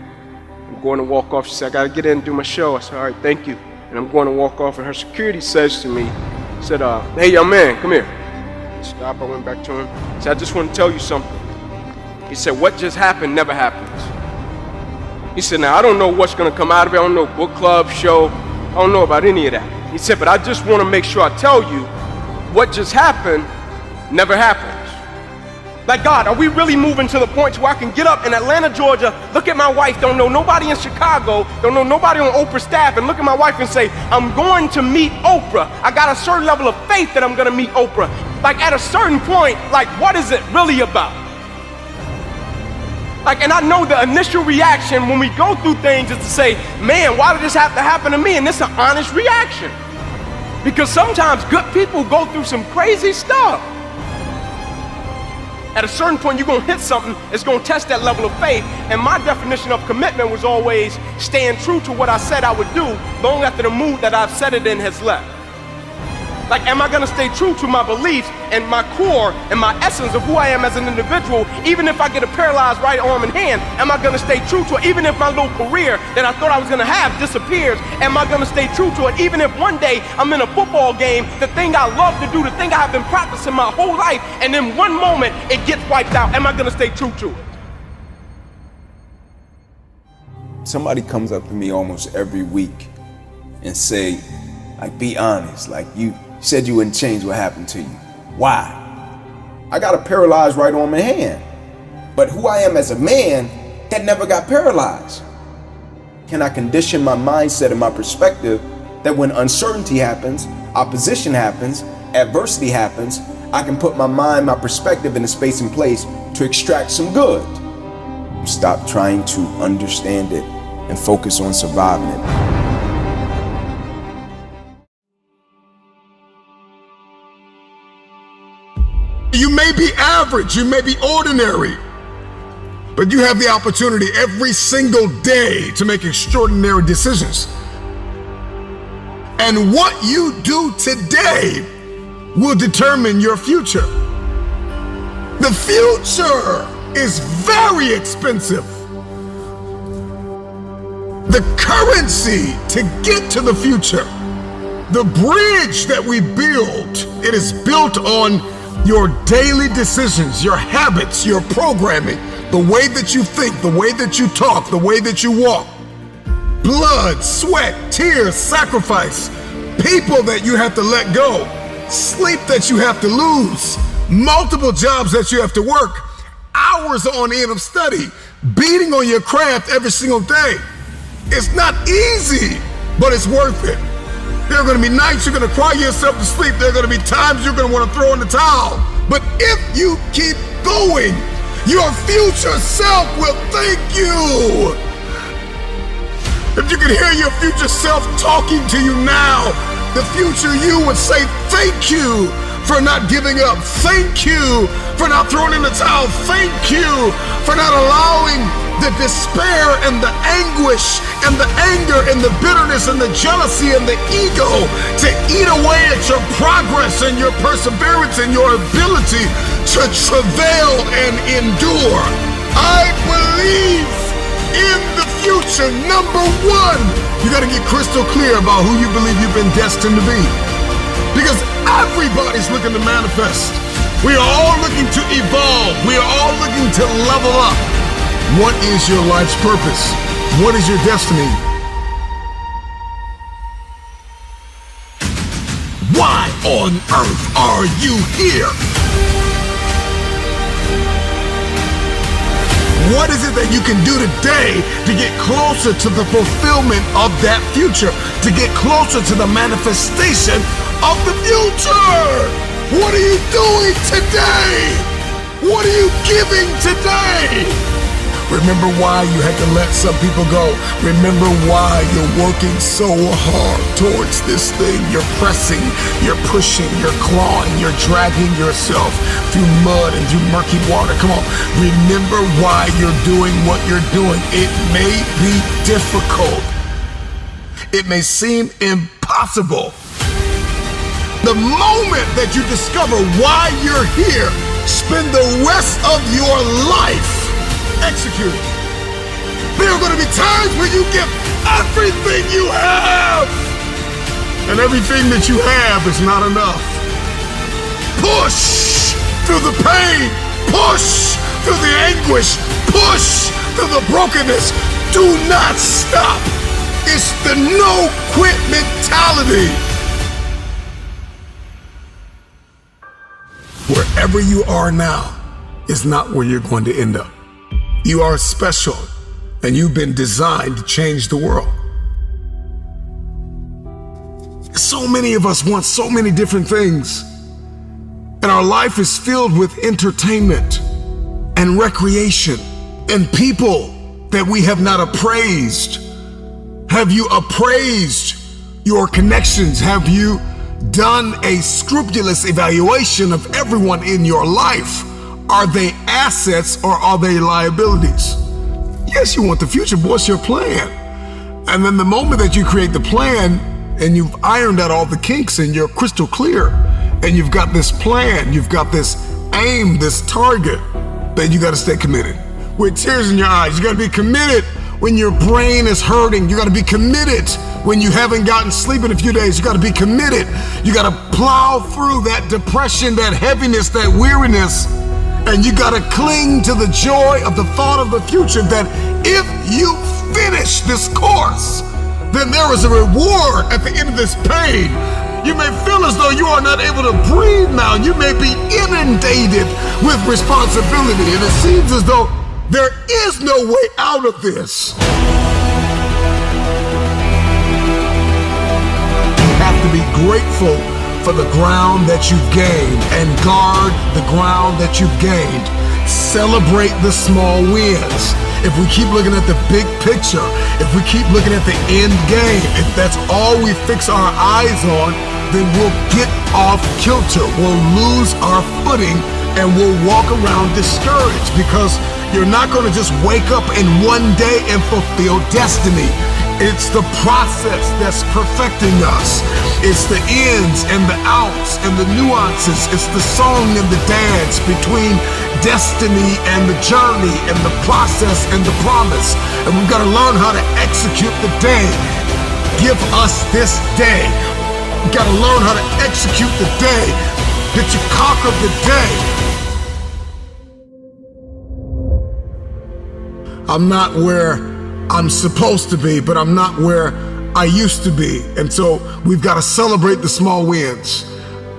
I'm going to walk off. She said, I gotta get in and do my show. I said, all right, thank you. And I'm going to walk off, and her security says to me, said, hey, young man, come here. I stopped, I went back to him. I said, I just want to tell you something. He said, what just happened never happens. He said, now, I don't know what's going to come out of it. I don't know book club, show. I don't know about any of that. He said, but I just want to make sure I tell you what just happened never happens. Like, God, are we really moving to the point where I can get up in Atlanta, Georgia, look at my wife, don't know nobody in Chicago, don't know nobody on Oprah's staff, and look at my wife and say, I'm going to meet Oprah. I got a certain level of faith that I'm going to meet Oprah. Like, at a certain point, like, what is it really about? Like, and I know the initial reaction when we go through things is to say, man, why did this have to happen to me? And it's an honest reaction. Because sometimes good people go through some crazy stuff. At a certain point, you're going to hit something that's going to test that level of faith. And my definition of commitment was always staying true to what I said I would do long after the mood that I've set it in has left. Like, am I going to stay true to my beliefs and my core and my essence of who I am as an individual, even if I get a paralyzed right arm and hand? Am I going to stay true to it, even if my little career that I thought I was going to have disappears? Am I going to stay true to it, even if one day I'm in a football game, the thing I love to do, the thing I have been practicing my whole life, and in one moment it gets wiped out? Am I going to stay true to it? Somebody comes up to me almost every week and say, like, be honest, like, you said you wouldn't change what happened to you. Why? I got a paralyzed right arm and hand, but who I am as a man, that never got paralyzed. Can I condition my mindset and my perspective that when uncertainty happens, opposition happens, adversity happens, I can put my mind, my perspective in a space and place to extract some good? Stop trying to understand it and focus on surviving it. You may be average, you may be ordinary, but you have the opportunity every single day to make extraordinary decisions. And what you do today will determine your future. The future is very expensive. The currency to get to the future, the bridge that we build, it is built on your daily decisions, your habits, your programming, the way that you think, the way that you talk, the way that you walk. Blood, sweat, tears, sacrifice, people that you have to let go, sleep that you have to lose, multiple jobs that you have to work, hours on end of study, beating on your craft every single day. It's not easy, but it's worth it. There are going to be nights you're going to cry yourself to sleep. There are going to be times you're going to want to throw in the towel. But if you keep going, your future self will thank you. If you could hear your future self talking to you now, the future you would say thank you for not giving up. Thank you for not throwing in the towel. Thank you for not allowing the despair and the anguish and the anger and the bitterness and the jealousy and the ego to eat away at your progress and your perseverance and your ability to travail and endure. I believe in the future. Number one, you got to get crystal clear about who you believe you've been destined to be. Because everybody's looking to manifest. We are all looking to evolve. We are all looking to level up. What is your life's purpose? What is your destiny? Why on earth are you here? What is it that you can do today to get closer to the fulfillment of that future? To get closer to the manifestation of the future? What are you doing today? What are you giving today? Remember why you had to let some people go. Remember why you're working so hard towards this thing. You're pressing, you're pushing, you're clawing, you're dragging yourself through mud and through murky water. Come on, remember why you're doing what you're doing. It may be difficult. It may seem impossible. The moment that you discover why you're here, spend the rest of your life executing. There are going to be times where you give everything you have, and everything that you have is not enough. Push through the pain, push through the anguish, push through the brokenness. Do not stop. It's the no quit mentality. Wherever you are now is not where you're going to end up. You are special, and you've been designed to change the world. So many of us want so many different things, and our life is filled with entertainment and recreation and people that we have not appraised? Have you appraised your connections? Have you done a scrupulous evaluation of everyone in your life? Are they assets or are they liabilities? Yes, you want the future, but what's your plan? And then the moment that you create the plan and you've ironed out all the kinks and you're crystal clear and you've got this plan, you've got this aim, this target, then you got to stay committed. With tears in your eyes, you got to be committed when your brain is hurting. You got to be committed when you haven't gotten sleep in a few days. You got to be committed. You got to plow through that depression, that heaviness, that weariness, and you got to cling to the joy of the thought of the future that if you finish this course, then there is a reward at the end of this pain. You may feel as though you are not able to breathe now. You may be inundated with responsibility, and it seems as though there is no way out of this. You have to be grateful for the ground that you've gained and guard the ground that you've gained. Celebrate the small wins. If we keep looking at the big picture, if we keep looking at the end game, if that's all we fix our eyes on, then we'll get off kilter. We'll lose our footing and we'll walk around discouraged because you're not going to just wake up in one day and fulfill destiny. It's the process that's perfecting us. It's the ins and the outs and the nuances. It's the song and the dance between destiny and the journey and the process and the promise. And we've got to learn how to execute the day. Give us this day. We've got to learn how to execute the day. That you conquer the day. I'm not where I'm supposed to be, but I'm not where I used to be. And so we've got to celebrate the small wins,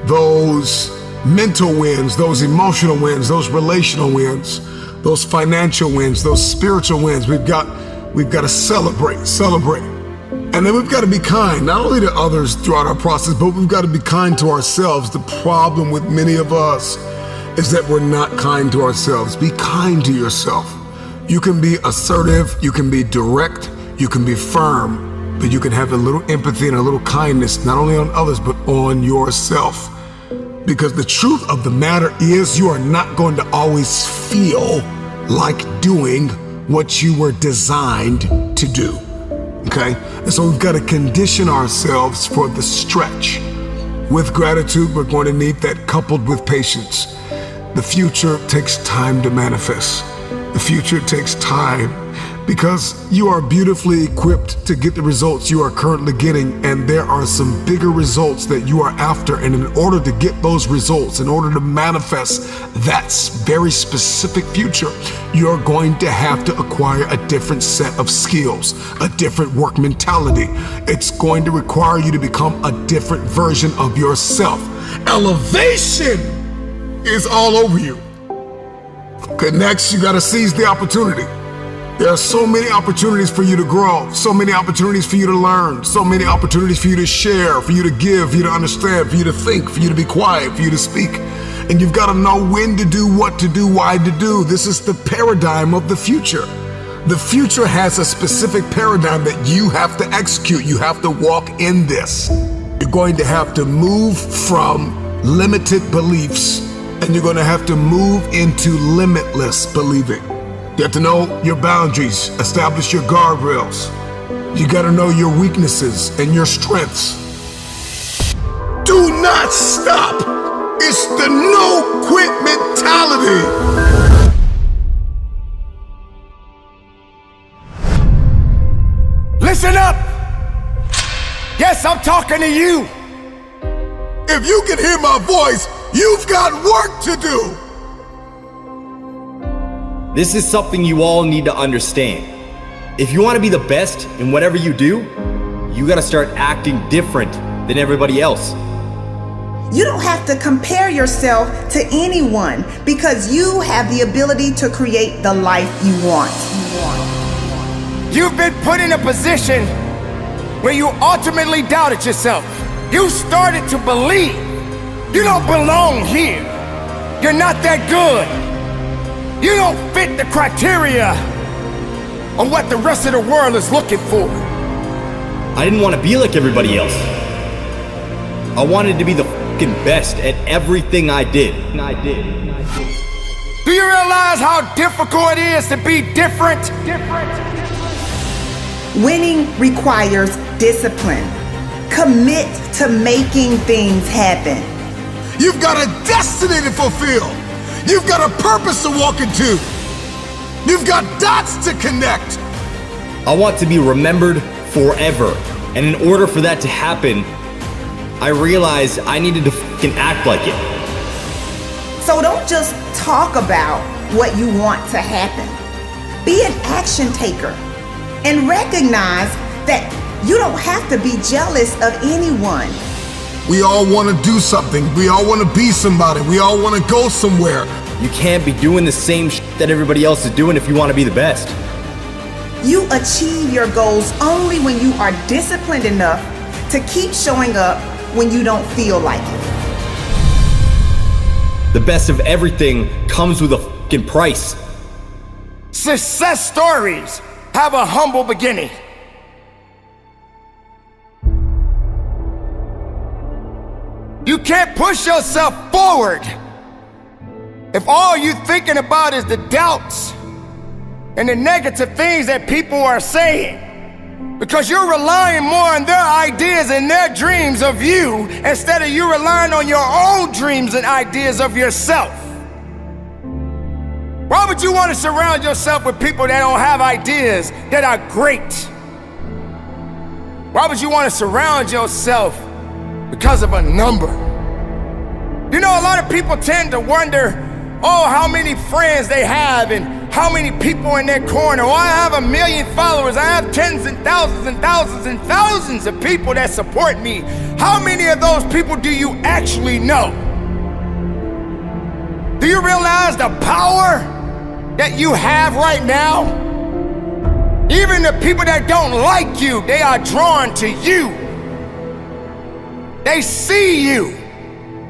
those mental wins, those emotional wins, those relational wins, those financial wins, those spiritual wins. We've got to celebrate. And then we've got to be kind, not only to others throughout our process, but we've got to be kind to ourselves. The problem with many of us is that we're not kind to ourselves. Be kind to yourself. You can be assertive, you can be direct, you can be firm, but you can have a little empathy and a little kindness, not only on others, but on yourself. Because the truth of the matter is you are not going to always feel like doing what you were designed to do, okay? And so we've got to condition ourselves for the stretch. With gratitude, we're going to need that coupled with patience. The future takes time to manifest. The future takes time because you are beautifully equipped to get the results you are currently getting, and there are some bigger results that you are after. And in order to get those results, in order to manifest that very specific future, you're going to have to acquire a different set of skills, a different work mentality. It's going to require you to become a different version of yourself. Elevation is all over you. Okay, next you gotta seize the opportunity. There are so many opportunities for you to grow, so many opportunities for you to learn, so many opportunities for you to share, for you to give, for you to understand, for you to think, for you to be quiet, for you to speak. And you've gotta know when to do, what to do, why to do. This is the paradigm of the future. The future has a specific paradigm that you have to execute. You have to walk in this. You're going to have to move from limited beliefs and you're going to have to move into limitless believing. You have to know your boundaries, establish your guardrails. You got to know your weaknesses and your strengths. Do not stop. It's the no quit mentality. Listen up. Yes, I'm talking to you. If you can hear my voice, you've got work to do. This is something you all need to understand. If you want to be the best in whatever you do, you got to start acting different than everybody else. You don't have to compare yourself to anyone because you have the ability to create the life you want. You've been put in a position where you ultimately doubted yourself. You started to believe you don't belong here. You're not that good. You don't fit the criteria of what the rest of the world is looking for. I didn't want to be like everybody else. I wanted to be the fucking best at everything I did. Do you realize how difficult it is to be different? Winning requires discipline. Commit to making things happen. You've got a destiny to fulfill. You've got a purpose to walk into. You've got dots to connect. I want to be remembered forever. And in order for that to happen, I realized I needed to fucking act like it. So don't just talk about what you want to happen. Be an action taker and recognize that you don't have to be jealous of anyone. We all want to do something. We all want to be somebody. We all want to go somewhere. You can't be doing the same that everybody else is doing if you want to be the best. You achieve your goals only when you are disciplined enough to keep showing up when you don't feel like it. The best of everything comes with a fucking price. Success stories have a humble beginning. You can't push yourself forward if all you're thinking about is the doubts and the negative things that people are saying, because you're relying more on their ideas and their dreams of you instead of you relying on your own dreams and ideas of yourself. Why would you want to surround yourself with people that don't have ideas that are great? Why would you want to surround yourself because of a number? You know, a lot of people tend to wonder, oh, how many friends they have and how many people in their corner. Oh, I have 1 million followers. I have tens and thousands and thousands and thousands of people that support me. How many of those people do you actually know? Do you realize the power that you have right now? Even the people that don't like you, they are drawn to you. They see you,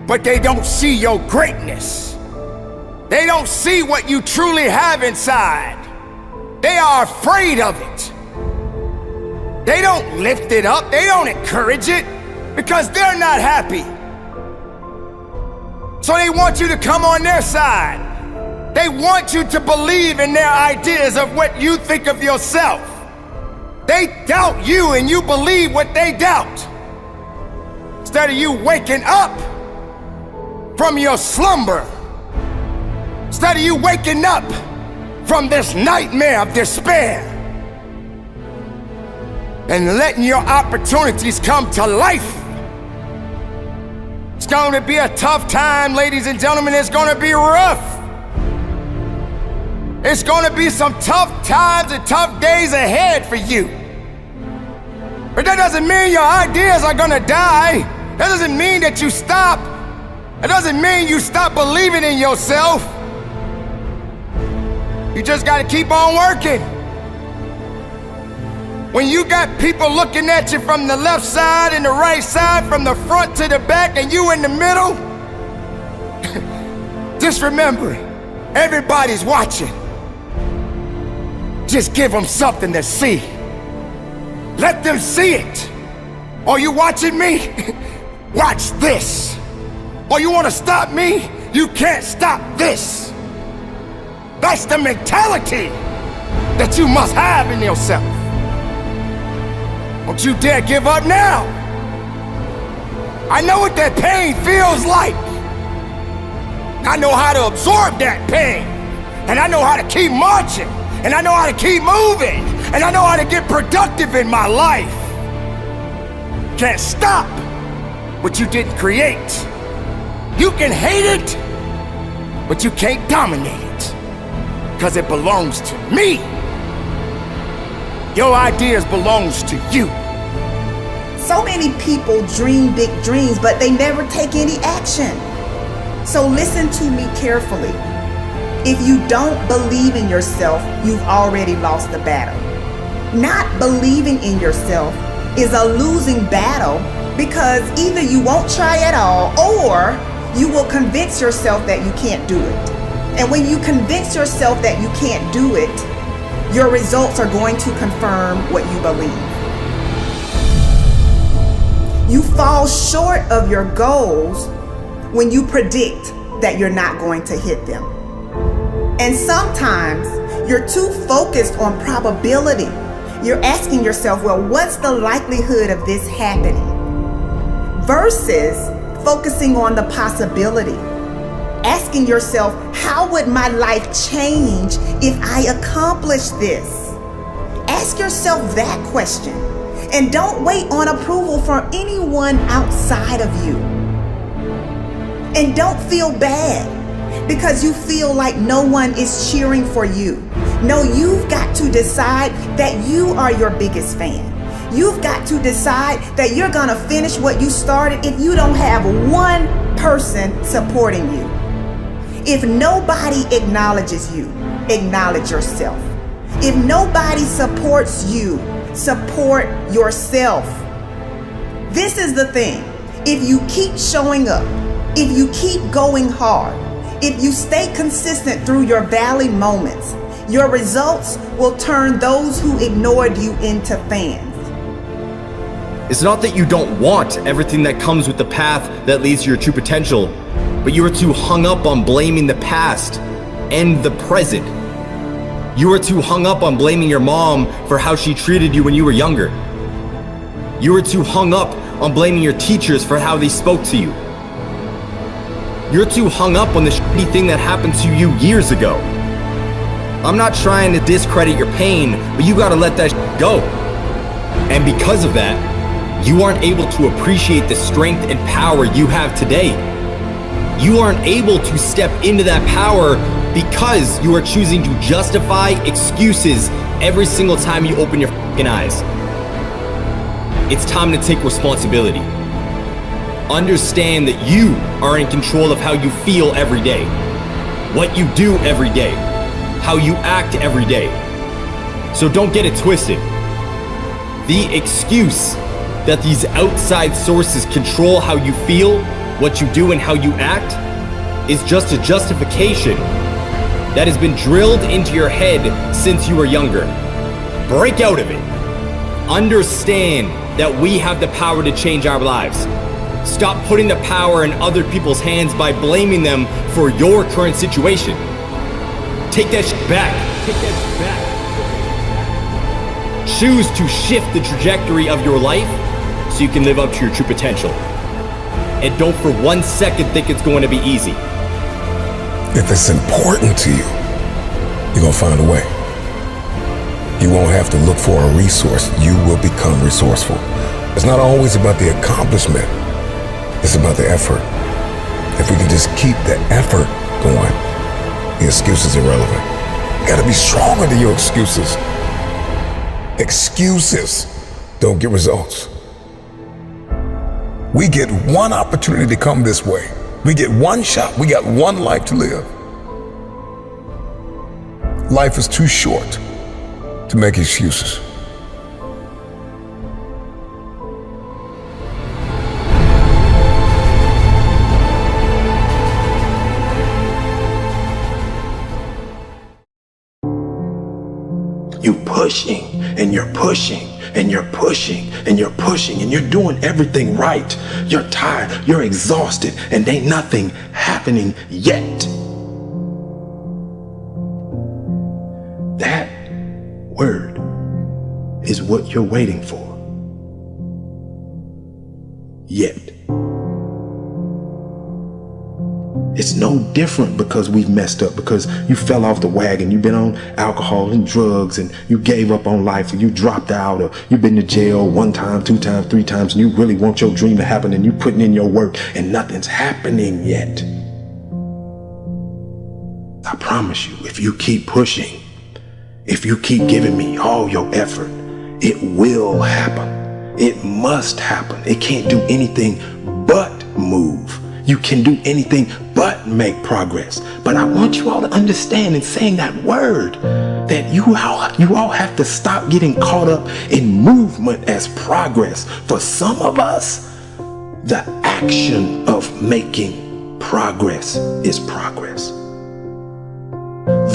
but they don't see your greatness. They don't see what you truly have inside. They are afraid of it. They don't lift it up. They don't encourage it because they're not happy. So they want you to come on their side. They want you to believe in their ideas of what you think of yourself. They doubt you and you believe what they doubt. Instead of you waking up from your slumber, instead of you waking up from this nightmare of despair and letting your opportunities come to life. It's going to be a tough time, ladies and gentlemen. It's going to be rough. It's going to be some tough times and tough days ahead for you. But that doesn't mean your ideas are going to die. That doesn't mean that you stop. That doesn't mean you stop believing in yourself. You just got to keep on working. When you got people looking at you from the left side and the right side, from the front to the back, and you in the middle, just remember, everybody's watching. Just give them something to see. Let them see it. Are you watching me? Watch this. Or you want to stop me? You can't stop this. That's the mentality that you must have in yourself. Don't you dare give up now. I know what that pain feels like. I know how to absorb that pain. And I know how to keep marching. And I know how to keep moving. And I know how to get productive in my life. Can't stop what you didn't create. You can hate it, but you can't dominate it. Because it belongs to me. Your ideas belongs to you. So many people dream big dreams, but they never take any action. So listen to me carefully. If you don't believe in yourself, you've already lost the battle. Not believing in yourself is a losing battle because either you won't try at all or you will convince yourself that you can't do it. And when you convince yourself that you can't do it, your results are going to confirm what you believe. You fall short of your goals when you predict that you're not going to hit them. And sometimes you're too focused on probability. You're asking yourself, well, what's the likelihood of this happening? Versus focusing on the possibility. Asking yourself, how would my life change if I accomplish this? Ask yourself that question. And don't wait on approval from anyone outside of you. And don't feel bad because you feel like no one is cheering for you. No, you've got to decide that you are your biggest fan. You've got to decide that you're gonna finish what you started if you don't have one person supporting you. If nobody acknowledges you, acknowledge yourself. If nobody supports you, support yourself. This is the thing. If you keep showing up, if you keep going hard, if you stay consistent through your valley moments, your results will turn those who ignored you into fans. It's not that you don't want everything that comes with the path that leads to your true potential, but you are too hung up on blaming the past and the present. You are too hung up on blaming your mom for how she treated you when you were younger. You are too hung up on blaming your teachers for how they spoke to you. You're too hung up on the shitty thing that happened to you years ago. I'm not trying to discredit your pain, but you gotta let that shit go. And because of that, you aren't able to appreciate the strength and power you have today. You aren't able to step into that power because you are choosing to justify excuses every single time you open your fucking eyes. It's time to take responsibility. Understand that you are in control of how you feel every day, what you do every day, how you act every day. So don't get it twisted. The excuse that these outside sources control how you feel, what you do, and how you act is just a justification that has been drilled into your head since you were younger. Break out of it. Understand that we have the power to change our lives. Stop putting the power in other people's hands by blaming them for your current situation. Take that shit back. Take that shit back. Choose to shift the trajectory of your life so you can live up to your true potential. And don't for 1 second think it's going to be easy. If it's important to you, you're gonna find a way. You won't have to look for a resource. You will become resourceful. It's not always about the accomplishment. It's about the effort. If we can just keep the effort going, the excuse is irrelevant. You gotta be stronger than your excuses. Excuses don't get results. We get one opportunity to come this way. We get one shot. We got one life to live. Life is too short to make excuses. You pushing and you're pushing and you're pushing and you're pushing and you're doing everything right. You're tired, you're exhausted, and ain't nothing happening yet. That word is what you're waiting for. Yet. It's no different because we've messed up, because you fell off the wagon, you've been on alcohol and drugs, and you gave up on life, or you dropped out, or you've been to jail 1 time, 2 times, 3 times, and you really want your dream to happen, and you putting in your work, and nothing's happening yet. I promise you, if you keep pushing, if you keep giving me all your effort, it will happen. It must happen. It can't do anything but move. You can do anything but make progress. But I want you all to understand in saying that word that you all have to stop getting caught up in movement as progress. For some of us, the action of making progress is progress.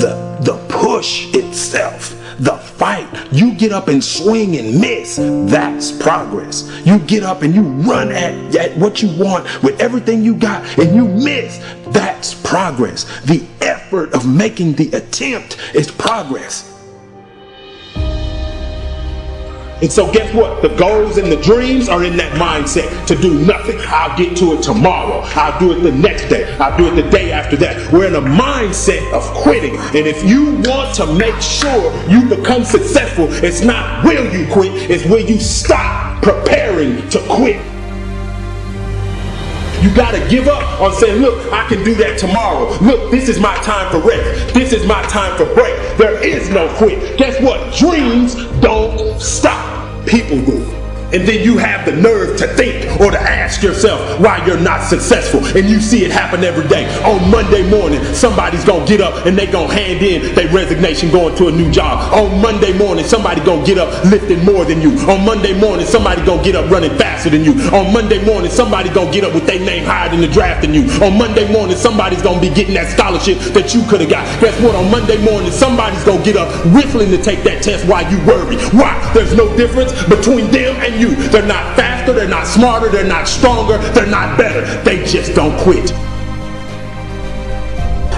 the push itself, the fight. You get up and swing and miss. That's progress. You get up and you run at what you want with everything you got and you miss. That's progress. The effort of making the attempt is progress. And so guess what? The goals and the dreams are in that mindset to do nothing. I'll get to it tomorrow. I'll do it the next day. I'll do it the day after that. We're in a mindset of quitting. And if you want to make sure you become successful, it's not will you quit, it's will you stop preparing to quit. You gotta give up on saying, look, I can do that tomorrow. Look, this is my time for rest. This is my time for break. There is no quit. Guess what? Dreams don't stop. People do. And then you have the nerve to think or to ask yourself why you're not successful. And you see it happen every day. On Monday morning, somebody's gonna get up and they gonna hand in their resignation going to a new job. On Monday morning, somebody gonna get up lifting more than you. On Monday morning, somebody gonna get up running faster than you. On Monday morning, somebody gonna get up with their name higher in the draft than you. On Monday morning, somebody's gonna be getting that scholarship that you could have got. Guess what? On Monday morning, somebody's gonna get up whistling to take that test while you worry. Why? There's no difference between them and you. They're not faster, they're not smarter, they're not stronger, they're not better. They just don't quit.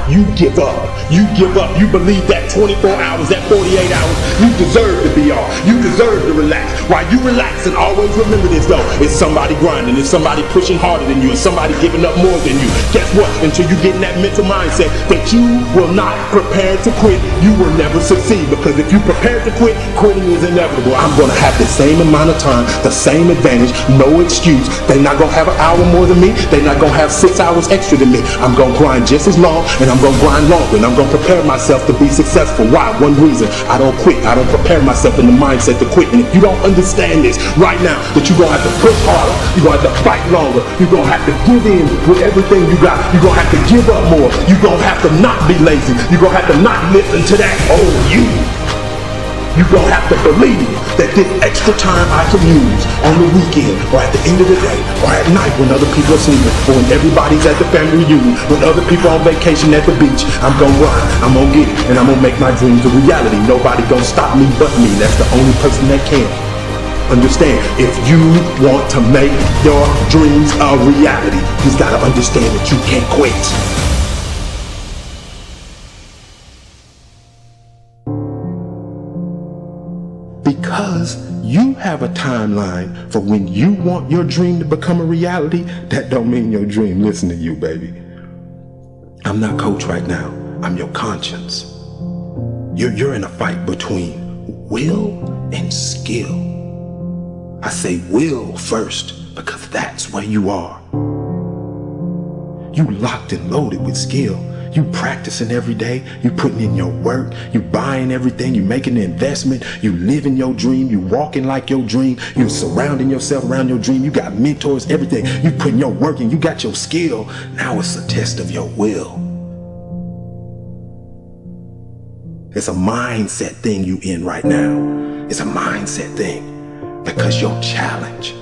You give up. You give up. You believe that 24 hours, that 48 hours, you deserve to be off. You deserve to relax. While you relax, and always remember this though, it's somebody grinding, it's somebody pushing harder than you, it's somebody giving up more than you. Guess what? Until you get in that mental mindset that you will not prepare to quit, you will never succeed. Because if you prepare to quit, quitting is inevitable. I'm going to have the same amount of time, the same advantage, no excuse. They're not going to have an hour more than me. They're not going to have 6 hours extra than me. I'm going to grind just as long, and I'm going to grind longer, and I'm going to prepare myself to be successful. Why? One reason. I don't quit. I don't prepare myself in the mindset to quit. And if you don't understand this right now, that you're going to have to push harder, you're going to have to fight longer, you're going to have to give in with everything you got, you're going to have to give up more, you're going to have to not be lazy, you're going to have to not listen to that old you. You're going to have to believe that this extra time I can use on the weekend or at the end of the day or at night when other people are sleeping or when everybody's at the family reunion, when other people are on vacation at the beach, I'm going to grind, I'm going to get it, and I'm going to make my dreams a reality. Nobody going to stop me but me. That's the only person that can. Understand, if you want to make your dreams a reality, you've got to understand that you can't quit. Because you have a timeline for when you want your dream to become a reality, that don't mean your dream listen to you, baby. I'm not coach right now. I'm your conscience. You're in a fight between will and skill. I say will first because that's where you are. You locked and loaded with skill. You practicing every day, you putting in your work, you buying everything, you making the investment, you living your dream, you walking like your dream, you surrounding yourself around your dream, you got mentors, everything, you putting your work in, you got your skill. Now it's a test of your will. It's a mindset thing you in right now. It's a mindset thing because your challenge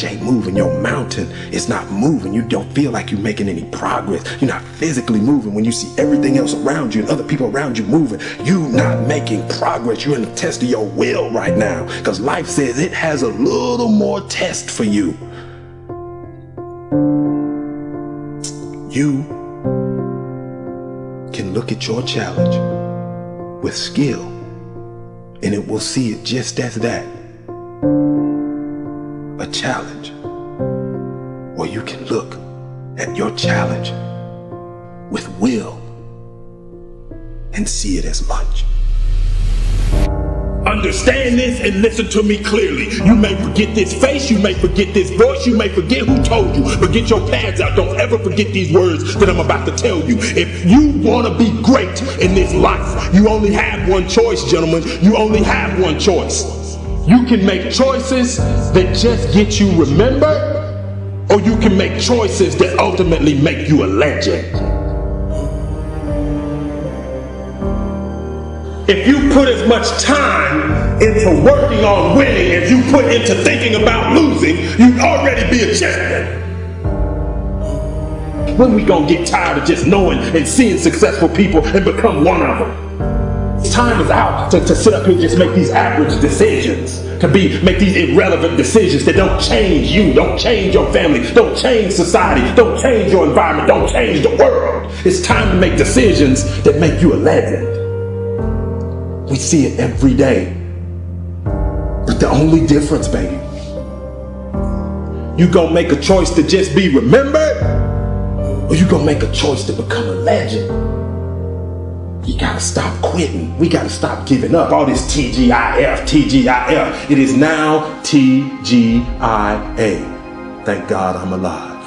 ain't moving. Your mountain is not moving. You don't feel like you're making any progress. You're not physically moving when you see everything else around you and other people around you moving. You're not making progress. You're in the test of your will right now because life says it has a little more test for you. You can look at your challenge with skill and it will see it just as that. A challenge. Or you can look at your challenge with will and see it as lunch. Understand this and listen to me clearly. You may forget this face, you may forget this voice, you may forget who told you, but get your pads out. Don't ever forget these words that I'm about to tell you. If you want to be great in this life, you only have one choice, gentlemen. You only have one choice. You can make choices that just get you remembered, or you can make choices that ultimately make you a legend. If you put as much time into working on winning as you put into thinking about losing, you'd already be a champion. When we gonna get tired of just knowing and seeing successful people and become one of them? Time is out to sit up here and just make these average decisions, to make these irrelevant decisions that don't change you, don't change your family, don't change society, don't change your environment, don't change the world. It's time to make decisions that make you a legend. We see it every day. But the only difference, baby, you gonna make a choice to just be remembered, or you gonna make a choice to become a legend? You gotta stop quitting. We gotta stop giving up. All this TGIF, TGIF. It is now TGIA. Thank God I'm alive.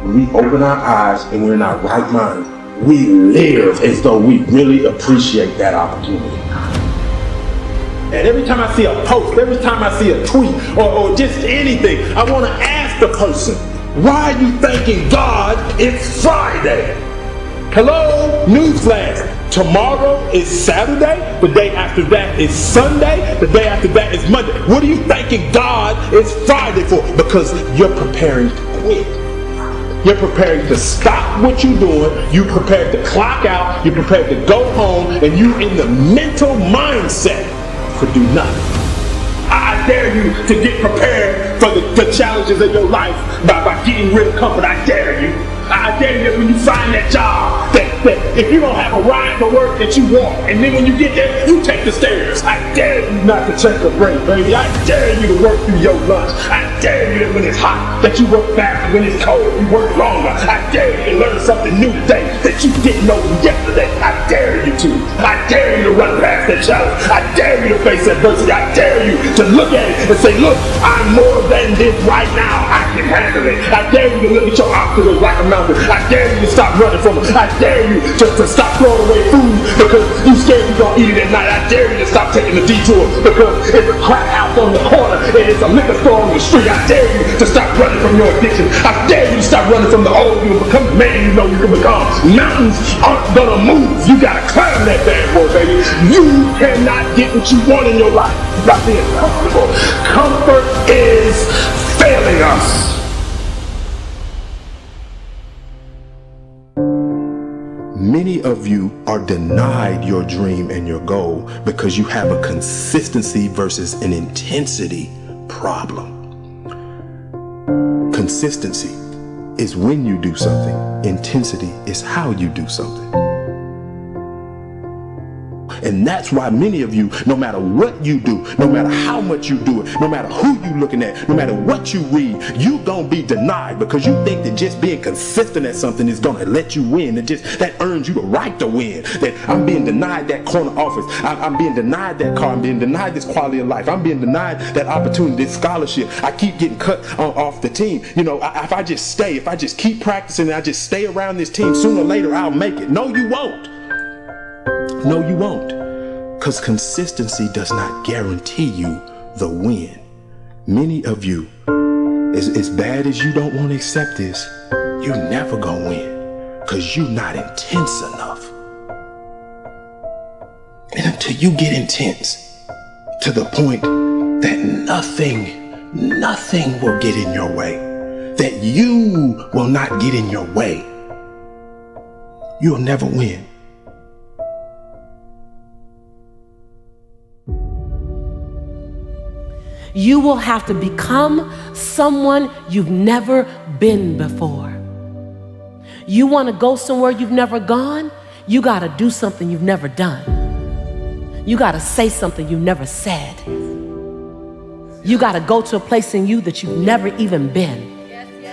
When we open our eyes and we're in our right mind, we live as though we really appreciate that opportunity. And every time I see a post, every time I see a tweet, or just anything, I want to ask the person, why are you thanking God it's Friday? Hello, newsflash. Tomorrow is Saturday, the day after that is Sunday, the day after that is Monday. What are you thanking God it's Friday for? Because you're preparing to quit. You're preparing to stop what you're doing. You're prepared to clock out. You're prepared to go home, and you're in the mental mindset to do nothing. I dare you to get prepared for the challenges of your life by getting rid of comfort. I dare you. I dare you that when you find that job, that if you don't have a ride to work that you want, and then when you get there, you take the stairs. I dare you not to take a break, baby. I dare you to work through your lunch. I dare you that when it's hot, that you work faster. When it's cold, you work longer. I dare you to learn something new today that you didn't know yesterday. I dare you to. I dare you to run past that challenge. I dare you to face adversity. I dare you to look at it and say, look, I'm more than this right now. I can handle it. I dare you to look at your obstacles like a mountain. I dare you to stop running from it. I dare you to stop throwing away food because you scared you're going to eat it at night. I dare you to stop taking the detour because it's a crack house on the corner and it's a liquor store on the street. I dare you to stop running from your addiction. I dare you to stop running from the old you and become the man you know you can become. Mountains aren't going to move. You got to climb that bad boy, baby. You cannot get what you want in your life by being comfortable. Comfort is failing us. Many of you are denied your dream and your goal because you have a consistency versus an intensity problem. Consistency is when you do something. Intensity is how you do something. And that's why many of you, no matter what you do, no matter how much you do it, no matter who you looking at, no matter what you read, you gonna be denied because you think that just being consistent at something is gonna let you win. And just that earns you the right to win. That I'm being denied that corner office. I'm being denied that car. I'm being denied this quality of life. I'm being denied that opportunity, this scholarship. I keep getting cut off the team. You know, if I just keep practicing and I just stay around this team, sooner or later I'll make it. No, you won't. No, you won't. Because consistency does not guarantee you the win. Many of you, as bad as you don't want to accept this, you never gonna win. Because you're not intense enough. And until you get intense to the point that nothing will get in your way, that you will not get in your way, you'll never win. You will have to become someone you've never been before. You want to go somewhere you've never gone? You got to do something you've never done. You got to say something you've never said. You got to go to a place in you that you've never even been.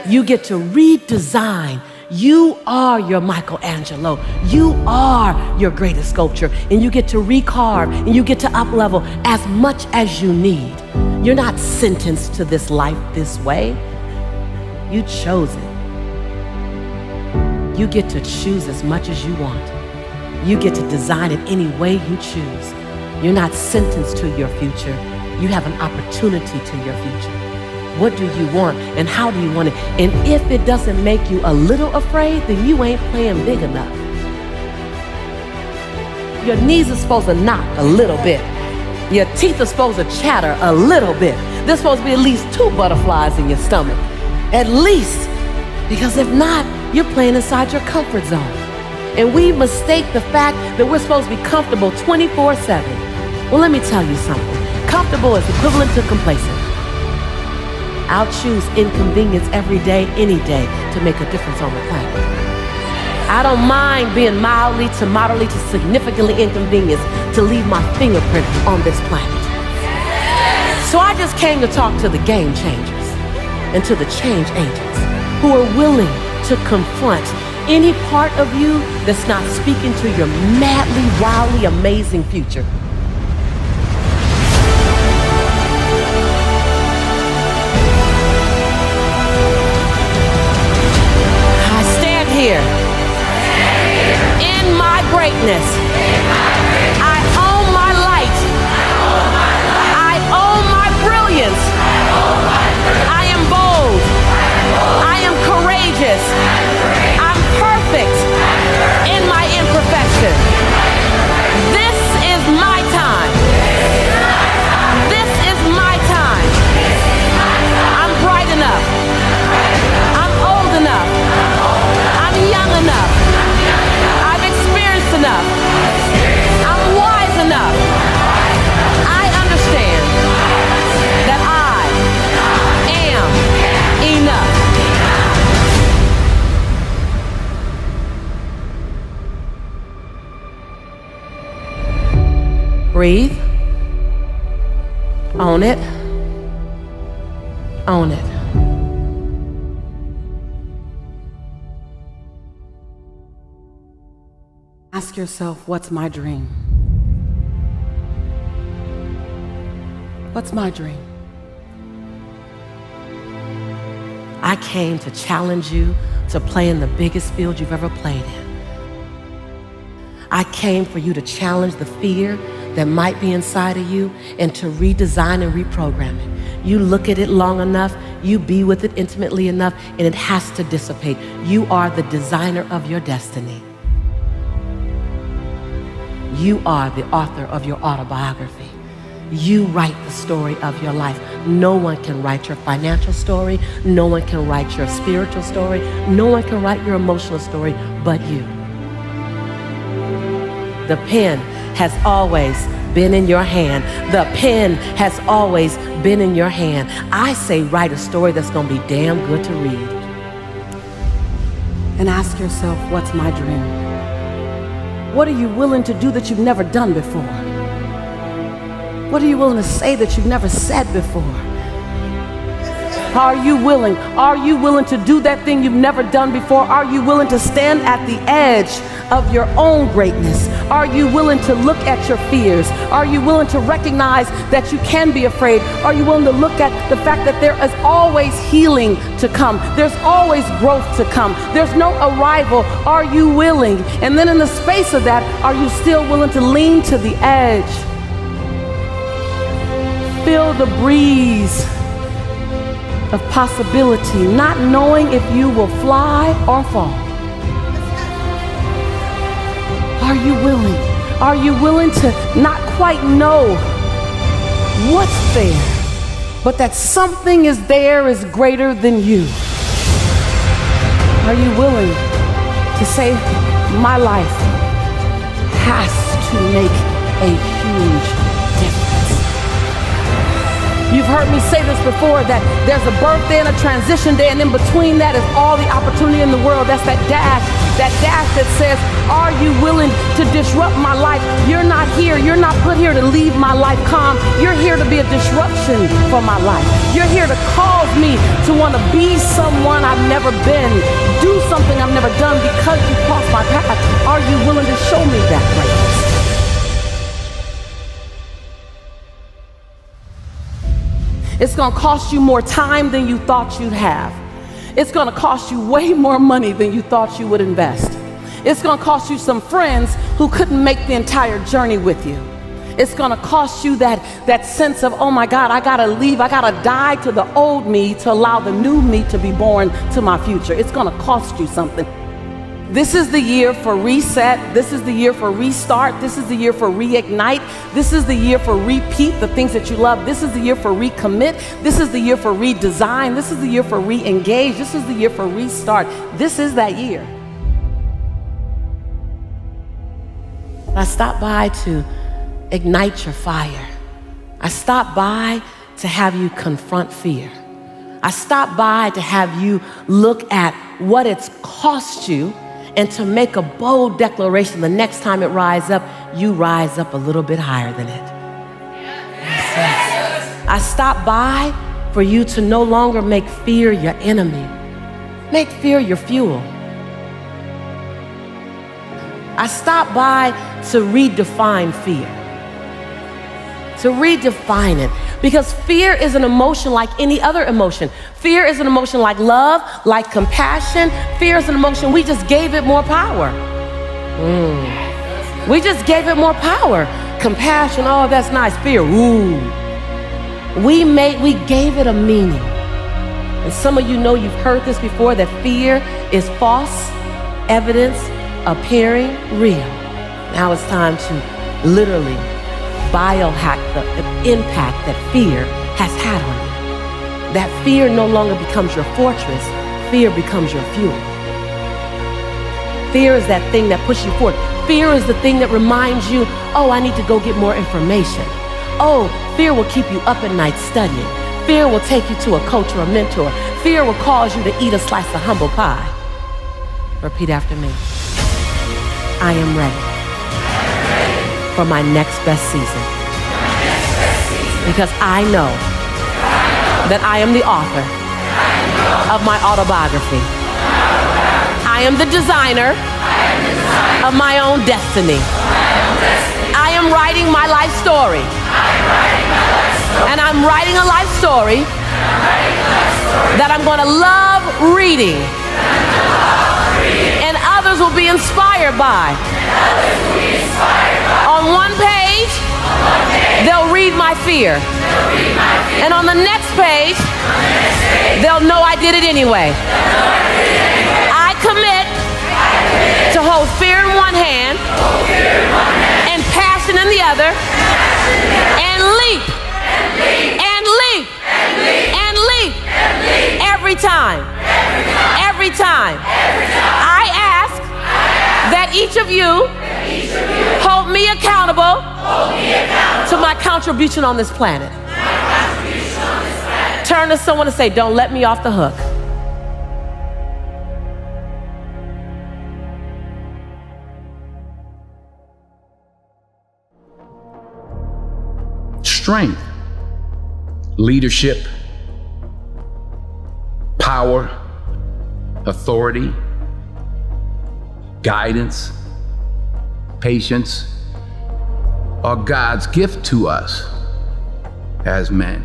You get to redesign. You are your Michelangelo. You are your greatest sculpture. And you get to recarve and you get to up-level as much as you need. You're not sentenced to this life this way. You chose it. You get to choose as much as you want. You get to design it any way you choose. You're not sentenced to your future. You have an opportunity to your future. What do you want and how do you want it? And if it doesn't make you a little afraid, then you ain't playing big enough. Your knees are supposed to knock a little bit. Your teeth are supposed to chatter a little bit. There's supposed to be at least 2 butterflies in your stomach. At least. Because if not, you're playing inside your comfort zone. And we mistake the fact that we're supposed to be comfortable 24/7. Well, let me tell you something. Comfortable is equivalent to complacent. I'll choose inconvenience every day, any day, to make a difference on the planet. I don't mind being mildly to moderately to significantly inconvenienced to leave my fingerprint on this planet. So I just came to talk to the game changers and to the change agents who are willing to confront any part of you that's not speaking to your madly, wildly amazing future. I stand here in my greatness. I own my light. I own my brilliance. I am bold. I am courageous. I'm perfect in my imperfection. This is my time. This is my time. I'm bright enough. I'm old enough. I'm young enough. I've experienced enough. I'm wise enough. I understand that I am enough. Breathe. Own it. Own it. Ask yourself, what's my dream? What's my dream? I came to challenge you to play in the biggest field you've ever played in. I came for you to challenge the fear that might be inside of you and to redesign and reprogram it. You look at it long enough, you be with it intimately enough, and it has to dissipate. You are the designer of your destiny. You are the author of your autobiography. You write the story of your life. No one can write your financial story. No one can write your spiritual story. No one can write your emotional story but you. The pen has always been in your hand. The pen has always been in your hand. I say write a story that's going to be damn good to read. And ask yourself, what's my dream? What are you willing to do that you've never done before? What are you willing to say that you've never said before? Are you willing? Are you willing to do that thing you've never done before? Are you willing to stand at the edge of your own greatness? Are you willing to look at your fears? Are you willing to recognize that you can be afraid? Are you willing to look at the fact that there is always healing to come? There's always growth to come. There's no arrival. Are you willing? And then in the space of that, are you still willing to lean to the edge? Feel the breeze of possibility, not knowing if you will fly or fall. Are you willing? Are you willing to not quite know what's there, but that something is there is greater than you? Are you willing to say, my life has to make a huge difference? You've heard me say this before, that there's a birthday and a transition day, and in between that is all the opportunity in the world. That's that dash that says, are you willing to disrupt my life? You're not here. You're not put here to leave my life calm. You're here to be a disruption for my life. You're here to cause me to want to be someone I've never been, do something I've never done because you crossed my path. Are you willing to show me that greatness? It's going to cost you more time than you thought you'd have. It's going to cost you way more money than you thought you would invest. It's going to cost you some friends who couldn't make the entire journey with you. It's going to cost you that sense of, oh my God, I got to leave. I got to die to the old me to allow the new me to be born to my future. It's going to cost you something. This is the year for reset. This is the year for restart. This is the year for reignite. This is the year for repeat the things that you love. This is the year for recommit. This is the year for redesign. This is the year for re-engage. This is the year for restart. This is that year. I stopped by to ignite your fire. I stopped by to have you confront fear. I stopped by to have you look at what it's cost you and to make a bold declaration the next time it rises up, you rise up a little bit higher than it. Yes. I stopped by for you to no longer make fear your enemy. Make fear your fuel. I stopped by to redefine fear. To redefine it. Because fear is an emotion like any other emotion. Fear is an emotion like love, like compassion. Fear is an emotion, we just gave it more power. We just gave it more power. Compassion, oh, that's nice. Fear, ooh. We gave it a meaning. And some of you know you've heard this before, that fear is false evidence appearing real. Now it's time to literally biohack the impact that fear has had on you. That fear no longer becomes your fortress, fear becomes your fuel. Fear is that thing that pushes you forward. Fear is the thing that reminds you, oh, I need to go get more information. Oh, fear will keep you up at night studying. Fear will take you to a coach or a mentor. Fear will cause you to eat a slice of humble pie. Repeat after me. I am ready for my next best season. Because I know that I am the author of my autobiography. I am the designer of my own destiny. I am writing my life story. And I'm writing a life story that I'm going to love reading. And others will be inspired by. On one page, they'll read my fear. And on the next page, they'll know I did it anyway. I commit to hold fear in one hand and passion in the other, and leap and leap and leap every time. Every time. I ask that each of you hold me accountable to my contribution on this planet. Turn to someone and say, don't let me off the hook. Strength, leadership, power, authority, guidance, patience are God's gift to us as men.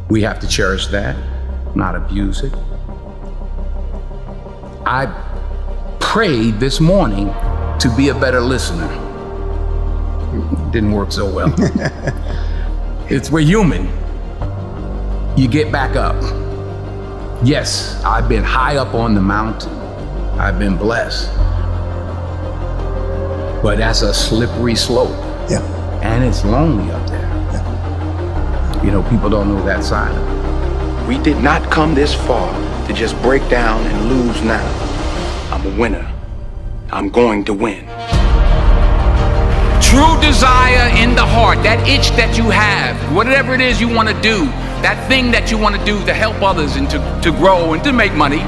We have to cherish that, not abuse it. I prayed this morning to be a better listener. It didn't work so well. We're human. You get back up. Yes, I've been high up on the mountain. I've been blessed. But that's a slippery slope. Yeah. And it's lonely up there. Yeah. You know, people don't know that side of it. We did not come this far to just break down and lose now. I'm a winner. I'm going to win. True desire in the heart, that itch that you have, whatever it is you want to do, that thing that you want to do to help others and to grow and to make money,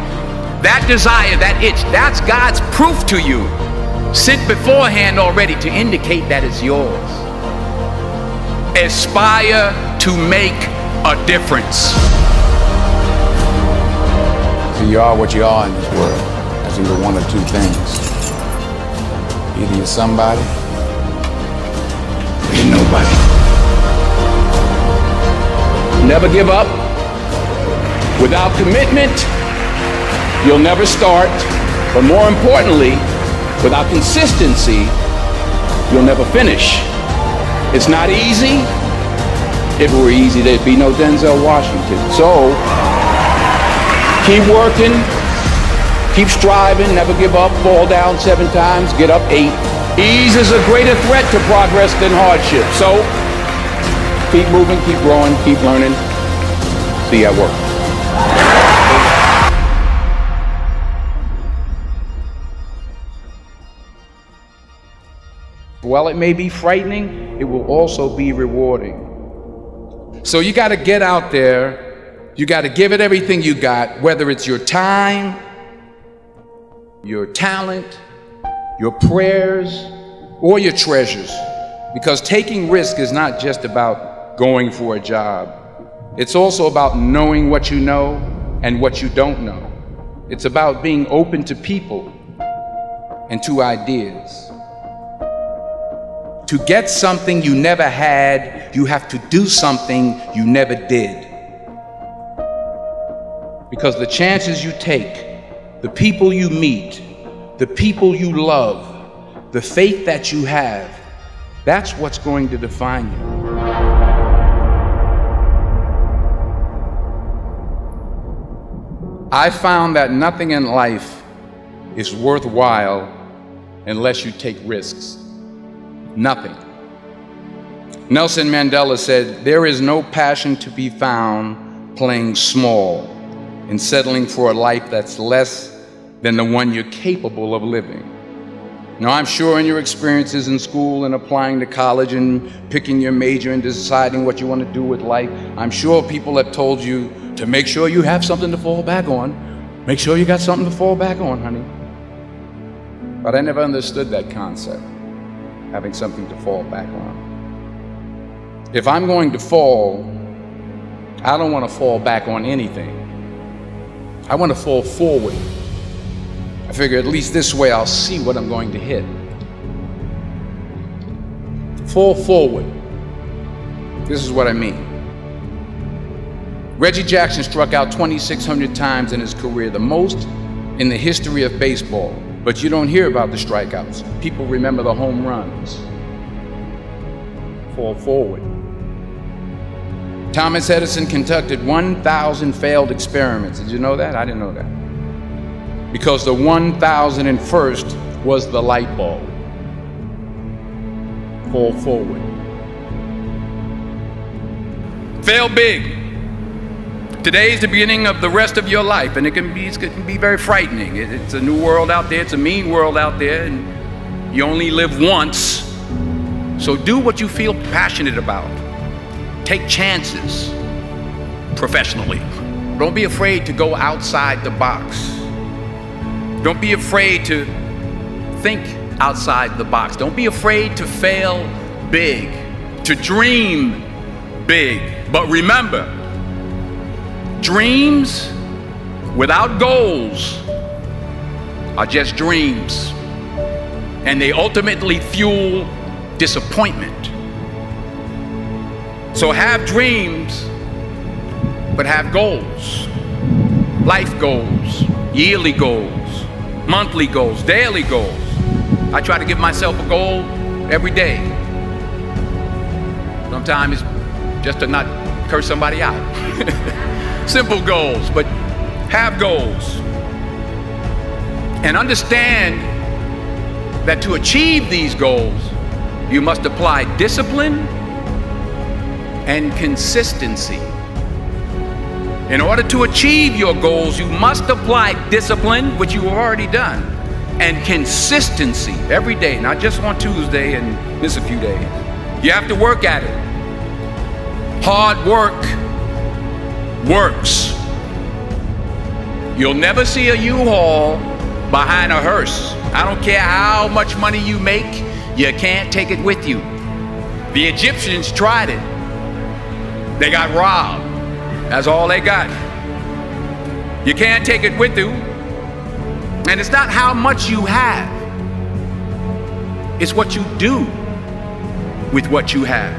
that desire, that itch, that's God's proof to you. Sit beforehand already to indicate that it's yours. Aspire to make a difference. So you are what you are in this world. That's either one or two things. Either you're somebody, or you're nobody. Never give up. Without commitment, you'll never start. But more importantly, without consistency, you'll never finish. It's not easy. If it were easy, there'd be no Denzel Washington. So, keep working, Keep striving, never give up, fall down 7 times, get up 8. Ease is a greater threat to progress than hardship. So, keep moving, keep growing, keep learning. See you at work. While it may be frightening, it will also be rewarding. So you got to get out there. You got to give it everything you got, whether it's your time, your talent, your prayers, or your treasures. Because taking risk is not just about going for a job. It's also about knowing what you know and what you don't know. It's about being open to people and to ideas. To get something you never had, you have to do something you never did. Because the chances you take, the people you meet, the people you love, the faith that you have, that's what's going to define you. I found that nothing in life is worthwhile unless you take risks. Nothing. Nelson Mandela said, "There is no passion to be found playing small and settling for a life that's less than the one you're capable of living." Now, I'm sure in your experiences in school and applying to college and picking your major and deciding what you want to do with life, I'm sure people have told you to make sure you have something to fall back on. Make sure you got something to fall back on, honey. But I never understood that concept, having something to fall back on. If I'm going to fall, I don't want to fall back on anything. I want to fall forward. I figure at least this way I'll see what I'm going to hit. Fall forward. This is what I mean. Reggie Jackson struck out 2,600 times in his career, the most in the history of baseball. But you don't hear about the strikeouts. People remember the home runs. Fall forward. Thomas Edison conducted 1,000 failed experiments. Did you know that? I didn't know that. Because the 1,001st was the light bulb. Fall forward. Fail big. Today is the beginning of the rest of your life, and it can be very frightening. It's a new world out there. It's a mean world out there, and you only live once. So do what you feel passionate about. Take chances professionally. Don't be afraid to go outside the box. Don't be afraid to think outside the box. Don't be afraid to fail big, to dream big. But remember, dreams without goals are just dreams, and they ultimately fuel disappointment. So have dreams, but have goals. Life goals, yearly goals, monthly goals, daily goals. I try to give myself a goal every day. Sometimes it's just to not curse somebody out. Simple goals, but have goals. And understand that to achieve these goals, you must apply discipline and consistency. In order to achieve your goals, you must apply discipline, which you have already done, and consistency every day, not just on Tuesday and miss a few days. You have to work at it. Hard work works. You'll never see a U-Haul behind a hearse. I don't care how much money you make, you can't take it with you. The Egyptians tried it. They got robbed. That's all they got. You can't take it with you. And it's not how much you have. It's what you do with what you have.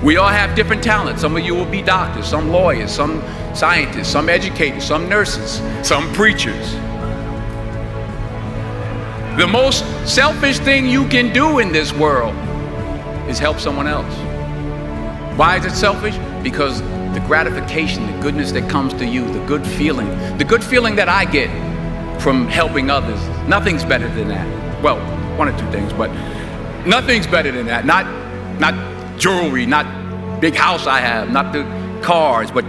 We all have different talents. Some of you will be doctors, some lawyers, some scientists, some educators, some nurses, some preachers. The most selfish thing you can do in this world is help someone else. Why is it selfish? Because the gratification, the goodness that comes to you, the good feeling that I get from helping others. Nothing's better than that. Well, one or two things, but nothing's better than that. Not jewelry, not big house I have, not the cars, but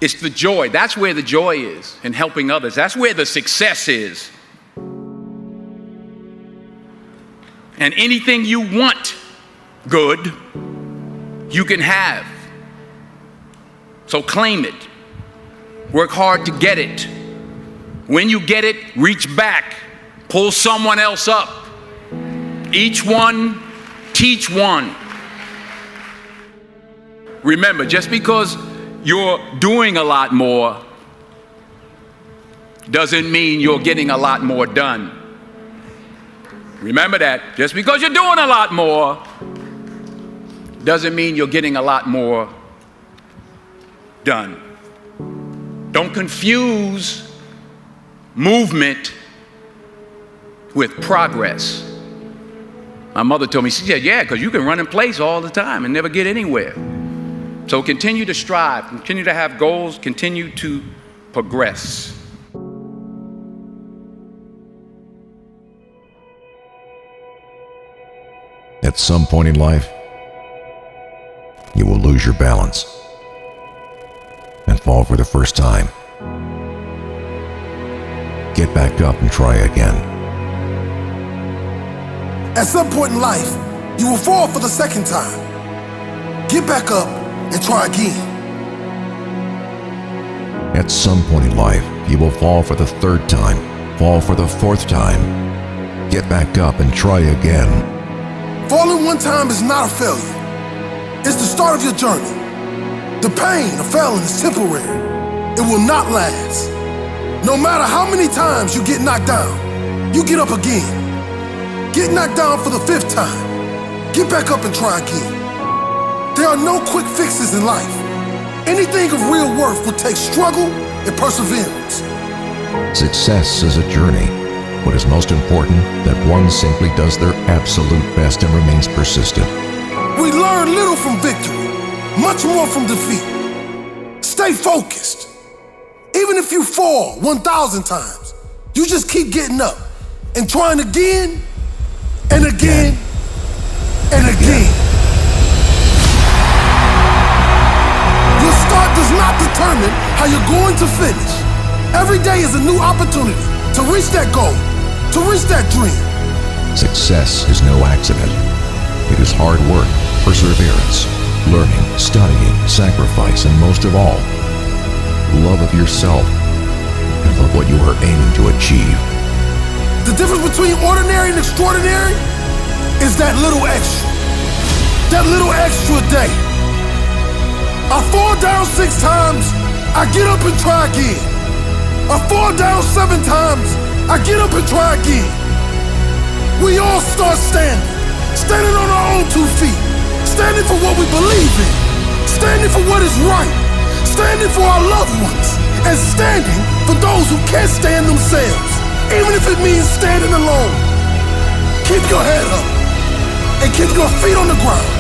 it's the joy. That's where the joy is, in helping others. That's where the success is. And anything you want good, you can have. So claim it. Work hard to get it. When you get it, reach back. Pull someone else up. Each one, teach one. Remember, just because you're doing a lot more doesn't mean you're getting a lot more done. Remember that. Just because you're doing a lot more doesn't mean you're getting a lot more done. Don't confuse movement with progress. My mother told me, she said, yeah, because you can run in place all the time and never get anywhere. So continue to strive, continue to have goals, continue to progress. At some point in life, you will lose your balance and fall for the first time. Get back up and try again. At some point in life, you will fall for the second time. Get back up and try again. At some point in life, you will fall for the third time, fall for the fourth time. Get back up and try again. Falling one time is not a failure. It's the start of your journey. The pain of failing is temporary. It will not last. No matter how many times you get knocked down, you get up again. Get knocked down for the fifth time. Get back up and try again. There are no quick fixes in life. Anything of real worth will take struggle and perseverance. Success is a journey. What is most important, that one simply does their absolute best and remains persistent. We learn little from victory, much more from defeat. Stay focused. Even if you fall 1,000 times, you just keep getting up and trying again and again and again. Your start does not determine how you're going to finish. Every day is a new opportunity to reach that goal, to reach that dream. Success is no accident. It is hard work, perseverance, learning, studying, sacrifice, and most of all, love of yourself and of what you are aiming to achieve. The difference between ordinary and extraordinary is that little extra. That little extra day. I fall down 6 times, I get up and try again. I fall down 7 times, I get up and try again. We all start standing on our own 2 feet, standing for what we believe in, standing for what is right, standing for our loved ones, and standing for those who can't stand themselves, even if it means standing alone. Keep your head up and keep your feet on the ground,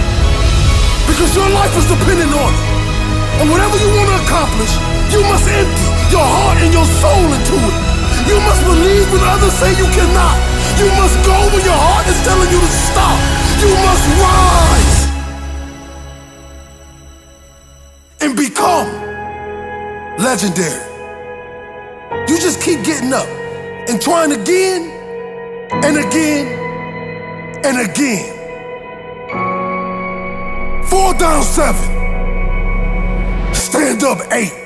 because your life is dependent on it. And whatever you want to accomplish, you must empty your heart and your soul into it. You must believe when others say you cannot. You must go when your heart is telling you to stop. You must rise and become legendary. You just keep getting up and trying again and again and again. Fall down 7. Stand up 8.